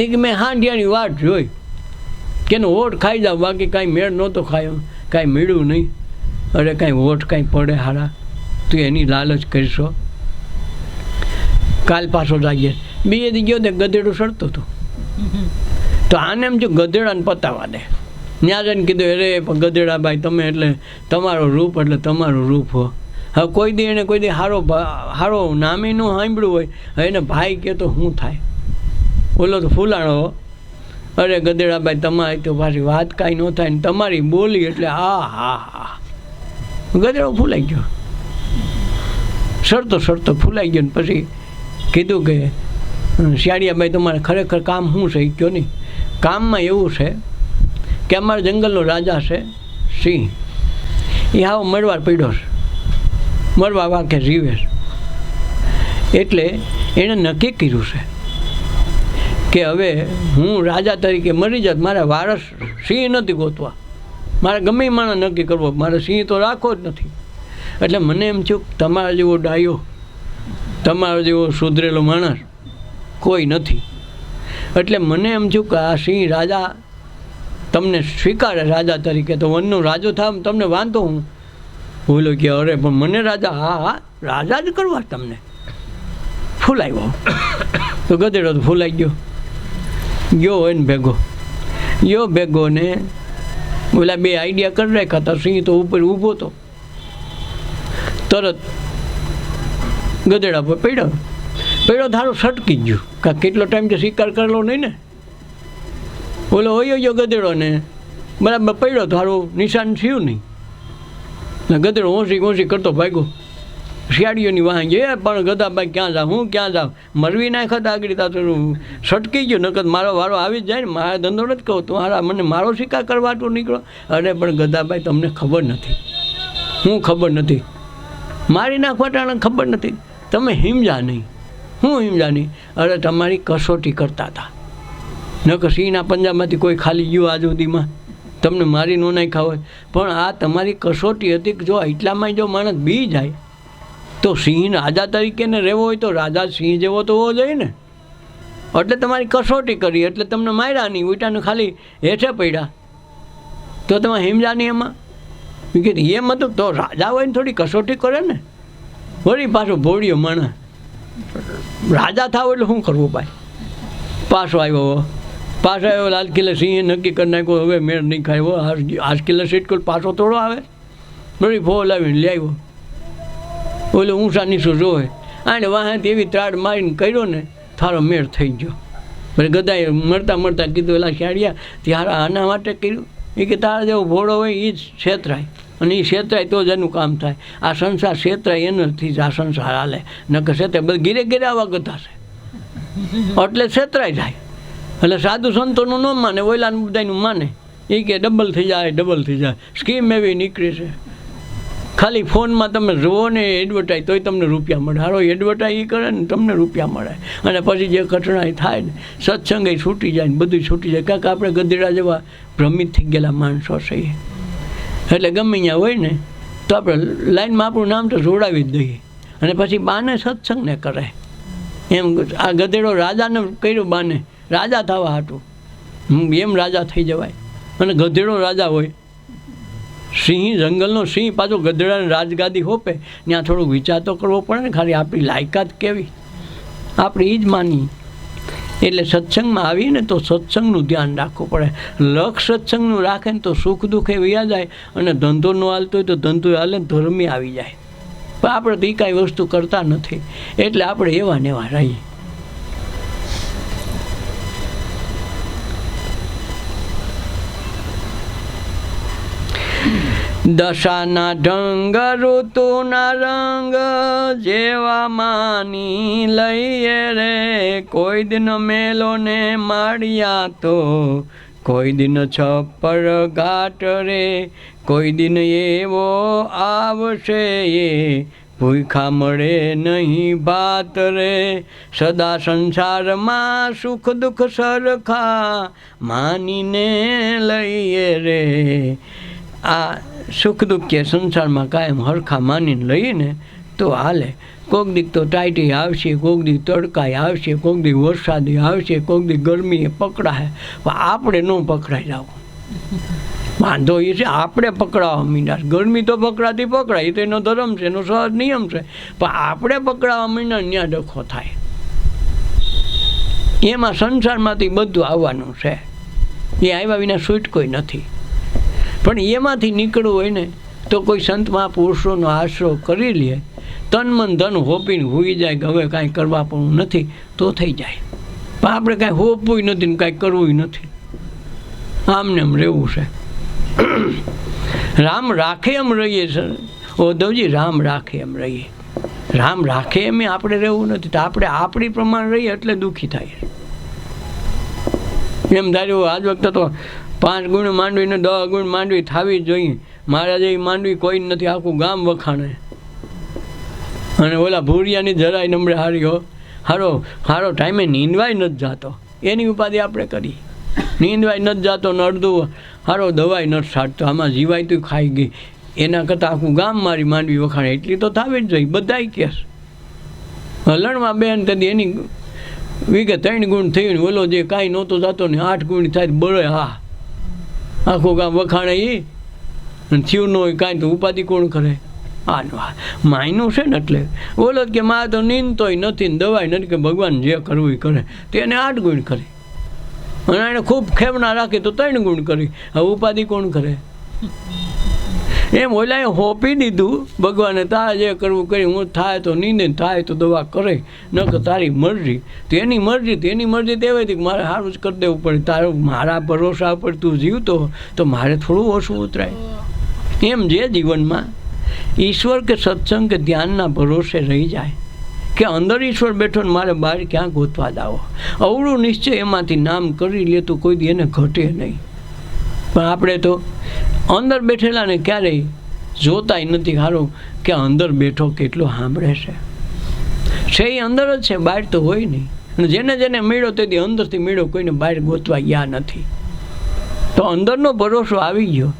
એ કે મેં હાંડિયાની વાટ જોઈ કે એનો વોટ ખાઈ જાવ, બાકી કાંઈ મેળ નહોતો ખાયો, કાંઈ મેળ્યું નહીં. અરે કાંઈ વોટ કાંઈ પડે હારા, તું એની લાલચ કરીશો. કાલ પાછો જાગીએ બીજે દી ગયો તે ગધેડું સડતું હતું. તો આને એમ જો ગધેડાને પતાવવા દે. ત્યાં જઈને કીધું અરે ગધેડા ભાઈ તમે એટલે તમારું રૂપ એટલે તમારું રૂપ હો, હવે કોઈ દી એને કોઈ દી હારો નામે નું સાંભળ્યું હોય, હવે એને ભાઈ કહે તો શું થાય? બોલો તો ફૂલાણો, અરે ગધેડાભાઈ તમારી તો પાછી વાત કાંઈ ન થાય ને તમારી બોલી એટલે હા ગધેડો ફૂલાઈ ગયો, સરતો ફૂલાઈ ગયો. ને પછી કીધું કે શિયાળિયાભાઈ તમારે ખરેખર કામ શું છે? એ કહો નહીં. કામમાં એવું છે કે અમારા જંગલનો રાજા છે સિંહ, એ આવો મળવા પડ્યો છે, મળવા વાંકે જીવે છે. એટલે એણે નક્કી કર્યું છે કે હવે હું રાજા તરીકે મરી જાત, મારે વારસ સિંહ નથી ગોતવા, મારે ગમે માણસ નક્કી કરવો, મારે સિંહ તો રાખવો જ નથી. એટલે મને એમ થયું તમારા જેવો ડાયો, તમારા જેવો સુધરેલો માણસ કોઈ નથી. એટલે મને એમ થયું કે આ સિંહ રાજા તમને સ્વીકારે રાજા તરીકે, તો વનનો રાજો થાવ તમને વાંધો હું. બોલો કે અરે પણ મને રાજા, હા રાજા જ કરવા તમને. ફૂલાવ્યો તો ગધેડો તો ફૂલાઈ ગયો હોય ને ભેગો ને ઓલા બે આઈડિયા કરી રાખ્યા હતા. સિંહ તો ઉપર ઊભો હતો, તરત ગધેડા પર પડ્યો ધારો સટકી ગયું. કેટલો ટાઈમ તો શિકાર કરેલો નહીં ને, ઓલો હોય ગયો ગધેડો ને બરાબર પડ્યો, ધારું નિશાન થયું નહીં. ગધેડો હોંસી કરતો ભાગ્યો શિયાળીઓની વાહ જે પણ ગધાભાઈ ક્યાં જાવ, હું ક્યાં જાવ, મરવી નાખત આગળ તા સટકી ગયો. નકર મારો વારો આવી જ જાય ને, મારા ધંધો નથી કહું તમારા મને મારો શિકાર કરવા તો નીકળો. અરે પણ ગધાભાઈ તમને ખબર નથી, હું ખબર નથી, મારી નાખવાટાને ખબર નથી, તમે હિમજા નહીં. હું હિમજા નહીં? અરે તમારી કસોટી કરતા હતા, નકર સિંહના પંજામાંથી કોઈ ખાલી ગયું આજ સુધીમાં, તમને મારી ન નાખ્યા હોય. પણ આ તમારી કસોટી હતી કે જો એટલામાં જો માણસ બી જાય તો સિંહ રાજા તરીકે ને રહેવો હોય તો રાજા સિંહ જેવો તો હોવો જોઈએ ને. એટલે તમારી કસોટી કરી, એટલે તમને માર્યા નહીં, ઉલટાને ખાલી હેઠે પડ્યા. તો તમે હિમજા નહીં એમાં? એમ હતું તો રાજા હોય ને થોડી કસોટી કરે ને. વળી પાછો ભોળિયો માણસ રાજા થાવ એટલે શું કરવું ભાઈ? પાછો આવ્યો લાલ કિલ્લે સિંહે નક્કી કરી નાખ્યો હવે મેળ નહીં ખાયો, આજ કિલ્લે સીટ કોઈ પાછો થોડો આવે. વળી ફોલ આવીને લઈ આવ્યો, ઓલો ઊંચા નીચું જોવે આને વાહેથી એવી ત્રાડ મારીને કર્યો ને થારો મેળ થઈ ગયો. પછી ગધાએ મળતા કીધું એલા શાળિયા ત્યારે આના માટે કર્યું? એ કે તારા જેવો ભોળો હોય એ જ છેતરાય, અને એ છેતરાય તો જ એનું કામ થાય. આ સંસાર છેતરાય એનાથી જ આ સંસાર હાલે, નકર છેતરાય બધા ઘીરે આવા ગધા છે એટલે છેતરાય જાય. એટલે સાધુ સંતોનું ન માને, ઓલાનું બધાનું માને. એ કે ડબલ થઈ જાય સ્કીમ એવી નીકળી છે. ખાલી ફોનમાં તમે જુઓ ને એડવર્ટાઈઝ તોય તમને રૂપિયા મળે. હારો એડવર્ટાઈઝ કરે ને તમને રૂપિયા મળે. અને પછી જે કઠણાઈ થાય ને સત્સંગ છૂટી જાય ને બધું છૂટી જાય. કાંક આપણે ગધેડા જેવા ભ્રમિત થઈ ગયેલા માણસો છીએ. એટલે ગમે ત્યાં હોય ને તો આપણે લાઈનમાં આપણું નામ તો જોડાવી જ દઈએ, અને પછી બાને સત્સંગને કરે. એમ આ ગધેડો રાજાને કર્યું, બાને રાજા થવા હાટું એમ રાજા થઈ જવાય. અને ગધેડો રાજા હોય, સિંહ જંગલનો સિંહ પાછો ગધેડાને રાજગાદી હોપે, ત્યાં થોડોક વિચાર તો કરવો પડે ને. ખાલી આપણી લાયકાત કેવી આપણે એ જ માની. એટલે સત્સંગમાં આવીને તો સત્સંગનું ધ્યાન રાખવું પડે. લક્ષ સત્સંગનું રાખે ને તો સુખ દુઃખ એ વયા જાય, અને ધંધો ન હાલતો હોય તો ધંધો હાલે, ધર્મી આવી જાય. પણ આપણે તો એ કાંઈ વસ્તુ કરતા નથી, એટલે આપણે એવા ને એવા રહીએ. દશાના ઢંગ ઋતુના રંગ જેવા માની લઈએ રે, કોઈ દિન મેલો ને માળિયા તો કોઈ દિન છપ્પર ઘાટ રે, કોઈ દિન એવો આવશે એ ભૂખા મળે નહીં ભાત રે. સદા સંસારમાં સુખ દુઃખ સરખા માનીને લઈએ રે. આ સુખ દુઃખ કે સંસારમાં કાયમ હરખા માનીને લઈએ ને તો હાલે. કોક દીક તો ટાઈટી આવશે, કોક દીક તડકાઈ આવશે, કોક દીક વરસાદી આવશે, કોક દીક ગરમી પકડાય. પણ આપણે ન પકડાઈ જવું. વાંધો એ છે આપણે પકડાવા માંડ્યા. ગરમી તો પકડાય, એ તો એનો ધર્મ છે, એનો સહજ નિયમ છે. પણ આપણે પકડાવા માંડ્યા ત્યાં ડખો થાય. એમાં સંસારમાંથી બધું આવવાનું છે, એ આવ્યા વિના છૂટ કોઈ નથી. પણ એમાંથી નીકળવું હોય ને તો કોઈ સંત મહાપુરુષોનો આશરો કરી લે, તન મન ધન હોપીને હોઈ જાય કે હવે કાંઈ કરવા પણ નથી તો થઈ જાય. પણ આપણે કાંઈ હોપવું નથી ને કાંઈ કરવું નથી, આમને એમ રહેવું છે. રામ રાખે એમ રહીએ સર ઉદ્ધવજી, રામ રાખે એમ રહીએ. રામ રાખે એમ આપણે રહેવું નથી, તો આપણે આપણી પ્રમાણે રહીએ એટલે દુઃખી થાય. એમ ધાર્યું આજ વખતે તો 5 ગુણ માંડવી ને 10 ગુણ માંડવી થવી જ જોઈએ. મારા જેવી માંડવી કોઈ નથી, આખું ગામ વખાણે. અને ઓલા ભૂરિયાની જરાય નંબરે હારી હો, હારો ટાઈમે નીંદવાય નથી જાતો, એની ઉપાધિ આપણે કરી. નીંદવાય નથી જાતો ને અડધું હારો દવાઈ નથી છાંટતો, આમાં જીવાય તો ખાઈ ગઈ. એના કરતાં આખું ગામ મારી માંડવી વખાણે, એટલી તો થવી જ જોઈએ. બધાય કેસ હલણમાં બેન તેથી એની વીઘે 3 ગુણ થયું ને ઓલો જે કાંઈ નહોતો જતો ને 8 ગુણ થાય બળે. હા, આખું ગામ વખાણે એ થયું ન હોય કાંઈ તો ઉપાધિ કોણ કરે? માયનું છે ને. એટલે ઓલો કે માં તો નીંદતોય નથી ને દવાઈ નથી, કે ભગવાન જે કરવું એ કરે. તેને 8 ગુણ કરી અને એને ખૂબ ખેવના રાખી તો 3 ગુણ કરી. હવે ઉપાધિ કોણ કરે? એમ ઓલાએ હોપી દીધું ભગવાને, તારે જે કરવું કરી, હું થાય તો નીંદે, થાય તો દવા કરે, ન કે તારી મરજી. તો એની મરજી તેવી હતી કે મારે સારું જ કરી દેવું પડે. તારું મારા ભરોસા પર તું જીવતો તો મારે થોડું ઓછું ઉતરાય. એમ જે જીવનમાં ઈશ્વર કે સત્સંગ કે ધ્યાનના ભરોસે રહી જાય કે અંદર ઈશ્વર બેઠો ને મારે બહાર ક્યાં ગોતવા દાવો, અવળું નિશ્ચય એમાંથી નામ કરી લે તો કોઈ દી એને ઘટે નહીં. પણ આપણે તો અંદર બેઠેલાને ક્યારેય જોતાય નથી. સારું કે અંદર બેઠો કેટલો સાંભળે છે એ અંદર જ છે, બહાર તો હોય નહીં. અને જેને જેને મળ્યો તેથી અંદરથી મળ્યો, કોઈને બહાર ગોતવા ગયા નથી. તો અંદરનો ભરોસો આવી ગયો,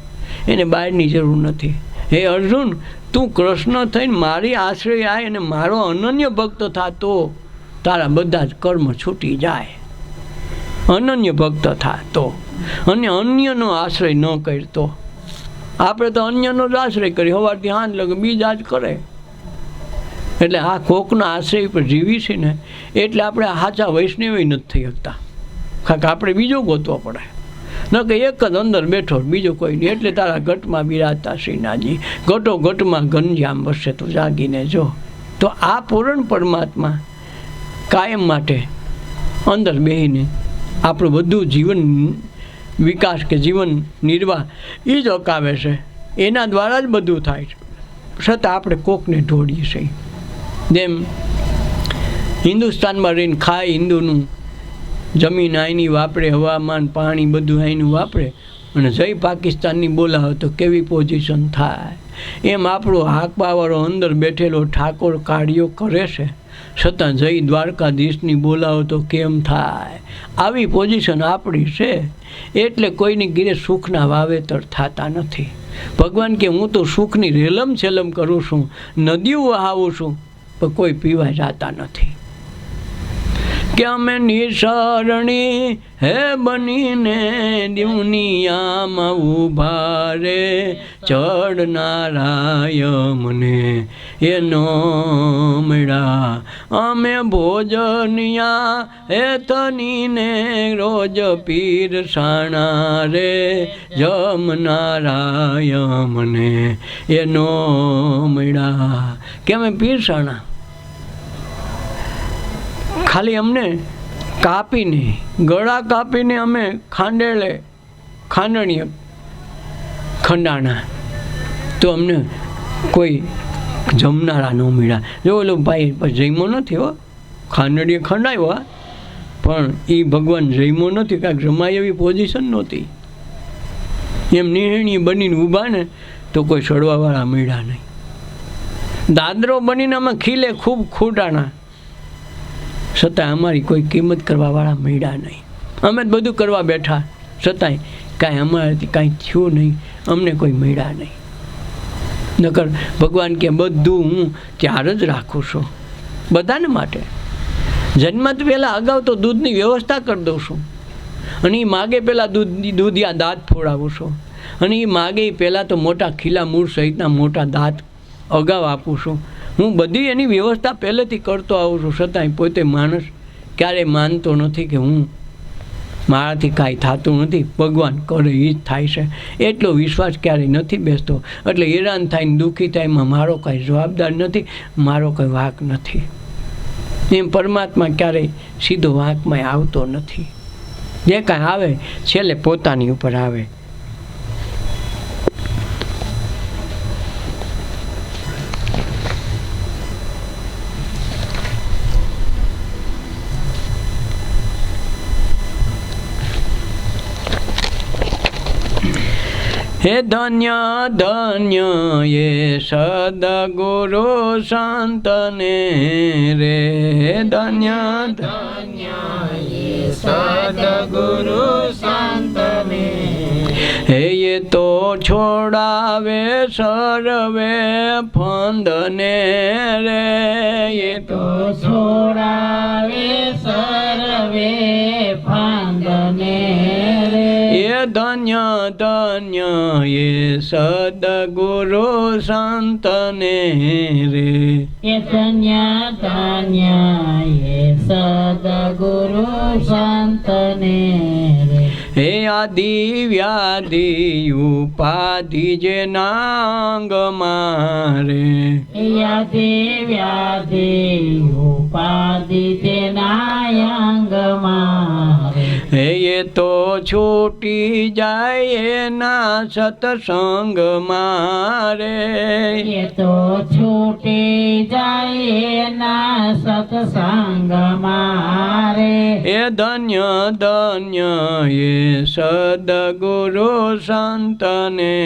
એને બહારની જરૂર નથી. હે અર્જુન, તું કૃષ્ણ થઈને મારી આશ્રય આય અને મારો અનન્ય ભક્ત થા તો તારા બધા જ કર્મ છૂટી જાય. અનન્ય ભક્ત થા તો, અને અન્યનો આશ્રય ન કરતો. આપણે તો અન્યનો જ આશ્રય કરી, સવારથી હાંજ લગે બીજા જ કરે. એટલે આ કોકના આશ્રય પર જીવી છે ને એટલે આપણે સાચા વૈષ્ણવી નથી થઈ શકતા. કારણ કે આપણે બીજો ગોતવો પડે, ન કે એક જ અંદર બેઠો બીજો કોઈ નહીં. એટલે તારા ઘટમાં બિરાજતા શ્રીનાથજી, ઘટો ઘટમાં ઘનશ્યામ વસે તું જાગીને જો. તો આ પૂર્ણ પરમાત્મા કાયમ માટે અંદર બેહીને આપણું બધું જીવન વિકાસ કે જીવન નિર્વાહ એ જ અકાવે છે. એના દ્વારા જ બધું થાય છે. છતાં આપણે કોકને ઢોળીએ છીએ. જેમ હિન્દુસ્તાનમાં રહીને ખાય હિન્દુનું, જમીન અહીંની વાપરે, હવામાન પાણી બધું અહીંનું વાપરે, અને જય પાકિસ્તાનની બોલાવે તો કેવી પોઝિશન થાય. એમ આપણો હાકવાવાળો અંદર બેઠેલો ઠાકોર કાર્યો કરે છે, છતાં જય દ્વારકાધીશની બોલાવો તો કેમ થાય. આવી પોઝિશન આપણી છે. એટલે કોઈની ઘીરે સુખના વાવેતર થતા નથી. ભગવાન કે હું તો સુખની રેલમ છેલમ કરું છું, નદીઓ વહાવું છું, પણ કોઈ પીવા જાતા નથી. કે અમે નિસરણી હે બનીને દુનિયામાં ઊભા રે, ચડનારાય મને એનો મળ્યા. અમે ભોજનિયા હે તનીને રોજ પીરસાણા રે, જમનારાય મને એનો મળ્યા. કે અમે પીરસાણા ખાલી અમને કાપીને, ગળા કાપીને અમે ખાંડણીએ ખંડાણા તો અમને કોઈ જમનારા ન મળ્યા. જો ઓલો ભાઈ જઈમો નથી હો, ખાંડણીએ ખંડાયો, પણ એ ભગવાન જઈમો નથી, કાંઈક જમાય એવી પોઝિશન નહોતી. એમ નિર્ણય બનીને ઊભા ને તો કોઈ સડવાવાળા મળ્યા નહીં. દાદરો બનીને અમે ખીલે ખૂબ ખૂટાણા, છતાં અમારી કોઈ કિંમત કરવાવાળા મળ્યા નહીં. અમે જ બધું કરવા બેઠા, છતાંય કાંઈ અમારાથી કાંઈ થયું નહીં, અમને કોઈ મળ્યા નહીં. નકર ભગવાન કે બધું હું ત્યાર જ રાખું છું બધાને માટે. જન્મત પહેલાં અગાઉ તો દૂધની વ્યવસ્થા કરી દઉં છું, અને એ માગે પહેલાં દૂધિયા દાંત ફોડાવું છું, અને એ માગે પહેલાં તો મોટા ખીલા મૂળ સહિતના મોટા દાંત અગાઉ આપું છું. હું બધી એની વ્યવસ્થા પહેલેથી કરતો આવું છું, છતાંય પોતે માણસ ક્યારેય માનતો નથી કે હું મારાથી કાંઈ થતું નથી, ભગવાન કરે એ જ થાય છે, એટલો વિશ્વાસ ક્યારેય નથી બેસતો. એટલે હેરાન થાય દુઃખી થાય એમાં મારો કાંઈ જવાબદાર નથી, મારો કંઈ વાંક નથી. એમ પરમાત્મા ક્યારેય સીધો વાંકમાં આવતો નથી. જે કાંઈ આવે છેલ્લે પોતાની ઉપર આવે. હે ધન્ય ધન્ય એ સદગુરુ સંતને રે, ધન્ય ધન્ય એ સદગુરુ સંતને. હે એ તો છોડાવે સર્વે ફંદને રે, એ તો છોડાવે સર્વે ફંદને રે. એ ધન્ય ધન્ય એ સદગુરુ સંતને રે, એ ધન્ય ધન્ય એ સદગુરુ સંતને રે. હે આદિ વ્યાધિ ઉપાધિ જે નાંગ મારે, યાદિ વ્યાધિ ઉપાધિ તે નાયંગ મારે. હે એ તો છૂટી જાય એના સત્સંગ મારે, એ તો છૂટી જાય એના સત્સંગ મારે. એ ધન્ય ધન્ય એ સદગુરુ સંતને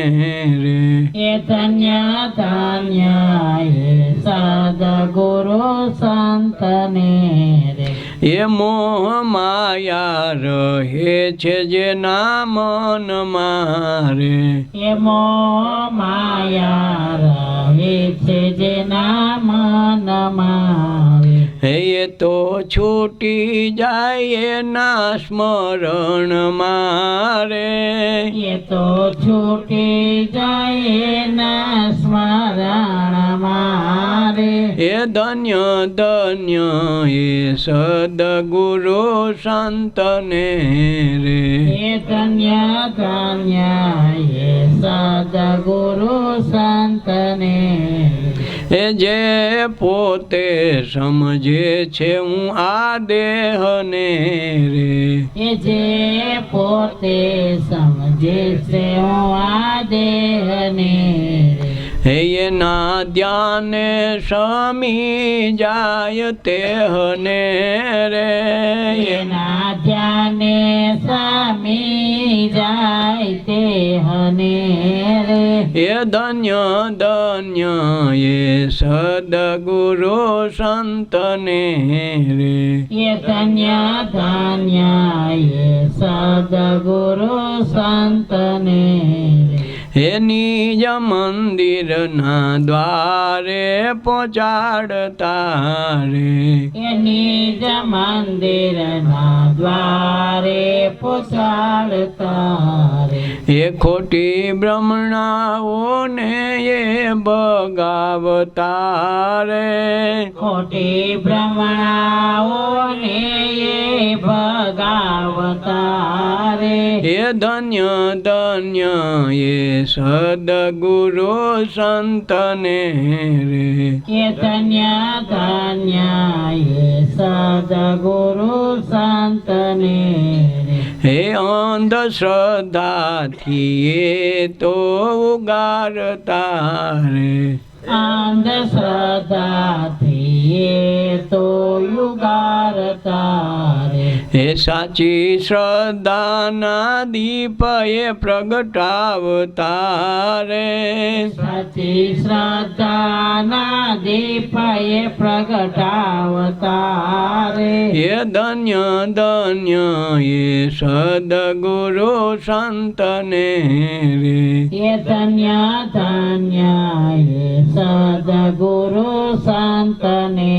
રે, એ ધન્ય ધન્ય એ સદગુરુ સંતને રે. એ મોહ માયા રહે છે જે નામન મારે, એ મોહ માયા રહે છે જે નામન મારે. હે એ તો છૂટી જાય એના સ્મરણ મારે, એ તો છૂટી જાય એના સ્મરણ મારે. એ ધન્ય ધન્ય એ સદગુરુ સંતને રે, એ ધન્ય ધન્ય એ સદગુરુ સંતને રે. એ જે પોતે સમજે છે હું આ દેહને રે, એ જે પોતે સમજે છે હું આ દેહને રે. હે એના ધ્યાને સમી જાય તેહને રે, એના ધ્યાને સમી જાય તે હને રે. એ ધન્ય ધન્ય એ સદગુરુ સંતને રે, એ ધન્ય ધન્ય એ સદગુરુ સંતને રે. હે નિજ મંદિરના દ્વારે પહોંચાડતા રે, એ નિજ મંદિરના દ્વારે પહોંચાડતા રે. એ ખોટી બ્રહ્મણાઓને એ ભગાવતા રે, ખોટી બ્રહ્મણાઓને એ ભગાવતા રે. એ ધન્ય ધન્ય એ સદગુરુ સંતને રે, એ ધન્ય ધન્ય એ સદગુરુ સંતને રે. હે અંધશ્રદ્ધાથી એ તો ઉગારતા રે, અંધશ્રદ્ધાથી એ તો યુગારતા રે. હે સાચી શ્રદ્ધાના દીપ એ પ્રગટાવતા રે, સાચી શ્રદ્ધાના દીપ એ પ્રગટાવતા રે. એ ધન્ય ધન્ય એ સદગુરુ સંતને રે, એ ધન્ય ધન્ય એ સદગુરુ સંતને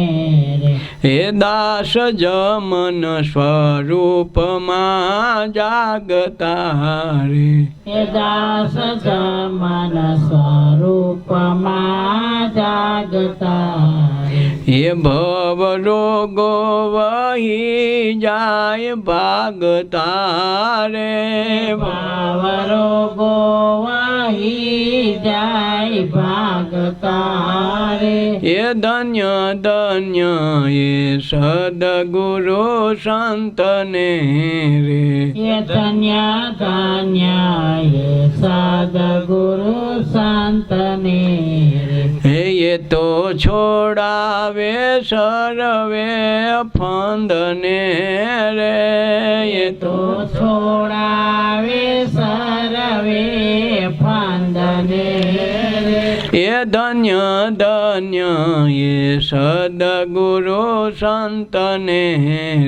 રે. હે દાસ જમન સ્વ સ્વરૂપમાં જાગતા રે એ દાસ મન સ્વરૂપમાં જાગતા રે એ ભવ રોગો વહી જાય ભાગતા રે ભાવ રોગો વહી જાય ભાગતા રે એ ધન્ય ધન્ય એ સદગુરુ સંતને રે એ ધન્ય ધન્ય એ સદગુરુ સંતને રે એ તો છોડાવે સર્વે ફંદને રે એ તો છોડાવે સર્વે ફંદને રે એ ધન્ય ધન્ય એ સદગુરુ સંતને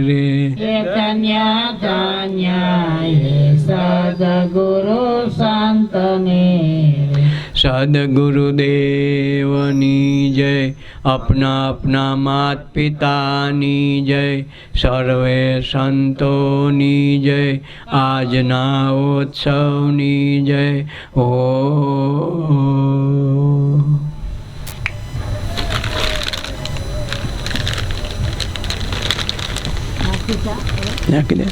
રે એ ધન્ય ધન્ય એ સદગુરુ સંતને રે સદગુરુદેવની જય अपना अपना मात पिताની જય સર્વે સંતોની જય આજના ઉત્સવની જય ઓ નાખી દે